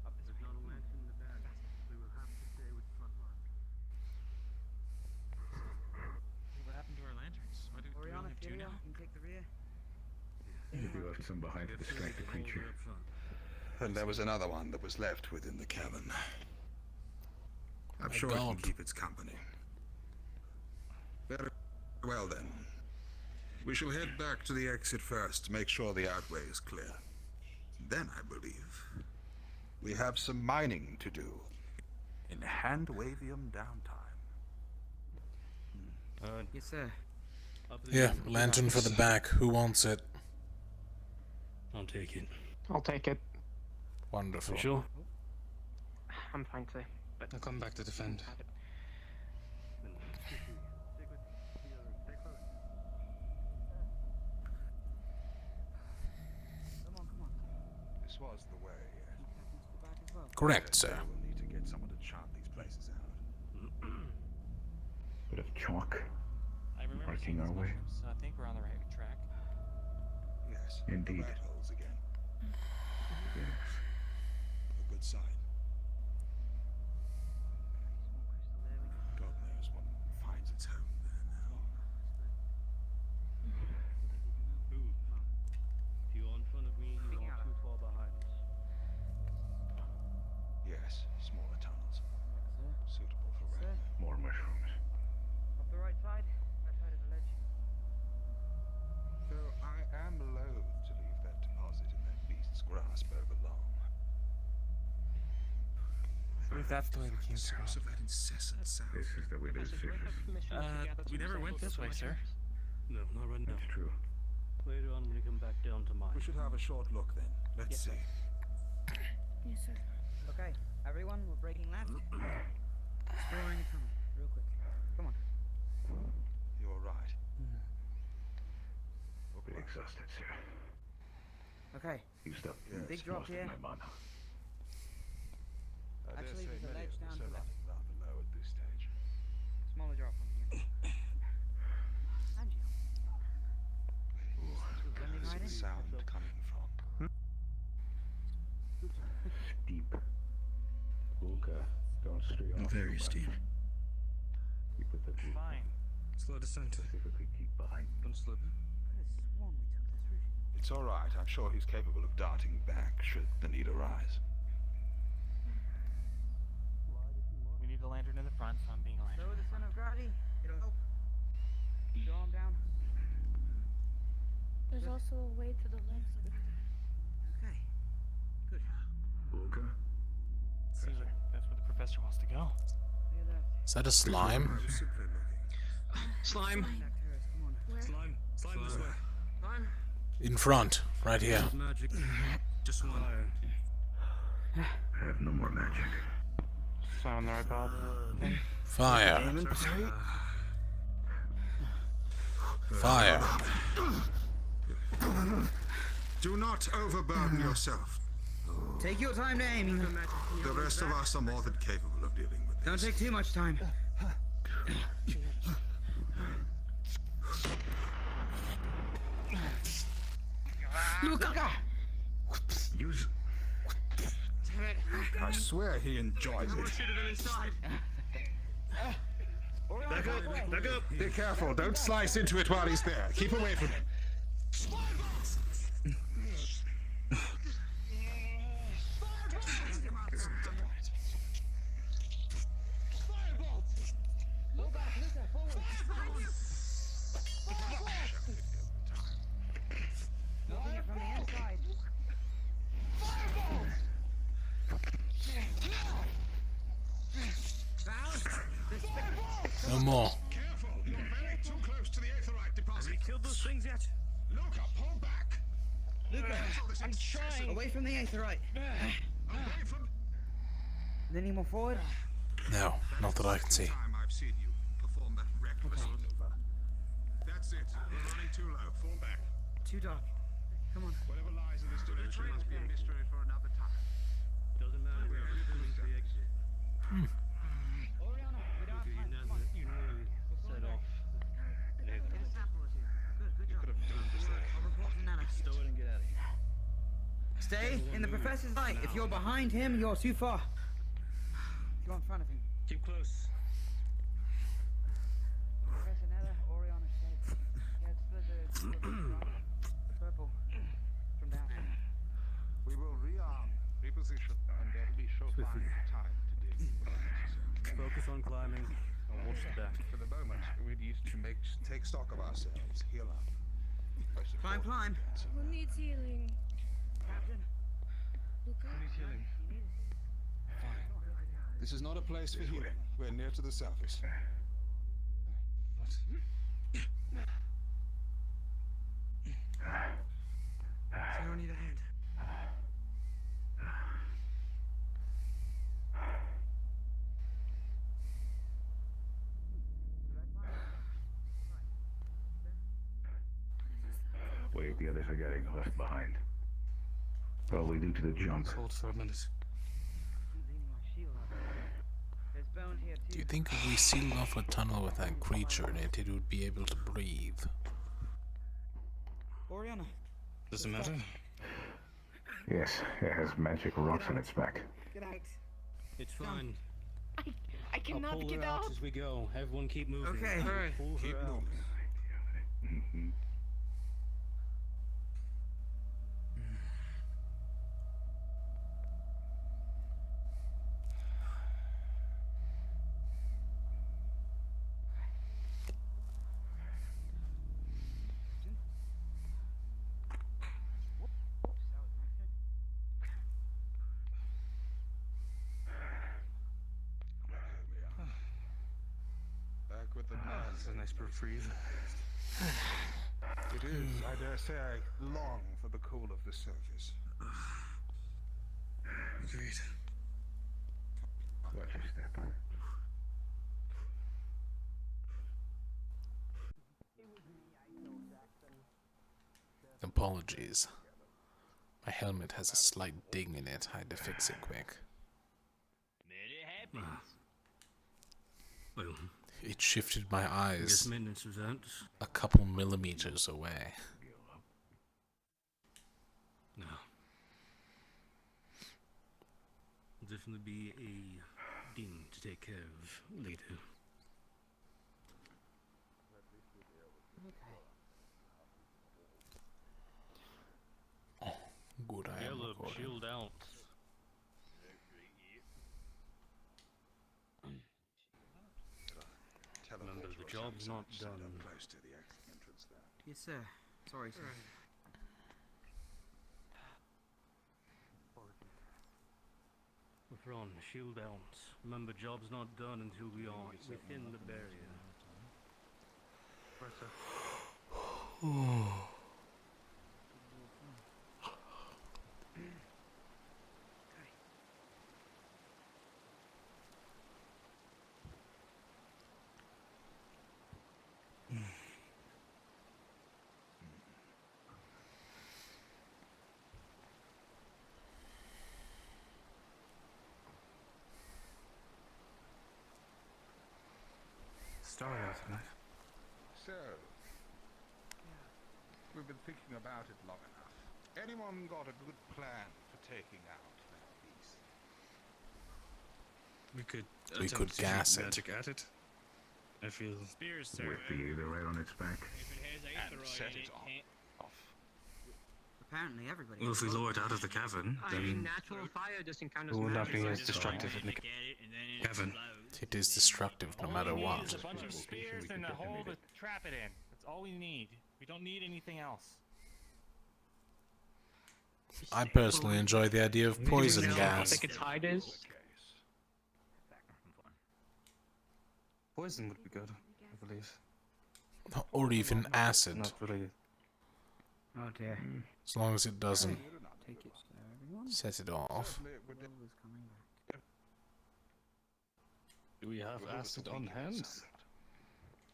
Up this There's way. not a lantern in the back. We will have to stay with the front line. What happened to our lanterns? Why do we Oriana, only have two Tyrion, now? you can take the rear. We left some behind to distract the creature. And there was another one that was left within the cavern. I'm My sure it can God. keep its company. Very well then. We shall head back to the exit first to make sure the outway is clear. Then, I believe, we have some mining to do in Handwavium downtime. Yes, sir. Yeah, lantern for the back. Who wants it? I'll take it. I'll take it. Wonderful. You sure? I'm fine to. But I'll come back to defend. Come on, come on. This was the way. Captain's to the back as well. Correct, sir. We'll need to get someone to chart these places out. Bit of chalk. I remember Marking seeing our these way. mushrooms, so I think we're on the right track. Yes. Indeed. The rat holes again. Yes. A good sign. God knows what finds its home there now. Move. If you're in front of me, you are too far behind. Yes, smaller tunnels. Suitable for Sir. rat. More mushrooms. Up the right side of the ledge. Though I am loath to leave that deposit in that beast's grasp over long. If that's the way we came through. Source of that incessant sound. This is the way to the We never went this way, sir. No, not right now. That's true. Later on, when we come back down to mine. We should have a short look then. Let's see. Yes, sir. Okay, everyone, we're breaking left. Exploring a tunnel, real quick. Come on. You're right. We're being exhausted, sir. Okay. Used up Big drop most here. of my mana. I dare Actually, say there's a many ledge of down us to are the left. rather low at this stage. Smaller drop from here. And you. Blending Where's right the in. sound coming from? Steep. Luca, don't stray off. Very steep. Keep with the group. Fine. Slow descent. Specifically keep behind. Don't slip. I could have sworn we took this route. It's all right. I'm sure he's capable of darting back should the need arise. We need the lantern in the front, so I'm being a lantern. Lower the center of gravity. It'll help. Draw him down. There's also a way to the left somewhere. Okay. Good. Luca? Seems like that's where the professor wants to go. Clear left. Is that a slime? Slime. Bacteria, come on. Where? Slime. Slime this way. Slime. In front, right here. Magic. Just one. I have no more magic. Sound the right path. Fire. Fire. Do not overburden yourself. Take your time to aim. The rest of us are more than capable of dealing with this. Don't take too much time. Luca! Use. I swear he enjoys it. Back up. Back up. Be careful. Don't slice into it while he's there. Keep away from him. Moving it from the inside. No more. Careful. You're very too close to the aetherite deposit. Have you killed those things yet? Luca, pull back. Luca, I'm trying. Away from the aetherite. Away from... Leaning more forward. No, not that I can see. Time I've seen you perform that reckless maneuver. That's it. We're running too low. Fall back. Too dark. Come on. Whatever lies in this direction must be a mystery for another time. Doesn't matter where we're coming to the exit. Oriana, we don't have time. Come on. You nearly set off. Get a sample or two. Good job. I'll report to Nana. Stow it and get out of here. Stay in the professor's light. If you're behind him, you're too far. Go in front of him. Keep close. Professor Nella, Oriana, stay. Yeah, split the purple from down. We will rearm, reposition, and there'll be Chopin time to dig. Focus on climbing. I'll watch the back. For the moment, we need to take stock of ourselves, heal up. Climb. Who needs healing? Captain. Luca? Healing. This is not a place for healing. We're near to the surface. I don't need a hand. Wait, the others are getting left behind. Probably due to the jump. Hold for a minute. There's bones here too. Do you think if we sealed off a tunnel with that creature in it, it would be able to breathe? Oriana. Does it matter? Yes, it has magic rocks on its back. Get out. It's fine. I I'll cannot pull get her out out. as we go. Everyone keep moving. Okay. Alright. Pull her Keep out. moving. Mm-hmm. Back with the That's a nice reprieve. It is. I dare say I long for the cool of the surface. Great. Watch your step on. Apologies. My helmet has a slight ding in it. I had to fix it quick. Well, It shifted my eyes maintenance was out. a couple millimeters away. No. Will definitely be a thing to take care of later. Good, I am Yellow, recording. shield out. Remember, the job's not done. Close to the entrance there. Yes, sir. Sorry, sir. We're on, shield out. Remember, job's not done until we are within the barrier. Story of tonight. So, we've been thinking about it long enough. Anyone got a good plan for taking out that beast? We could could gas it. magic at it. I feel Spears, sir. With the either right on its back. If it has And aetheroid, set it it can't. Apparently, everybody. well, if we lower it out of the cavern, I mean, then natural fire just encounters well, magic. nothing so is it's destructive fine. in the cavern. It is destructive no matter All we need what. is a bunch of spears and a hole to trap it in. That's all we need. We don't need anything else. I personally enjoy the idea of poison How gas. thick its hide is. poison would be good, I believe. Or even acid. Not really. Oh dear. As long as it doesn't Take it, everyone. set it off. Do we have acid on hand?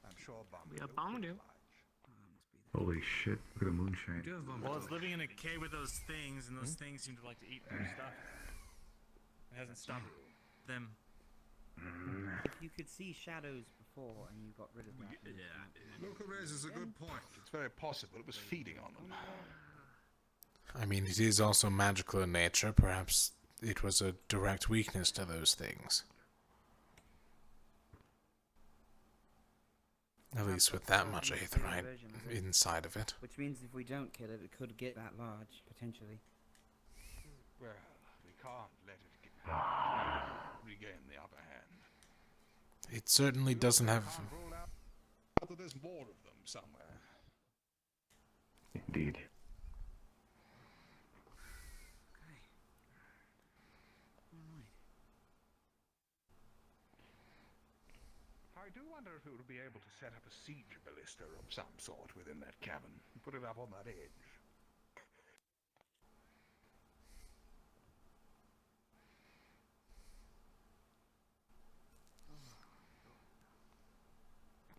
I'm sure We are bound to. Holy shit, look at the moonshine. Well, it's living in a cave with those things, and those things seem to like to eat their stuff. It hasn't stopped them. If you could see shadows before and you got rid of that. Luca raises a good point. It's very possible it was feeding on them. I mean, it is also magical in nature. Perhaps it was a direct weakness to those things. At least with that much aetheryte inside of it. Which means if we don't kill it, it could get that large, potentially. Well, we can't let it regain the upper hand. It certainly doesn't have... Can't rule out that there's more of them somewhere. Indeed. I do wonder if it would be able to set up a siege ballista of some sort within that cavern and put it up on that edge.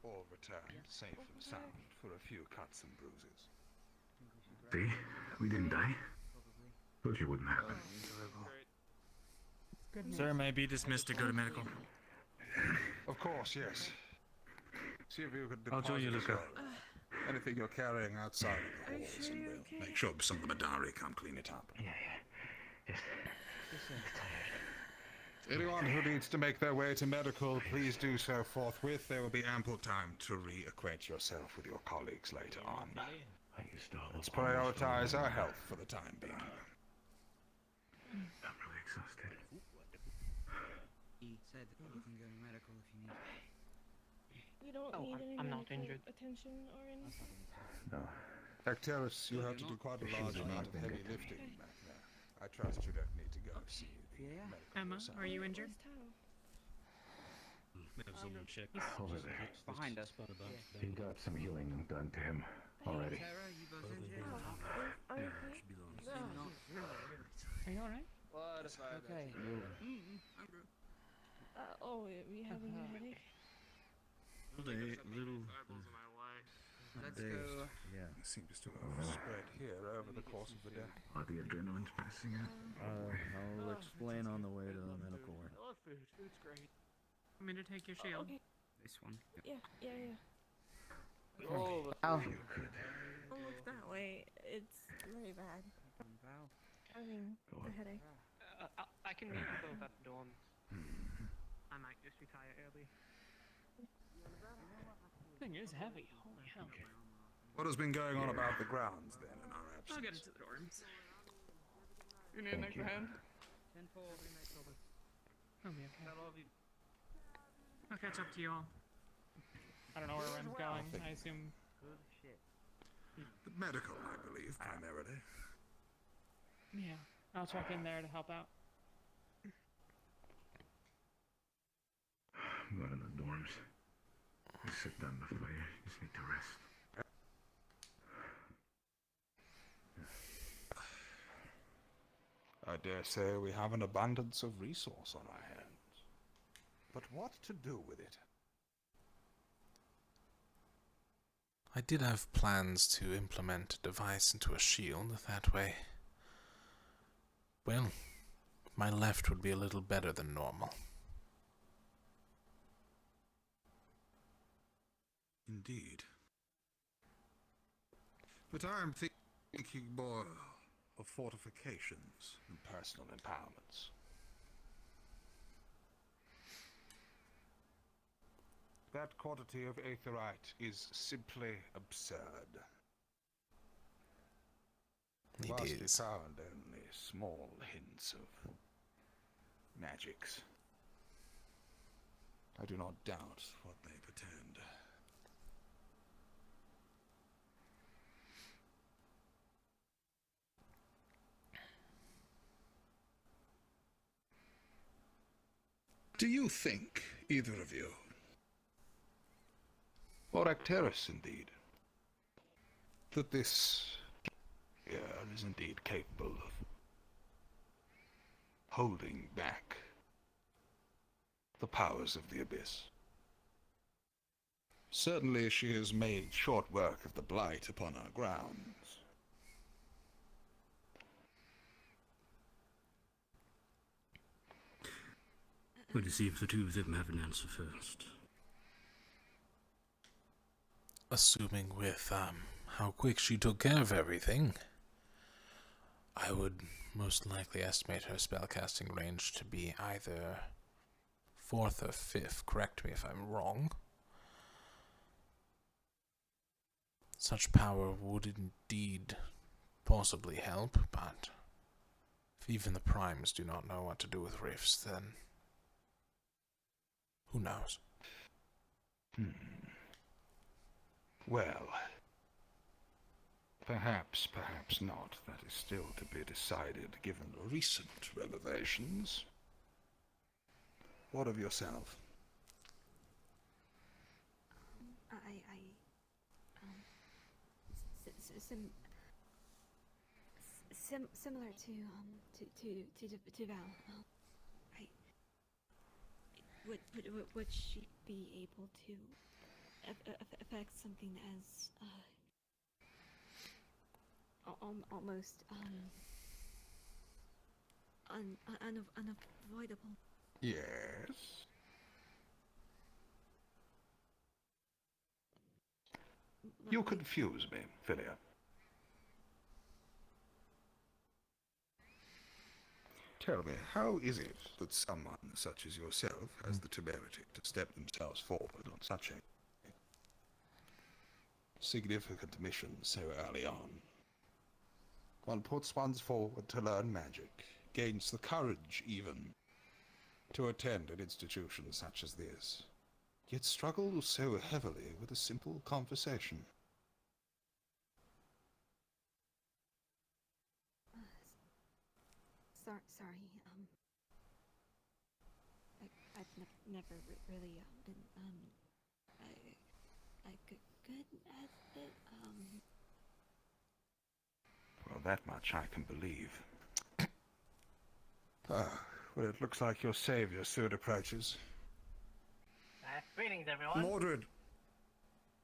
All returned safe and sound for a few cuts and bruises. See? We didn't die. Thought you wouldn't happen. Sir, may I be dismissed to go to medical? Of course, yes. See if you could I'll join you, Luca. anything you're carrying outside of the walls, and we'll make sure some of the Madari come clean it up. Yes. Anyone who needs to make their way to medical, please do so forthwith. There will be ample time to reacquaint yourself with your colleagues later on. Let's prioritize our health for the time being. I'm really exhausted. He said that you can go to medical if you need. You don't need any I'm not medical injured. attention or anything. No. Acteris, you have to do quite a large amount of heavy lifting back there. I trust you don't need to go see the medical Emma, yourself. are you injured? Maybe someone check. Over there. Behind us. He got some healing done to him already. Tara, you both injured? Are you okay? Are you alright? What Okay. I'm good. We having a headache? Let's go. Yeah. It seems to have spread here over the course of the day. The adrenaline's passing out. I'll explain on the way to the medical ward. I love food. Food's great. Want me to take your shield? Okay. This one. Yeah. Oh, Ow. Don't look that way. It's very bad. Having a headache. I can meet you both at the dorm. I might just retire early. Thing is heavy. Holy hell. What has been going on about the grounds then in our absence? I'll get into the dorms. You need an extra hand? 10-4, we make over. I'll be okay. I love you. I'll catch up to you all. I don't know where Ren's going. I assume. Good shit. The medical, I believe, primarily. Yeah. I'll check in there to help out. I'm going to the dorms. Just sit down the fire. Just need to rest. I dare say we have an abundance of resource on our hands. But what to do with it? I did have plans to implement a device into a shield that way. Well, my left would be a little better than normal. Indeed. But I am thinking more of fortifications and personal empowerments. That quantity of aetherite is simply absurd. It Whilst is. we found only small hints of magics, I do not doubt what they pretend. Do you think, either of you, or Acteris indeed, that this here is indeed capable of holding back the powers of the Abyss? Certainly she has made short work of the blight upon our grounds. We'll see if the two of them have an answer first. Assuming with how quick she took care of everything, I would most likely estimate her spellcasting range to be either 4th or 5th. Correct me if I'm wrong. Such power would indeed possibly help, but if even the primes do not know what to do with rifts, then who knows? Well, perhaps not. That is still to be decided, given the recent revelations. What of yourself? Similar to Val. Would she be able to affect something as almost unavoidable? Yes. You confuse me, Philia. Tell me, how is it that someone such as yourself has the temerity to step themselves forward on such a significant mission so early on? One puts one's forward to learn magic, gains the courage even to attend an institution such as this, yet struggles so heavily with a simple conversation. Sorry, I've never really been, good at it, Well, that much I can believe. Well, it looks like your savior soon approaches. Greetings, everyone. Mordred,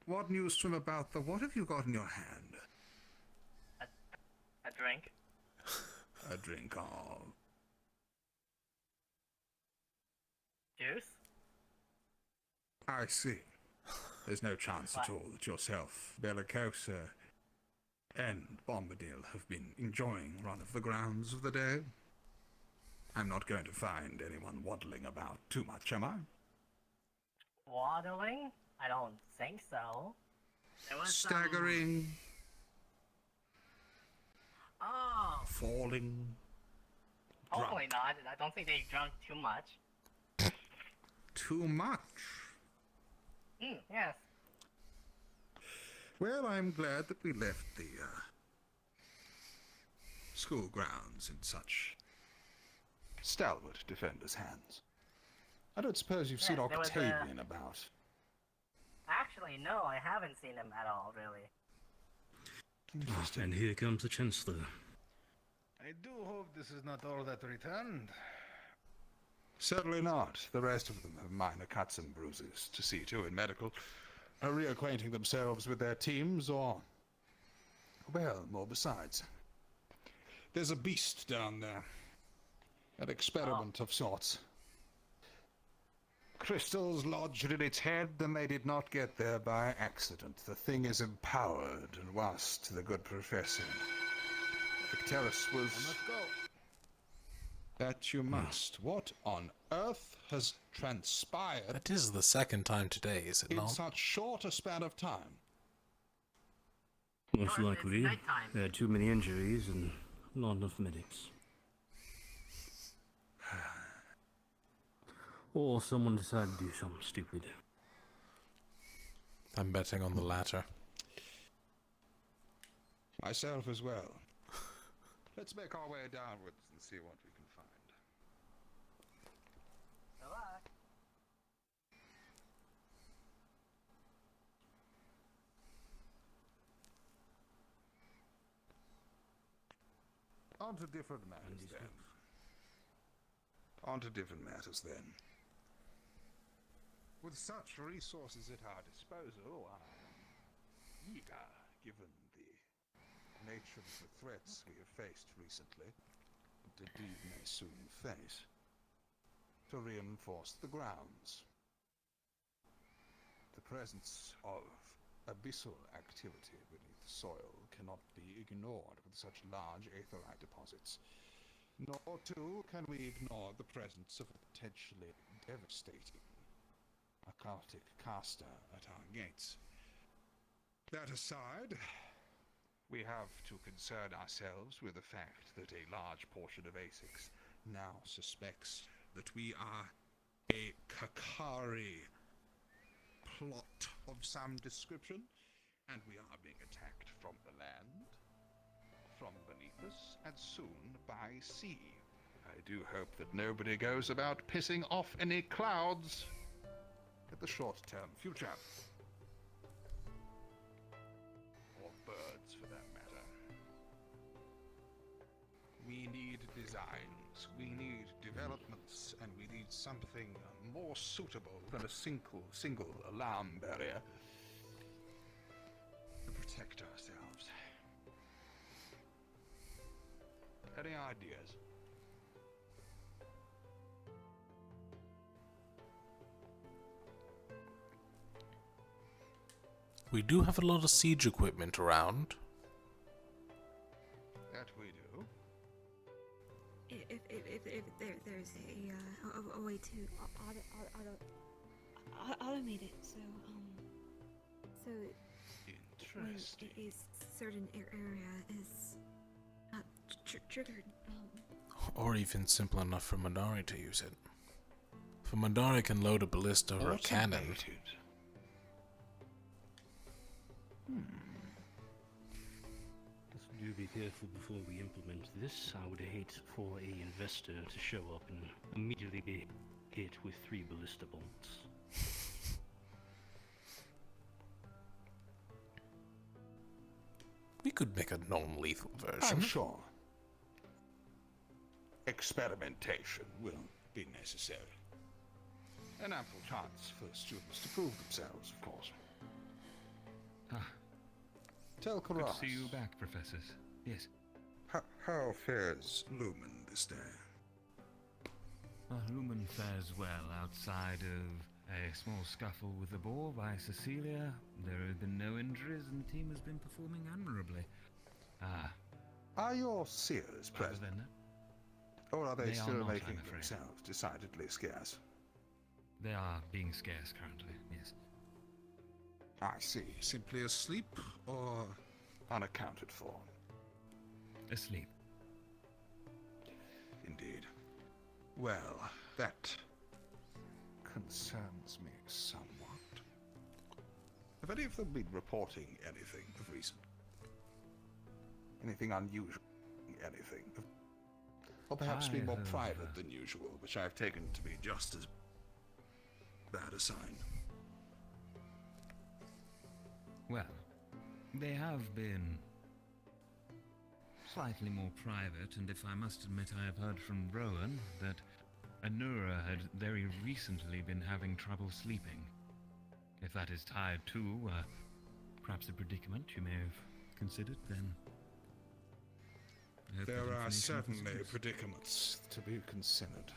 what news from about the... What have you got in your hand? A drink. A drink of... Juice? I see. There's no chance at all that yourself, Bellicosa, and Bombadil have been enjoying run of the grounds of the day. I'm not going to find anyone waddling about too much, am I? Waddling? I don't think so. There was Staggering. Oh. Falling. Hopefully not. I don't think they drunk too much. Too much? Yes. Well, I'm glad that we left the school grounds in such stalwart defenders' hands. I don't suppose you've seen Yes, Octavian about. Actually, no, I haven't seen him at all, really. And here comes the Chancellor. I do hope this is not all that returned. Certainly not. The rest of them have minor cuts and bruises to see to in medical, reacquainting themselves with their teams, or... well, more besides. There's a beast down there. An experiment of sorts. Crystals lodged in its head, and they did not get there by accident. The thing is empowered, and whilst the good professor Icterus was... I must go. That you must. What on earth has transpired? That is the second time today, is it in not? such short a span of time? Most likely, they had too many injuries and not enough medics. Or someone decided to do something stupid. I'm betting on the latter. Myself as well. Let's make our way downwards and see what we can find. Good luck. On to different matters then. On to different matters then. With such resources at our disposal, I am eager, given the nature of the threats we have faced recently, and indeed may soon face, to reinforce the grounds. The presence of abyssal activity beneath the soil cannot be ignored with such large aetherite deposits. Nor, too, can we ignore the presence of a potentially devastating occultic caster at our gates. That aside, we have to concern ourselves with the fact that a large portion of ASICS now suspects that we are a Kakari plot of some description, and we are being attacked from the land, from beneath us, and soon by sea. I do hope that nobody goes about pissing off any clouds in the short-term future. Or birds, for that matter. We need designs, we need developments, and we need something more suitable than a single alarm barrier to protect ourselves. Any ideas? We do have a lot of siege equipment around. That we do. If there's a way to automate it, so when a certain area is triggered, Or even simple enough for Madari to use it. For Madari can load a ballista or a cannon. Just do be careful before we implement this. I would hate for a investor to show up and immediately be hit with 3 ballista bolts. We could make a non-lethal version. I'm sure. experimentation will be necessary. An ample chance for students to prove themselves, of course. Tell Good Karas. to see you back, professors. Yes. How fares Lumen this day? Lumen fares well outside of a small scuffle with the boar by Cecilia. There have been no injuries and the team has been performing admirably. Are your seers present? Than that, Or are they They are still not, I'm making afraid. themselves decidedly scarce? they are being scarce currently, yes. I see. Simply asleep or unaccounted for? Asleep. Indeed. Well, that concerns me somewhat. Have any of them been reporting anything of recent? Anything unusual? Anything? Or perhaps be more private than usual, which I've taken to be just as bad a sign. Well, they have been slightly more private, and if I must admit, I have heard from Rowan that Anura had very recently been having trouble sleeping. If that is tied to perhaps a predicament you may have considered, then I hope that There are information certainly considers. predicaments to be considered.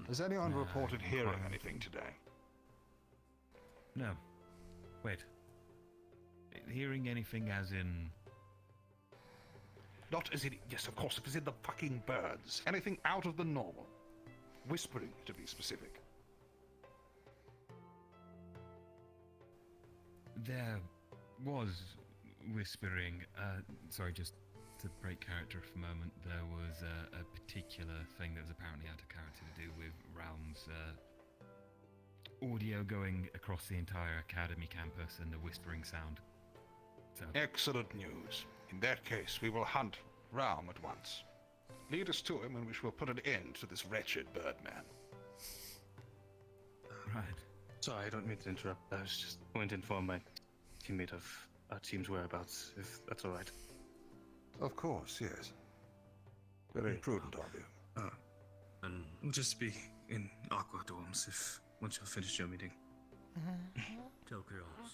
Has anyone reported hearing anything today? No. Wait. Hearing anything as in... Not as in, yes, of course, it was in the fucking birds. Anything out of the normal. Whispering, to be specific. There was whispering. Sorry, just to break character for a moment, there was a particular thing that was apparently out of character to do with Realm's audio going across the entire academy campus and the whispering sound. So, Excellent news. In that case, we will hunt Raum at once. Lead us to him and we shall put an end to this wretched birdman. right. Sorry, I don't mean to interrupt. I was just going to inform my teammate of our team's whereabouts, if that's alright. Of course, yes. Very prudent of you. And we'll just be in Aqua dorms once you've finished your meeting. Tell Karas.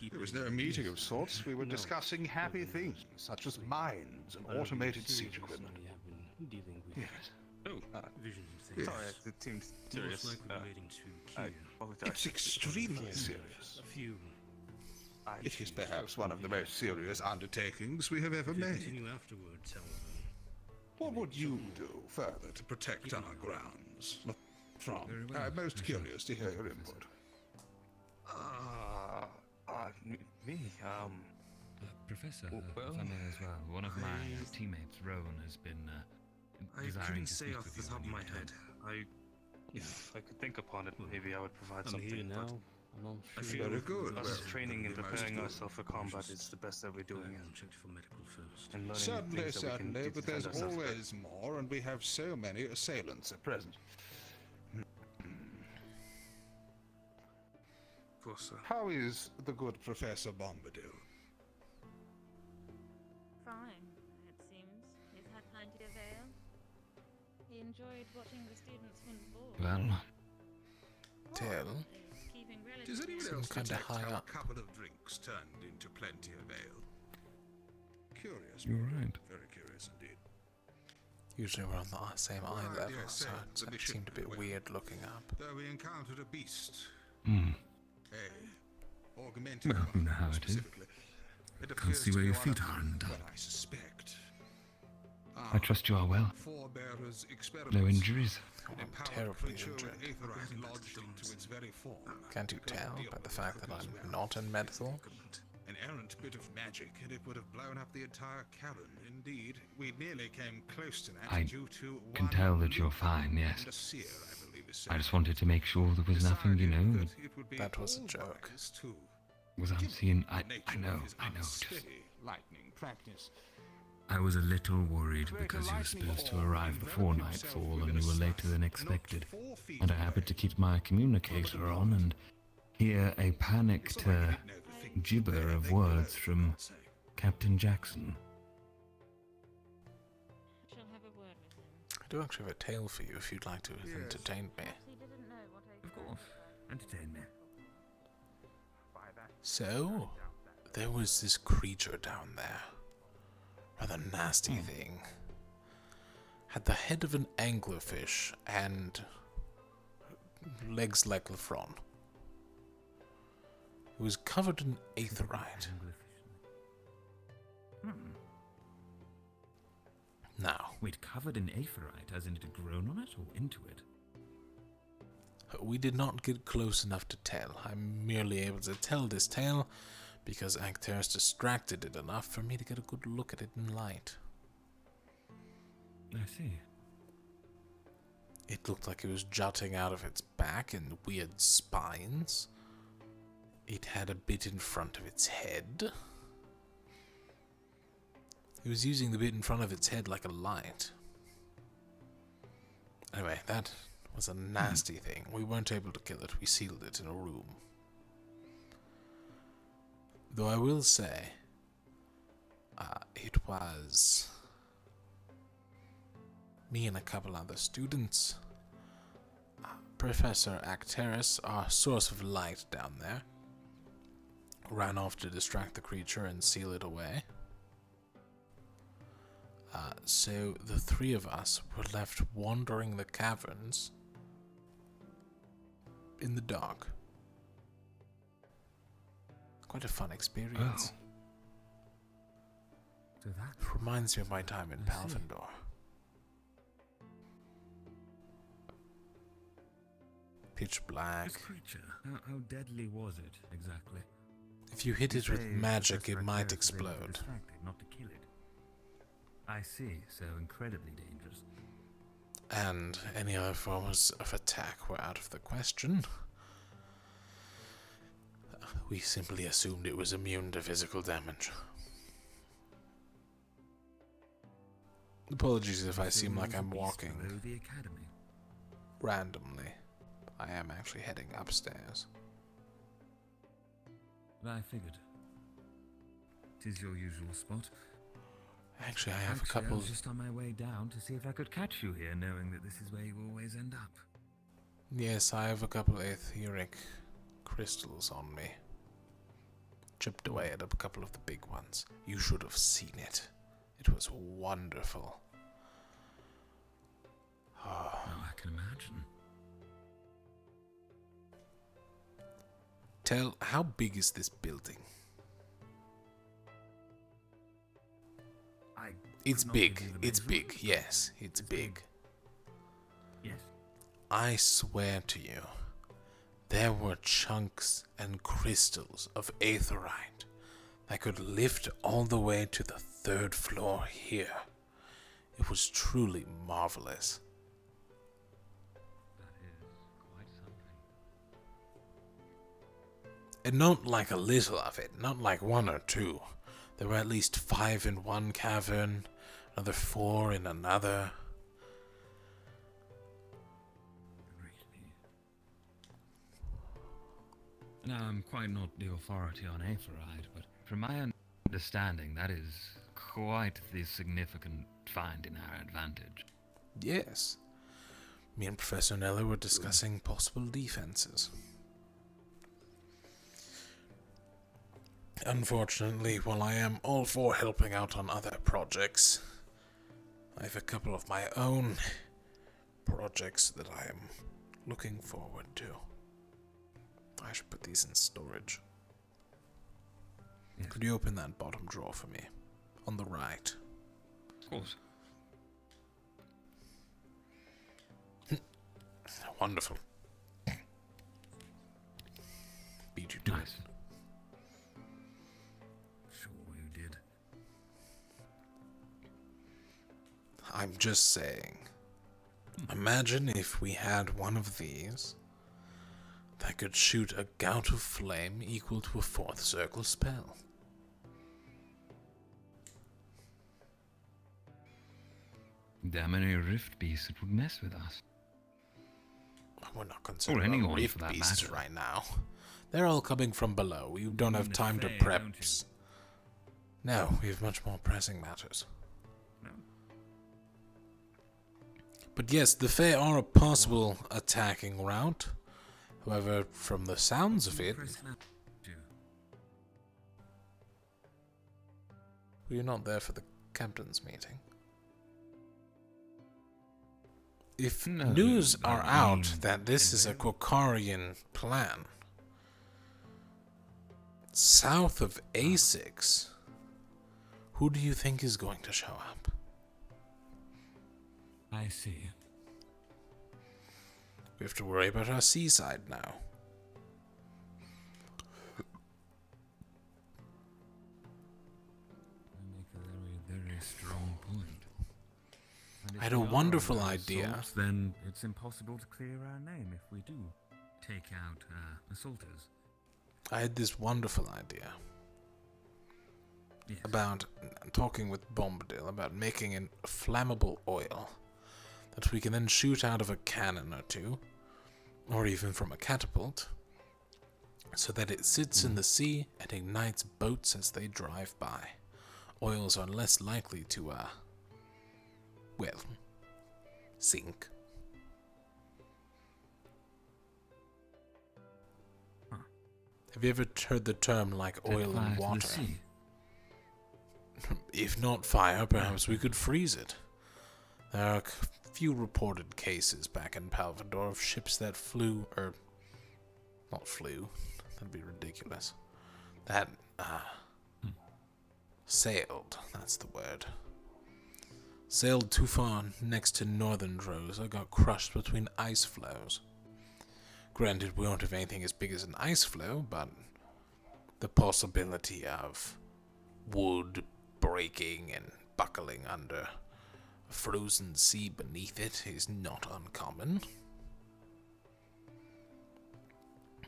It was no meeting of sorts. We were discussing happy things, such as mines and automated siege equipment. Yes. Vision Yes. Sorry, it seemed serious. Most likely relating to I Q. apologize. It's extremely serious. A few. It is perhaps one of the most serious undertakings we have ever If you made. continue afterwards, however. What would you do further to protect our grounds? From? Very well. I'm most I shall, curious to hear your input. Me? Professor, well, if I may as well, one of my teammates, Rowan, has been I desiring couldn't to say speak off with the you top when of you my return. head. If I could think upon it, maybe I would provide I'm something. here but now. I'm on I free. feel Very good. us Well, training and very preparing good. ourselves for combat is the best that we're doing. I'll check for medical first. And learning Certainly, things that we can certainly, do to but there's defend ourselves better. always more, and we have so many assailants at present. Of course, sir. How is the good Professor Bombadil? Fine, it seems. He's had plenty of ale. He enjoyed watching the students win the ball. Well, Tell. He's keeping Does relatively anyone Seem else kinda detect high how up. a couple of drinks turned into plenty of ale? Curious. You're right. Very curious indeed. Usually we're on the same eye Well, level, yes, so the it mission seemed a bit went weird looking up. Though we encountered a beast. A augmented well, you know how it is. specifically. It Can't appears see to where be your one of feet are in the dark. what I suspect. I trust you are well. Forebearers' experiments. No injuries. An I'm empowered terribly creature injured. with aetherite lodged into its very form. Can't you tell by the fact that I'm not in medical? An errant bit of magic, and it would have blown up the entire cavern. Indeed, we nearly came close to that I due to can one tell that you're loop fine, yes. and a seer, I believe is I said. just wanted to make sure there was nothing, you know, That it would be That was a all joke. wise to was given unseen. the I nature know, of his I know. Just, unsteady lightning practice. I was a little worried because you were supposed to arrive before nightfall and you were later than expected. And I happened to keep my communicator on and hear a panicked gibber of words from Captain Jackson. She'll have a word with him. I do actually have a tale for you if you'd like to entertain me. Of course. Entertain me. So, there was this creature down there. Rather nasty thing. Had the head of an anglerfish and legs like Lefron. It was covered in aetherite. Now. Wait, covered in aetherite, as in it had grown on it or into it? We did not get close enough to tell. I'm merely able to tell this tale because Acteris distracted it enough for me to get a good look at it in light. I see. It looked like it was jutting out of its back in weird spines. It had a bit in front of its head. It was using the bit in front of its head like a light. Anyway, that was a nasty thing. We weren't able to kill it. We sealed it in a room. Though I will say, it was me and a couple other students. Professor Acteris, our source of light down there, ran off to distract the creature and seal it away. So the three of us were left wandering the caverns in the dark. Quite a fun experience. So that reminds me of my time in Palvendor. Pitch black. This creature, how deadly was it exactly? If you hit it with magic, it might explode. Distracted, not to kill it. I see, so incredibly dangerous. And any other forms of attack were out of the question. We simply assumed it was immune to physical damage. Apologies if I seem like I'm walking the academy. randomly. I am actually heading upstairs. I figured. 'Tis your usual spot. Actually, I have a couple. I was just on my way down to see if I could catch you here, knowing that this is where you always end up. Yes, I have a couple etheric crystals on me. Chipped away at a couple of the big ones. You should have seen it. It was wonderful. Oh, I can imagine. Tell, how big is this building? It's big. It's big. Yes, it's big. Yes. I swear to you, there were chunks and crystals of aetherite that could lift all the way to the 3rd floor here. It was truly marvelous. That is quite something. And not like a little of it, not like 1 or 2. There were at least 5 in one cavern, another 4 in another. Now, I'm quite not the authority on aetherite, but from my understanding, that is quite the significant find in our advantage. Yes. Me and Professor Nella were discussing possible defenses. Unfortunately, while I am all for helping out on other projects, I have a couple of my own projects that I am looking forward to. I should put these in storage. Yes. Could you open that bottom drawer for me? On the right. Of course. Wonderful. Beat you to it. Sure you did. I'm just saying. Imagine if we had one of these that could shoot a gout of flame equal to a 4th circle spell. There are many rift beasts that would mess with us. We're not considering anyone rift for that beasts matter. right now. They're all coming from below. We don't have time to Fae, prep. don't you? No, we have much more pressing matters. No. But yes, the Fae are a possible attacking route. However, from the sounds of it... Were you not there for the captain's meeting? If news are out that this is a Quokarian plan, south of A6, who do you think is going to show up? I see. We have to worry about our seaside now. Make a very, very strong point. And if I had a we are wonderful under idea. assault, then it's impossible to clear our name if we do take out assaulters. I had this wonderful idea. Yes. About talking with Bombadil about making a flammable oil that we can then shoot out of a cannon or two, or even from a catapult, so that it sits in the sea and ignites boats as they drive by. Oils are less likely to, well, sink. Huh. Have you ever heard the term like oil and water? If not fire, perhaps we could freeze it. There are a few reported cases back in Palvador of ships that flew, or not flew, that'd be ridiculous, that sailed, that's the word. Sailed too far next to northern Rosa, got crushed between ice flows. Granted, we won't have anything as big as an ice flow, but the possibility of wood breaking and buckling under a frozen sea beneath it is not uncommon.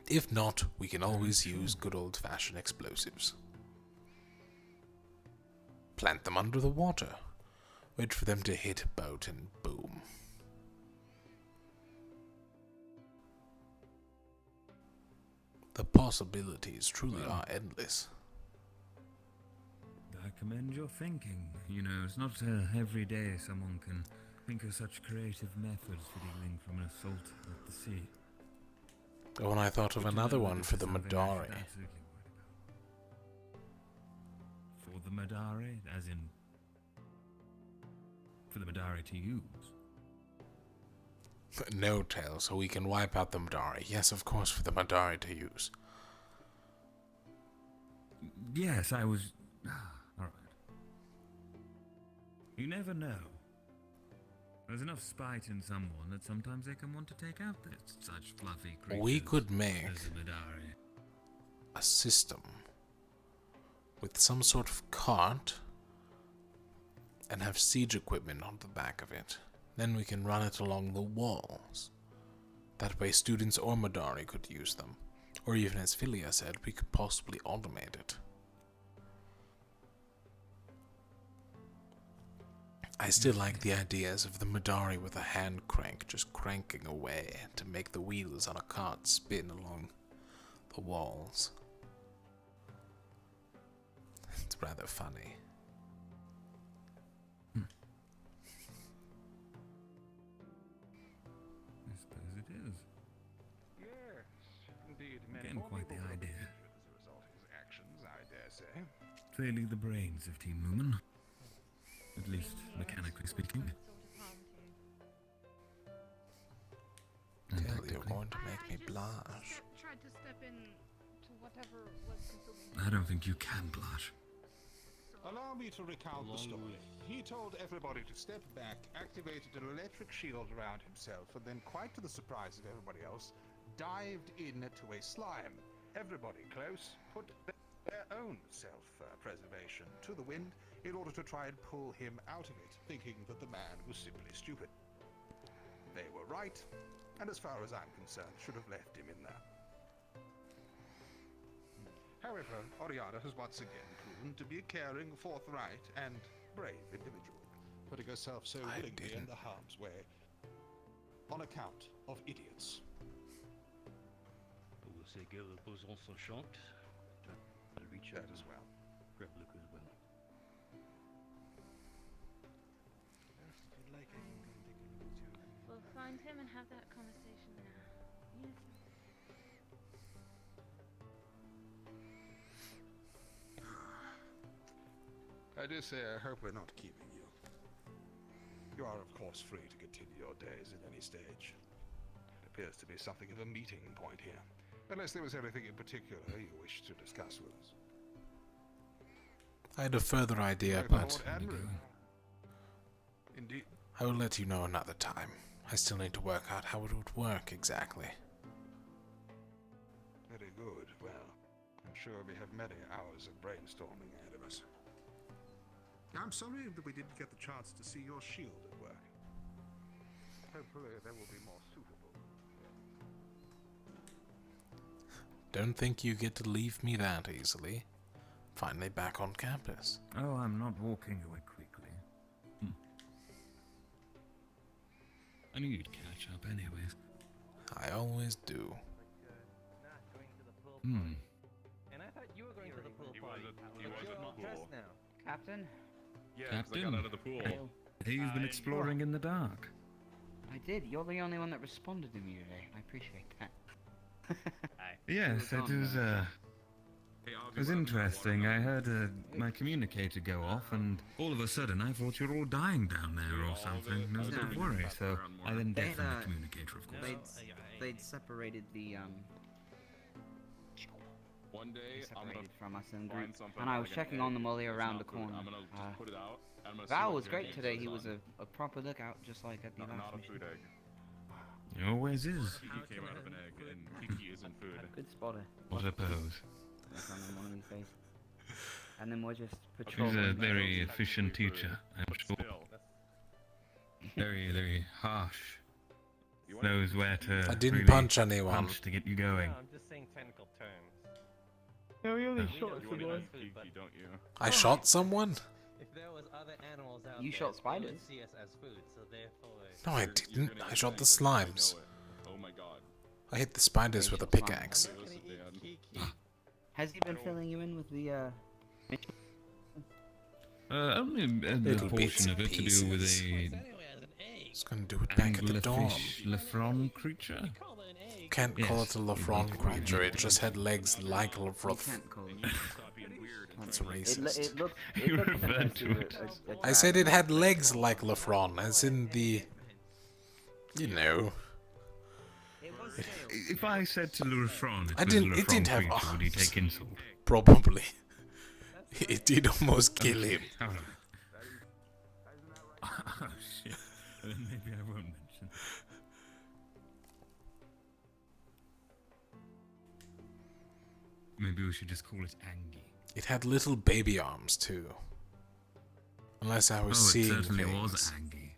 If not, we can always use good old-fashioned explosives. Plant them under the water. Wait for them to hit a boat and boom. The possibilities truly are endless. I commend your thinking. You know, it's not every day someone can think of such creative methods for dealing from an assault at the sea. Oh, and I thought of another one for the Madari. For the Madari, as in for the Madari to use. No tail, so we can wipe out the Madari. Yes, of course, for the Madari to use. Yes, I was... Alright. You never know. There's enough spite in someone that sometimes they can want to take out such fluffy creatures. We could make as the Madari. a system with some sort of cart and have siege equipment on the back of it. Then we can run it along the walls. That way students or Madari could use them. Or even as Philia said, we could possibly automate it. I still like the ideas of the Madari with a hand crank just cranking away to make the wheels on a cart spin along the walls. It's rather funny. I suppose it is. Yes, indeed. Again, quite the idea. As a result of his actions, I dare say. Clearly the brains of Team Lumen. At least, mechanically speaking. Tell you're going to make me blush. Tried to step in to whatever was consuming. I don't think you can blush. Allow me to recount the story. He told everybody to step back, activated an electric shield around himself, and then, quite to the surprise of everybody else, dived into a slime. Everybody close put their own self-preservation to the wind in order to try and pull him out of it, thinking that the man was simply stupid. They were right, and as far as I'm concerned, should have left him in there. However, Oriana has once again proven to be a caring, forthright, and brave individual, putting herself so willingly in the harm's way on account of idiots. Ces gars reposants sont chantes. I'll reach out as well. Grab Luke as well. If you'd like, I can go and take a look at your find him and have that conversation there. Yes. I do say I hope we're not keeping you. You are, of course, free to continue your days at any stage. It appears to be something of a meeting point here. Unless there was anything in particular you wish to discuss with us. I had a further idea, Right, but Lord Admiral. Indeed. I will let you know another time. I still need to work out how it would work exactly. Very good. Well, I'm sure we have many hours of brainstorming ahead of us. I'm sorry that we didn't get the chance to see your shield at work. Hopefully there will be more suitable. Don't think you get to leave me that easily. Finally back on campus. Oh, I'm not walking away quickly. I knew you'd catch up anyways. I always do. Hmm. And I thought you were going to the pool party. He was at the pool. Now. Captain? Yeah, Captain, I got out of the pool. You've been exploring in the dark. I did. You're the only one that responded to me today. I appreciate that. Yes, it was interesting. I heard my communicator go off, and all of a sudden I thought you were all dying down there or something. It was a bit worry, so I then deafened the communicator, of course. They'd separated the One day, separated from us in group, find something and I was like an checking egg. on them while they were It's around not the food. corner. I'm gonna just put it out. I'm gonna see Val what was you're great getting today. to He the was sun. a proper lookout, just like at the last Not a mission. food egg. He always is. Kiki came out of an egg, and Kiki isn't food. Good spotter. What a pose. On one of these days. And then we're just He's patrolling. a very efficient teacher, I'm sure. Very, very harsh. Knows where to I didn't really punch anyone. punch to get you going. I'm just saying technical terms. No, you only shot someone. Kiki, don't you? I shot someone? If there was other animals out You there, shot they spiders? would see us as food, so therefore. No, I didn't. I shot the slimes. Oh my god. I hit the spiders with a pickaxe. Has he been filling you in with the Only a Little portion bits of and it to do with pieces. a Just gonna do it back at the dorm. anglerfish lefron creature. Can't call it a Lafron creature, it just had legs like Lafron. That's racist. You referred to it. I said it had legs like Lafron, as in the... You know. If I said to Lefron It didn't have creature, would he arms. take insult? Probably. It did almost kill him. Alright. Oh shit. Then maybe I won't mention. Maybe we should just call it Angie. It had little baby arms too. Unless I was seeing it certainly things. was Angie.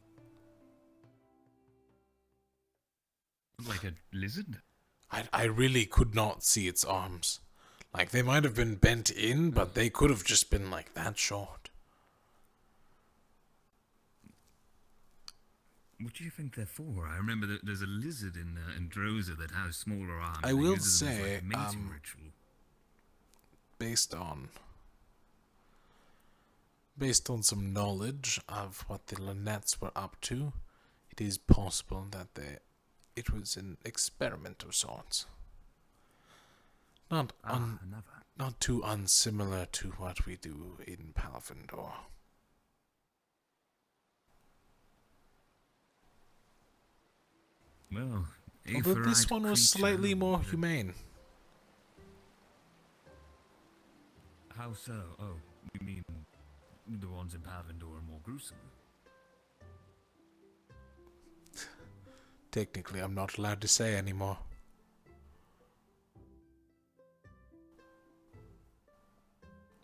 Like a lizard? I really could not see its arms. Like, they might have been bent in, but they could have just been like that short. What do you think they're for? I remember that there's a lizard in Droza that has smaller arms. I They will use them as, say, like, a mating ritual. based on some knowledge of what the Lynette's were up to, it is possible that it was an experiment of sorts. Not too unsimilar to what we do in Palvindor. Well, although this one was slightly more humane. How so? Oh, you mean the ones in Palvindor are more gruesome? Technically, I'm not allowed to say anymore.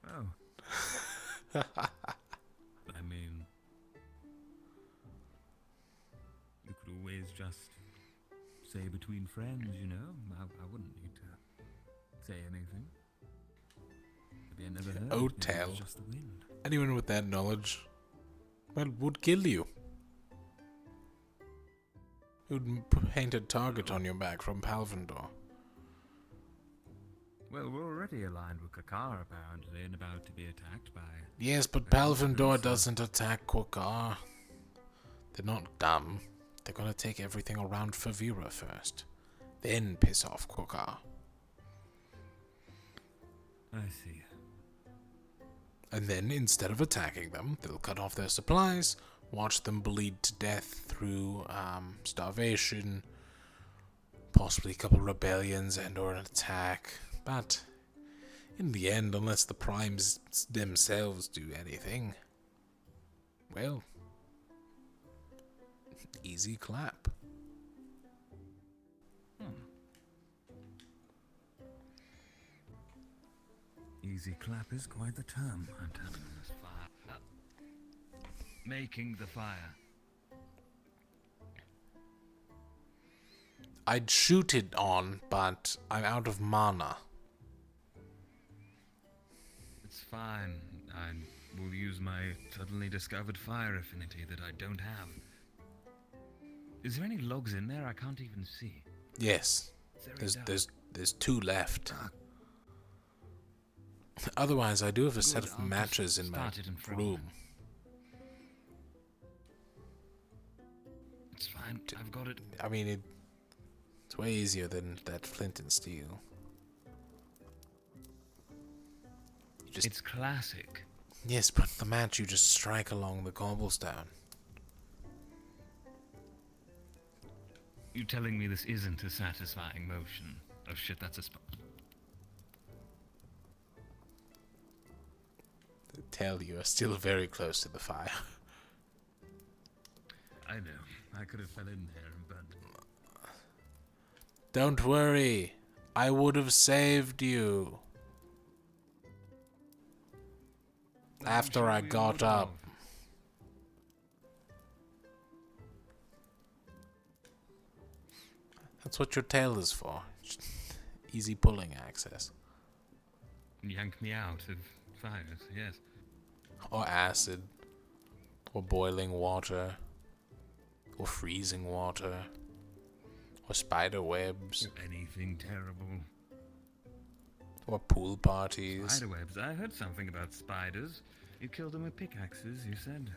Oh. I mean, you could always just say between friends, you know? I wouldn't need to say anything. Maybe I never heard. Oh, Maybe it tell. was just the wind. Anyone with that knowledge, well, would kill you. It would paint a target on your back from Palvindor. Well, we're already aligned with Kakar, apparently, and about to be attacked by... Yes, but Palvindor doesn't attack Quokar. They're not dumb. They're gonna take everything around Favira first, then piss off Kokar. I see. And then, instead of attacking them, they'll cut off their supplies, watch them bleed to death through starvation, possibly a couple rebellions and or an attack. But in the end, unless the primes themselves do anything, well, easy clap. Easy clap is quite the term, I'm telling you. This fire. Making the fire. I'd shoot it on, but I'm out of mana. It's fine. I will use my suddenly discovered fire affinity that I don't have. Is there any logs in there? I can't even see. Yes. There's 2 left. Otherwise, I do have a set of matches in my room. It's fine. I've got it. I mean, it's way easier than that flint and steel. It's classic. Yes, but the match you just strike along the cobblestone. You telling me this isn't a satisfying motion? Oh shit, that's a spot. Tell you are still very close to the fire. I know. I could have fell in there, but... Don't worry. I would have saved you. After I got up. That's what your tail is for. Easy pulling access. Yank me out of fires, yes. Or acid. Or boiling water. Or freezing water. Or spider webs. Anything terrible. Or pool parties. Spider webs. I heard something about spiders. You killed them with pickaxes, you said.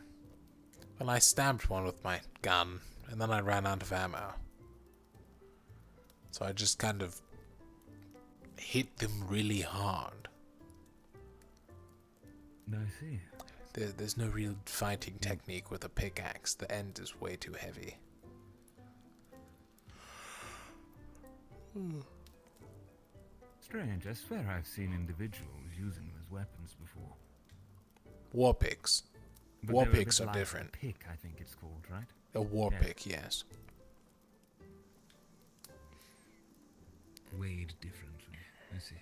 Well, I stabbed one with my gun, and then I ran out of ammo. So I just kind of hit them really hard. I see. There's no real fighting technique with a pickaxe. The end is way too heavy. Strange. I swear I've seen individuals using them as weapons before. War picks. But War they're a picks bit are like different. A pick, I think it's called, right? A war Yeah. pick, yes. Weighed differently. I see.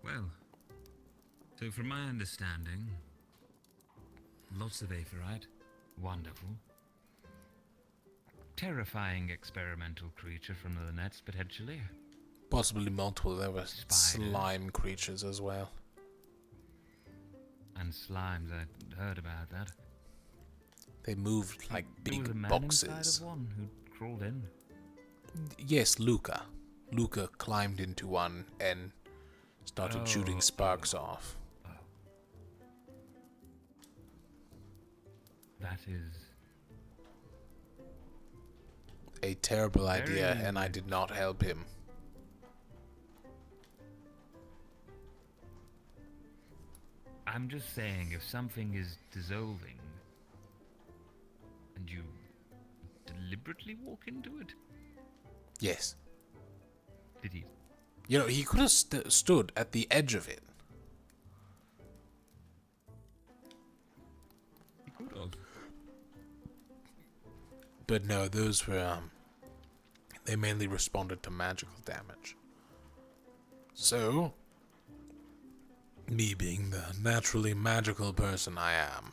Well, so from my understanding, lots of aetheryte, wonderful. Terrifying experimental creature from the nets, potentially. Possibly multiple. There were slime creatures as well. And slimes, I heard about that. They moved like There was a big man boxes. inside of one who crawled in. Yes, Luca. Luca climbed into one and started shooting sparks off. That is A terrible Very idea, and I did not help him. I'm just saying, if something is dissolving and you deliberately walk into it, Yes. did he? You know, he could have stood at the edge of it. He could have. But no, those were, they mainly responded to magical damage. So, me being the naturally magical person I am,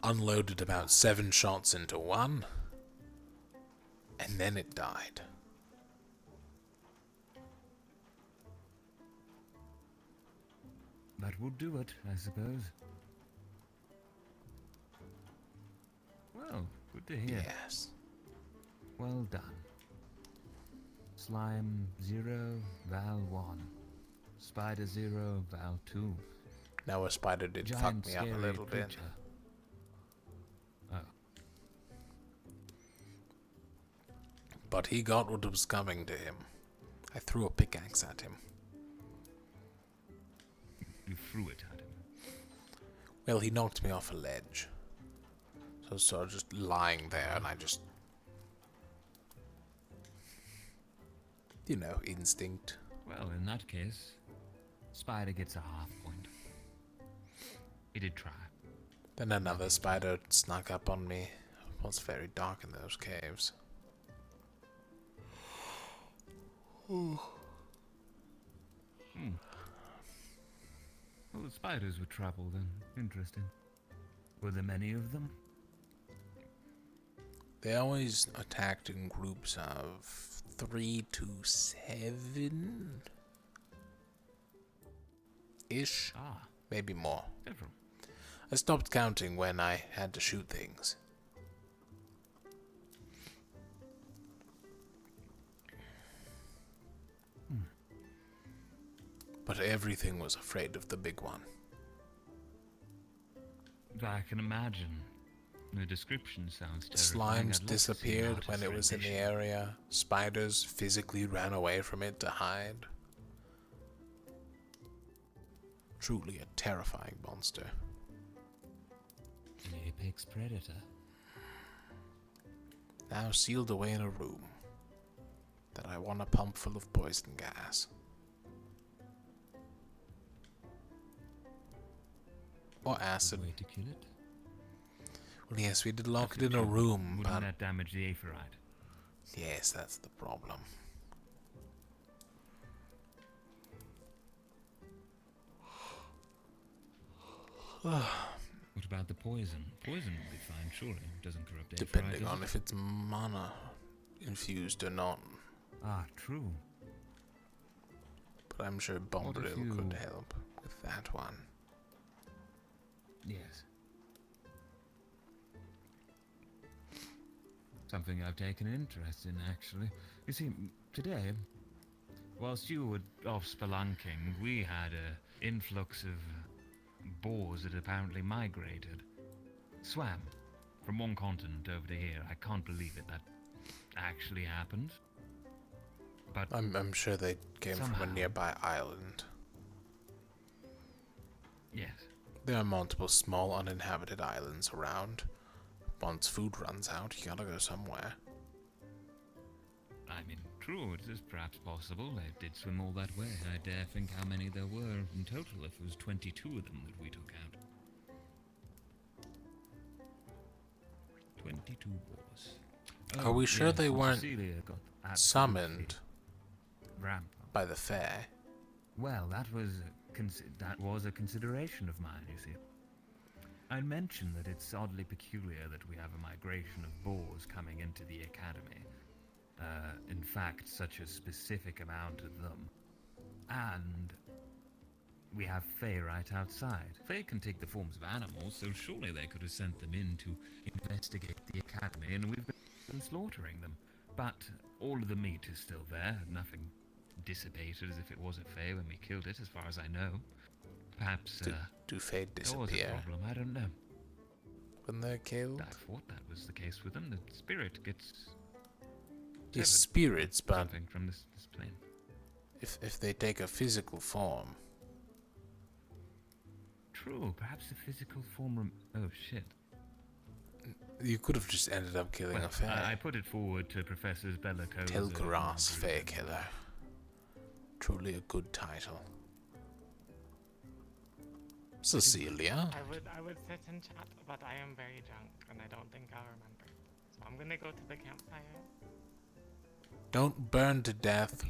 unloaded about 7 shots into one, and then it died. That would do it, I suppose. Well, good to hear. Yes. Well done. Slime 0, Val 1. Spider 0, Val 2. Now a spider did fuck Giant, me up a scary little bit. creature. Oh. But he got what was coming to him. I threw a pickaxe at him. You threw it at him? Well, he knocked me off a ledge. So I was sort of just lying there, and I just... You know, instinct. Well, in that case, spider gets a half point. He did try. Then another spider snuck up on me. It was very dark in those caves. Hmm. Well, the spiders would travel then. Interesting. Were there many of them? They always attacked in groups of 3 to 7 ish. Maybe more. Several. I stopped counting when I had to shoot things. But everything was afraid of the big one. I can imagine. The description sounds terrifying. I'd Slimes love to see disappeared artist's when it was in the rendition. area. Spiders physically ran away from it to hide. Truly a terrifying monster. An apex predator. Now sealed away in a room that I want a pump full of poison gas. Or acid. Way to kill it? Well, yes, we did lock it in a room, Wouldn't but... that damage the aephorite? Yes, that's the problem. What about the poison? Poison will be fine, surely. Doesn't corrupt aephorite, Depending does on it? if it's mana infused or not. Ah, true. But I'm sure What if Bombadil you- could help with that one. Yes. Something I've taken an interest in, actually. You see, today, whilst you were off spelunking, we had an influx of boars that apparently migrated. Swam from one continent over to here. I can't believe it. That actually happened. But I'm sure they came from somehow- a nearby island. yes. There are multiple small uninhabited islands around. Once food runs out, you gotta go somewhere. I mean, true, it is perhaps possible. They did swim all that way. I dare think how many there were in total if it was 22 of them that we took out. 22 boars. Are we sure yes, they weren't Cecilia got absolutely summoned rampant. by the fair? Well, that was a consideration of mine, you see. I mentioned that it's oddly peculiar that we have a migration of boars coming into the academy. In fact, such a specific amount of them. And we have Fae right outside. Fae can take the forms of animals, so surely they could have sent them in to investigate the academy, and we've been slaughtering them. But all of the meat is still there, nothing dissipated as if it was a Fae when we killed it, as far as I know. Perhaps, Do Fae there was a disappear problem, I don't know. when they're killed? I thought that was the case with them. The spirit gets Yes, severed. spirits, but Something from this plane. if they take a physical form, True, perhaps the physical form. Oh shit. you could have just ended up killing Well, a Fae. I put it forward to Professors Bellicosa. Tilkaras, Fae Killer. Truly a good title. Cecilia? I would sit and chat, but I am very drunk and I don't think I'll remember. So I'm gonna go to the campfire. Don't burn to death.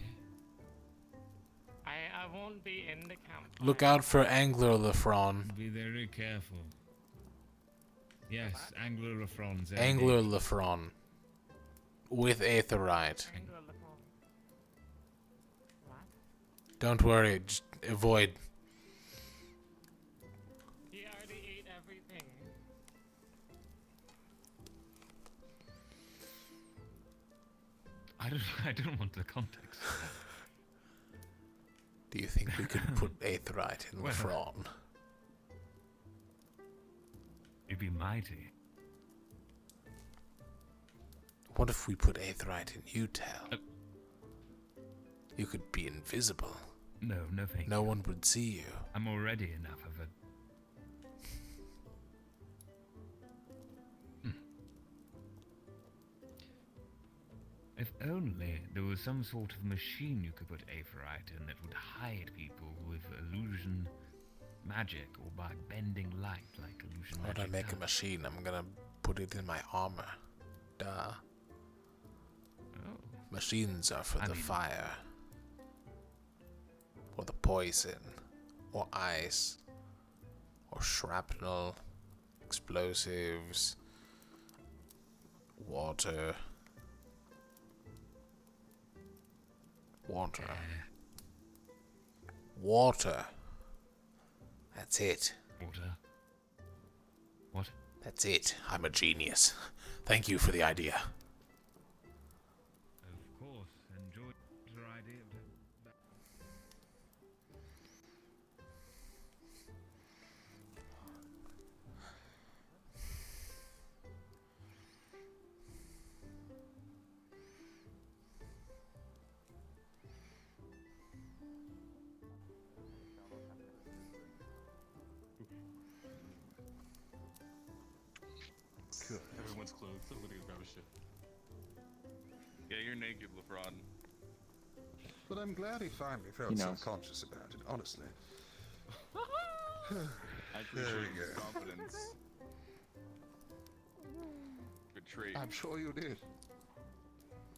I won't be in the campfire. Look out for Angler Lefron. Be very careful. Yes, Angler Lefron's Angler Lefron. With Aetherite. Don't worry, just avoid. He already ate everything. I don't want the context. Do you think we could put Aetherite in Well, Lefron? It'd be mighty. What if we put Aetherite in you, Tal? You could be invisible. No, no thank No one would see you. I'm already enough of a... If only there was some sort of machine you could put Aetherite in that would hide people with illusion magic or by bending light like illusion When magic. I make a machine, I'm gonna put it in my armor. Duh. Oh. Machines are for the fire. Or the poison. Or ice. Or shrapnel. Explosives. Water. Water. Water. That's it. Water. What? That's it. I'm a genius. Thank you for the idea. Of course, enjoy your idea of that. Good. Everyone's clothed. Somebody grab a shit. Yeah, you're naked, LeBron. But I'm glad he finally felt He so knows. conscious about it, honestly. I appreciate There we his go. confidence. Good trait. I'm sure you did.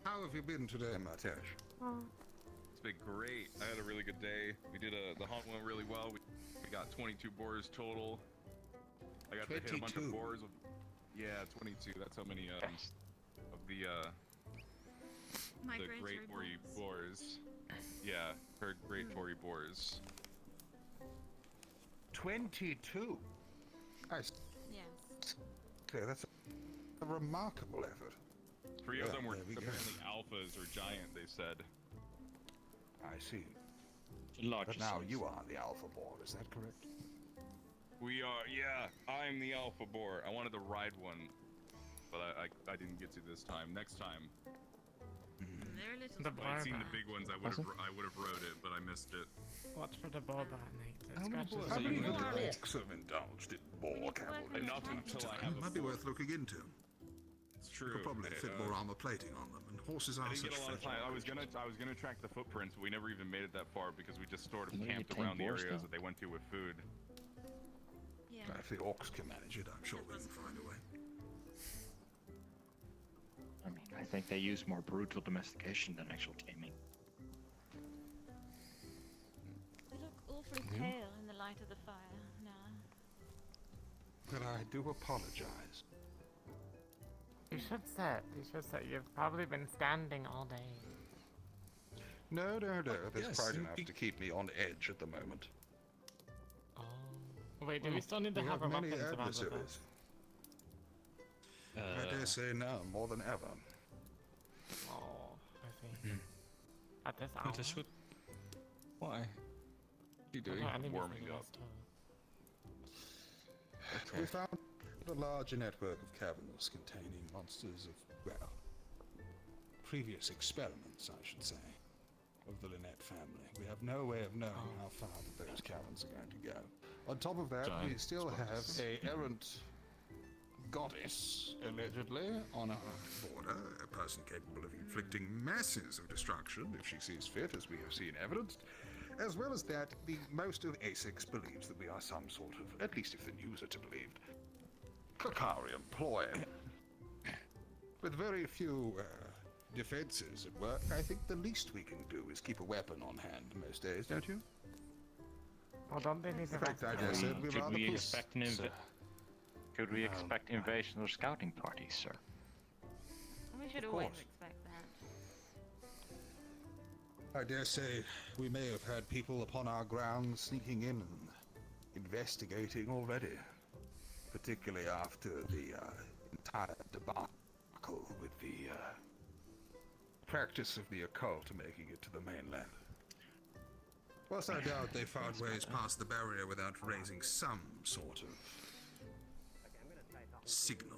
How have you been today, Matesh? It's been great. I had a really good day. We did the hunt went really well. We got 22 boars total. I got to hit a bunch 22? of boars. Yeah, 22. That's how many of the Migratory great hoary boars. Yeah, her great hoary boars. 22? Yes. Okay, that's a remarkable effort. Three of them were there we go. apparently alphas or giant, they said. I see. Large But now size. you are the alpha boar, is that correct? We are, yeah, I'm the alpha boar. I wanted to ride one, but I didn't get to this time. Next time. They're little The If I'd seen the barber. big ones, I would have rode it, but I missed it. Watch for the barber, Nate. It scratches How you. many little orcs have indulged in boar cavalry? Enough until I have a Might be worth looking into. It's true. Could probably fit more armor plating on them, and horses I are didn't such get a lot of fragile time. I was gonna track the footprints, but we never even made it that far because we just sort of camped around the areas that they went to with food. Yeah. If the orcs can manage it, I'm sure we can find a way. I mean, I think they use more brutal domestication than actual taming. They look awfully pale in the light of the fire now. But I do apologize. You should sit. You should sit. You've probably been standing all day. No. There's Yes, quite enough to keep me on edge at the moment. Oh. Wait, do we still need to We have our many weapons around with adversaries. us? I dare say now, more than ever. Oh, I see. At this hour? Why? What are you doing? Okay, I need to Warming figure up. this too. We found a large network of caverns containing monsters of, well, previous experiments, I should say, of the Lynette family. We have no way of knowing how far that those caverns are going to go. On top of that, we Giant still have spiders. a errant goddess, allegedly, on our border, a person capable of inflicting masses of destruction if she sees fit, as we have seen evidenced. As well as that, the most of ASICS believes that we are some sort of, at least if the news are to be believed, Kakarian ploy. With very few defenses at work, I think the least we can do is keep a weapon on hand most days, don't you? Well, don't they need In to fact, I dare say we rather push. Could we expect invasion or scouting parties, sir? We should Of always course. expect that. I dare say we may have had people upon our grounds sneaking in and investigating already. Particularly after the entire debacle with the practice of the occult making it to the mainland. Whilst I doubt they found ways past the barrier without raising some sort of signal.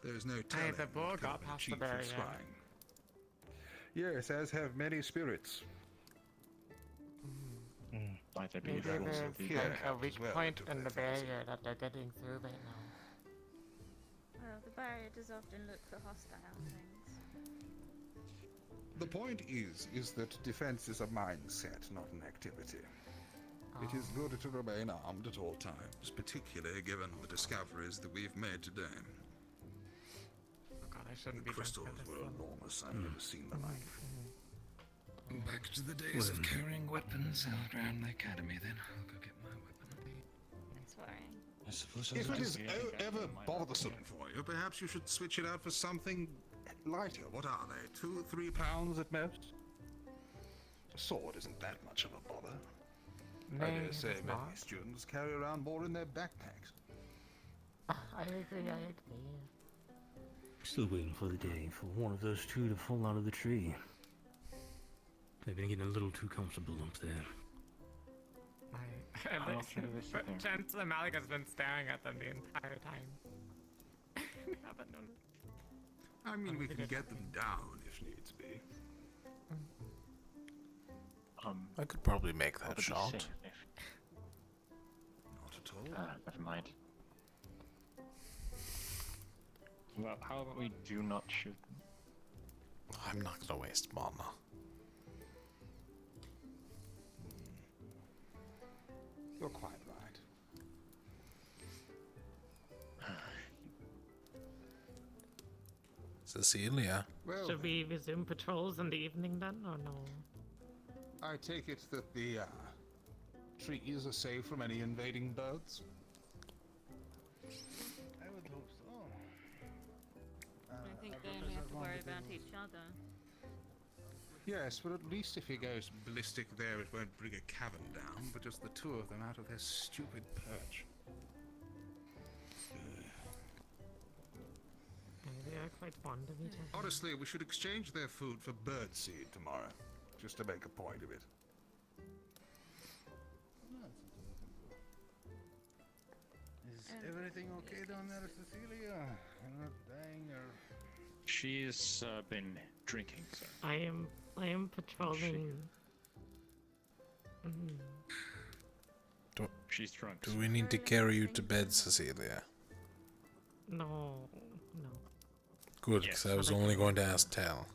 There is no telling the bull what could got have been past the achieved from barrier. scrying. Yes, as have many spirits. Maybe there's like a weak point in the barrier that they're getting through right now. Well, the barrier does often look for hostile things. The point is that defense is a mindset, not an activity. It is good to remain armed at all times, particularly given the discoveries that we've made today. Oh god, I shouldn't The be crystals were enormous. I've never seen the like. Back to the days of carrying weapons around the academy then. I'll go get my weapon. That's worrying. I suppose If it is ever bothersome for you, perhaps you should switch it out for something lighter. What are they? 2-3 pounds at most? A sword isn't that much of a bother. I dare say many students carry around more in their backpacks. I agree. Still waiting for the day for one of those two to fall out of the tree. They've been getting a little too comfortable up there. Chancellor Malik has been staring at them the entire time. We haven't noticed. I mean, we can get them down if needs be. I could probably make that shot. Not at all. Never mind. Well, how about we do not shoot them? I'm not gonna waste mana. You're quite right. Cecilia. Well, Should we resume patrols in the evening then, or no? I take it that the trees are safe from any invading birds? I would hope so. I think they only have to worry about each other. Yes, but at least if he goes ballistic there, it won't bring a cavern down, but just the two of them out of their stupid perch. They are quite fond of each other. Honestly, we should exchange their food for birdseed tomorrow, just to make a point of it. Is everything okay down there, Cecilia? You're not dying or... She's been drinking, sir. I am patrolling. She's drunk. Do we need to carry you to bed, Cecilia? No. Good, because I was only going to ask Tal.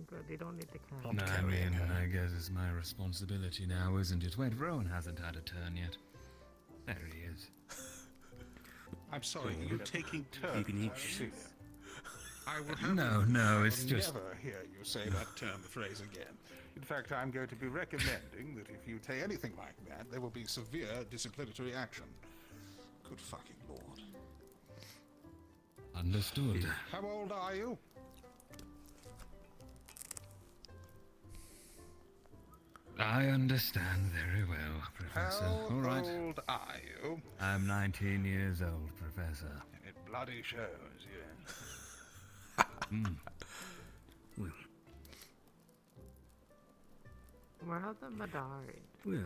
Good, you don't need to carry. No, I mean, I guess it's my responsibility now, isn't it? Wait, Rowan hasn't had a turn yet. There he is. I'm sorry, you're taking turns. I will have No, it's just... never hear you say that term phrase again. In fact, I'm going to be recommending that if you say anything like that, there will be severe disciplinary action. Good fucking lord. Understood. How old are you? I understand very well, Professor. How All right. old are you? I'm 19 years old, Professor. It bloody shows, yes. Well. Where are the Madari? Well.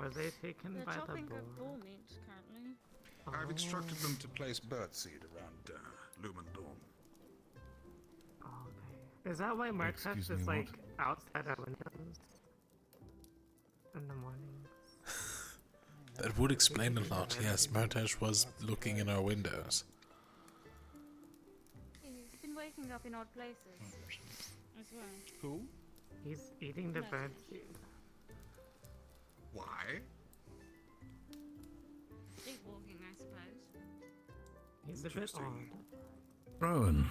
Were they taken They're by the chopping boar? good bull meat currently. I've instructed them to place birdseed around Lumen Dorm. Okay. Is that why Marquez Excuse me, is like what? outside our windows in the morning? That would explain a lot. Yes, Murtash was looking in our windows. He's been waking up in odd places as well. Who? He's eating the No. birdseed. Why? Sleepwalking, I suppose. He's a bit odd. Rowan,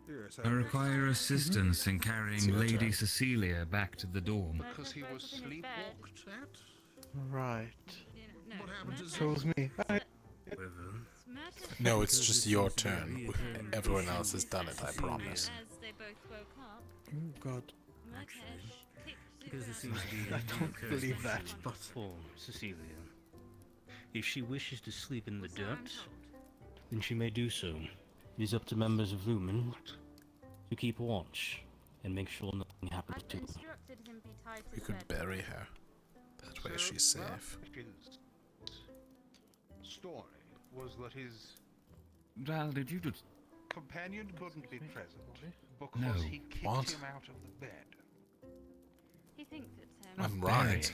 Yes, I require assistance in carrying your Lady turn. Cecilia back to the dorm. Because he was sleepwalked at? Right. No, What happened to So it was me. No, it's just your turn. Everyone else has done it, I promise. As they both woke up, Oh God. Murtash kicked Because there Zigzag seems to be I don't believe that, but... For Cecilia. If she wishes to sleep in the dirt, then she may do so. It is up to members of Lumen to keep watch and make sure nothing happens I've to her. instructed him be tied to We the could bed. bury her. That way she's safe. story was that his Val, did you just... companion couldn't be present because No. he kicked What? him out of the bed. He thinks it's him. I'm right.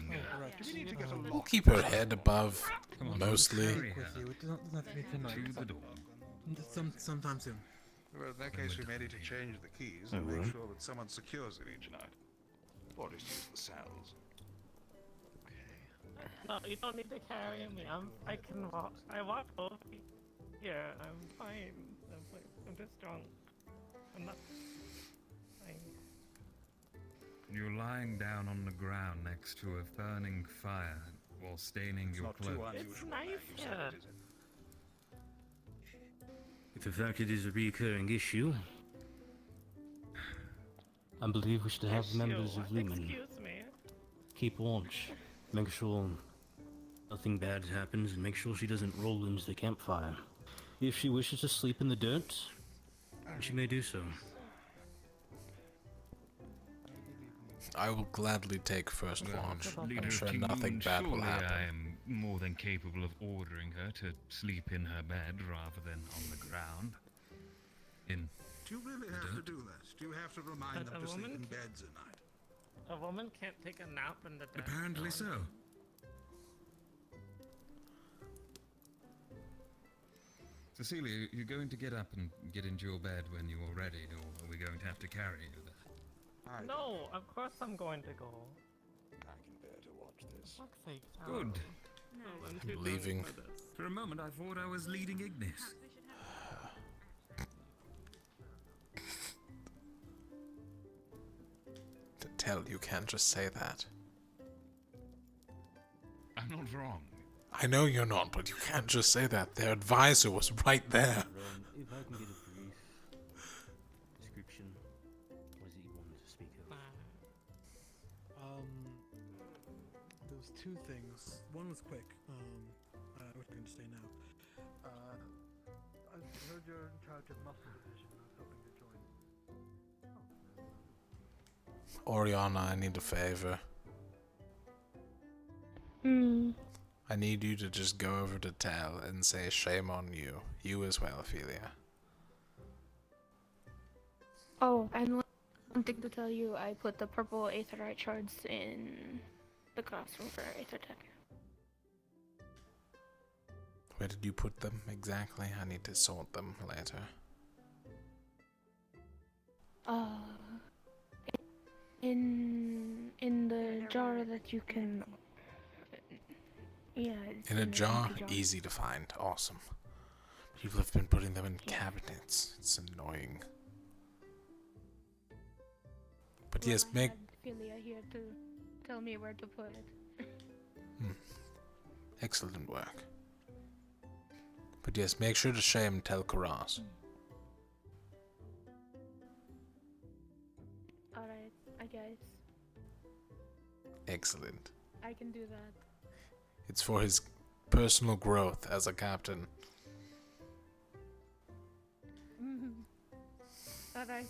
Do we need to get a We'll lock? keep her head above, Come on, mostly. carry her With you. It doesn't have to be tonight. to the door. Sometime soon. Well, in that case, we may need to change the keys and make sure that someone secures it each night. Or just use the cells. No, you don't need to carry me. I can walk. I walk over here. I'm fine. I'm just drunk. I'm not fine. You're lying down on the ground next to a burning fire while staining your clothes. It's nice here. If in fact it is a recurring issue, I believe we should have members of Lumen Excuse me. keep watch, make sure nothing bad happens, and make sure she doesn't roll into the campfire. If she wishes to sleep in the dirt, she may do so. I will gladly take first watch. Leader I'm of sure King nothing Moon, bad will surely happen. I am more than capable of ordering her to sleep in her bed rather than on the ground. In Do you really have to do that? Do you have to remind But them a to sleep woman in beds at night? A woman can't take a nap in the dead. Apparently so. Cecilia, you're going to get up and get into your bed when you're ready, or are we going to have to carry you there? No, of course I'm going to go. I can bear to watch this. Fuck's sake. Good. No, I'm too drunk Leaving. for this. For a moment, I thought I was leading Ignis. To tell you can't just say that. I'm not wrong. I know you're not, but you can't just say that. Their advisor was right there. If I can get a brief description, what is it you wanted to speak of? There was two things. One was quick. What can I say now? I heard you're in charge of muscle division. I was hoping to join. Oriana, I need a favor. I need you to just go over to Tal and say shame on you. You as well, Ophelia. Oh, and one thing to tell you, I put the purple aetherite shards in the classroom for Aethertech. Where did you put them exactly? I need to sort them later. In the jar that you can. Yeah. It's In a the jar? empty jar. Easy to find. Awesome. People have been putting them in cabinets. It's annoying. But yes, I make... had Philia here to tell me where to put it. Excellent work. But yes, make sure to shame Tel Karas. Alright, I guess. Excellent. I can do that. It's for his personal growth as a captain. Alright.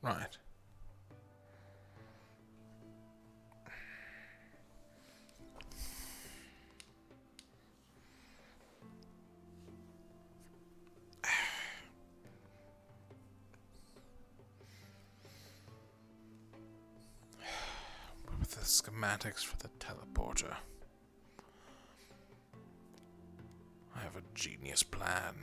Right. With the schematics for the teleporter, I have a genius plan.